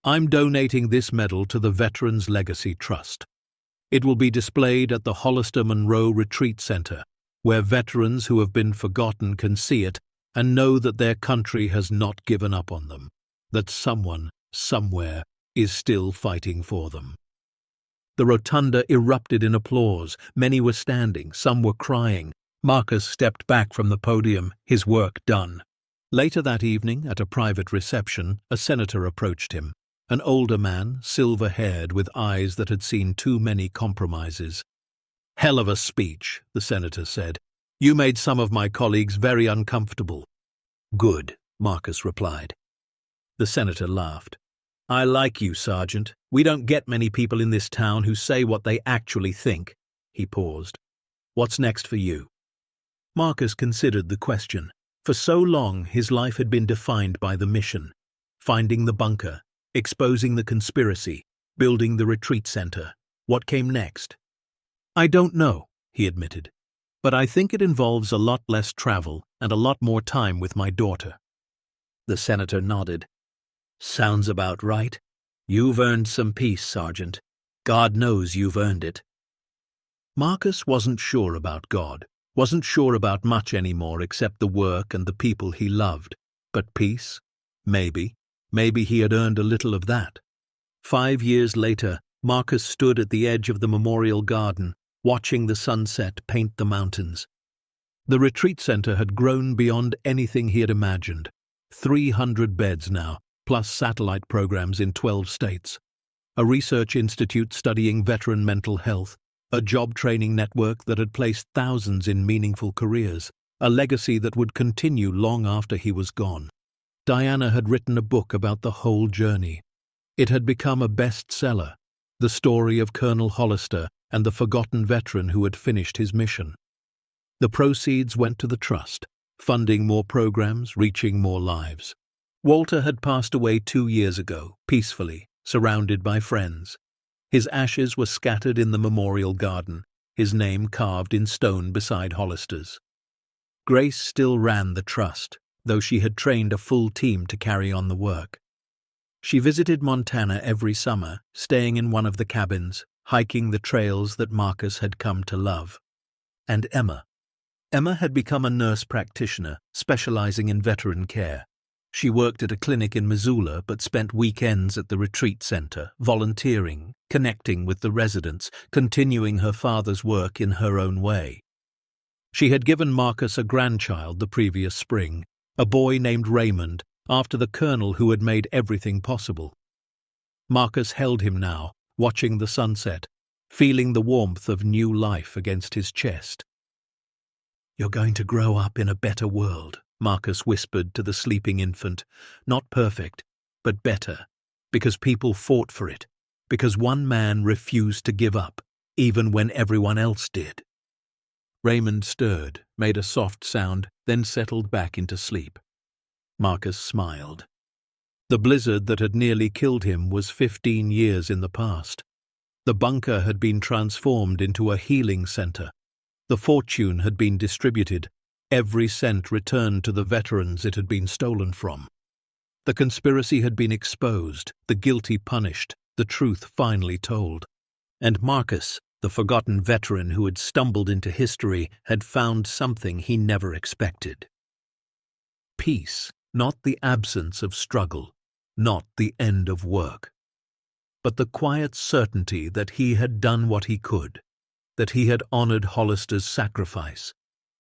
"I'm donating this medal to the Veterans Legacy Trust. It will be displayed at the Hollister Monroe Retreat Center, where veterans who have been forgotten can see it and know that their country has not given up on them, that someone, somewhere, is still fighting for them." The rotunda erupted in applause. Many were standing, some were crying. Marcus stepped back from the podium, his work done. Later that evening, at a private reception, a senator approached him. An older man, silver-haired, with eyes that had seen too many compromises. "Hell of a speech," the senator said. "You made some of my colleagues very uncomfortable." "Good," Marcus replied. The senator laughed. "I like you, Sergeant. We don't get many people in this town who say what they actually think." He paused. "What's next for you?" Marcus considered the question. For so long, his life had been defined by the mission. Finding the bunker, exposing the conspiracy, building the retreat center. What came next? "I don't know," he admitted. "But I think it involves a lot less travel and a lot more time with my daughter." The senator nodded. "Sounds about right. You've earned some peace, Sergeant. God knows you've earned it." Marcus wasn't sure about God. Wasn't sure about much anymore except the work and the people he loved. But peace? Maybe. Maybe he had earned a little of that. 5 years later, Marcus stood at the edge of the memorial garden, watching the sunset paint the mountains. The retreat center had grown beyond anything he had imagined. 300 beds now, plus satellite programs in 12 states. A research institute studying veteran mental health, a job training network that had placed thousands in meaningful careers, a legacy that would continue long after he was gone. Diana had written a book about the whole journey. It had become a bestseller, the story of Colonel Hollister and the forgotten veteran who had finished his mission. The proceeds went to the trust, funding more programs, reaching more lives. Walter had passed away 2 years ago, peacefully, surrounded by friends. His ashes were scattered in the memorial garden, his name carved in stone beside Hollister's. Grace still ran the trust, though she had trained a full team to carry on the work. She visited Montana every summer, staying in one of the cabins, hiking the trails that Marcus had come to love. And Emma. Emma had become a nurse practitioner, specializing in veteran care. She worked at a clinic in Missoula but spent weekends at the retreat center, volunteering, connecting with the residents, continuing her father's work in her own way. She had given Marcus a grandchild the previous spring, a boy named Raymond, after the colonel who had made everything possible. Marcus held him now, watching the sunset, feeling the warmth of new life against his chest. "You're going to grow up in a better world," Marcus whispered to the sleeping infant. "Not perfect, but better, because people fought for it, because one man refused to give up, even when everyone else did." Raymond stirred, made a soft sound, then settled back into sleep. Marcus smiled. The blizzard that had nearly killed him was 15 years in the past. The bunker had been transformed into a healing center. The fortune had been distributed, every cent returned to the veterans it had been stolen from. The conspiracy had been exposed, the guilty punished, the truth finally told. And Marcus, the forgotten veteran who had stumbled into history, had found something he never expected. Peace, not the absence of struggle, not the end of work, but the quiet certainty that he had done what he could, that he had honored Hollister's sacrifice,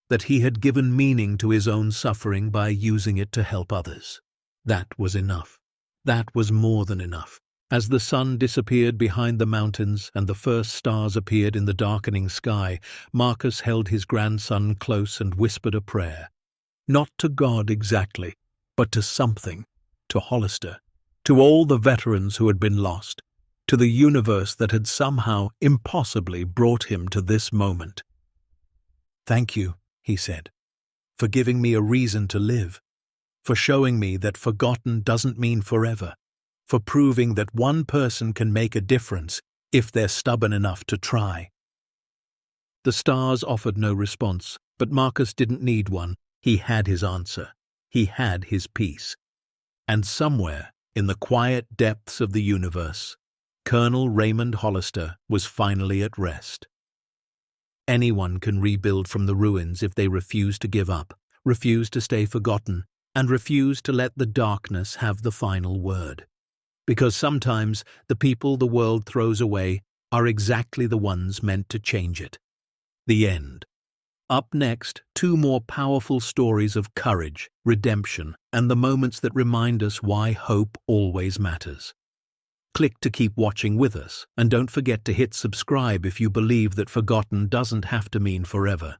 that he had given meaning to his own suffering by using it to help others. That was enough. That was more than enough. As the sun disappeared behind the mountains and the first stars appeared in the darkening sky, Marcus held his grandson close and whispered a prayer. Not to God exactly, but to something, to Hollister, to all the veterans who had been lost, to the universe that had somehow impossibly brought him to this moment. "Thank you," he said, "for giving me a reason to live, for showing me that forgotten doesn't mean forever, for proving that one person can make a difference if they're stubborn enough to try." The stars offered no response, but Marcus didn't need one. He had his answer. He had his peace. And somewhere, in the quiet depths of the universe, Colonel Raymond Hollister was finally at rest. Anyone can rebuild from the ruins if they refuse to give up, refuse to stay forgotten, and refuse to let the darkness have the final word. Because sometimes the people the world throws away are exactly the ones meant to change it. The end. Up next, 2 more powerful stories of courage, redemption, and the moments that remind us why hope always matters. Click to keep watching with us, and don't forget to hit subscribe if you believe that forgotten doesn't have to mean forever.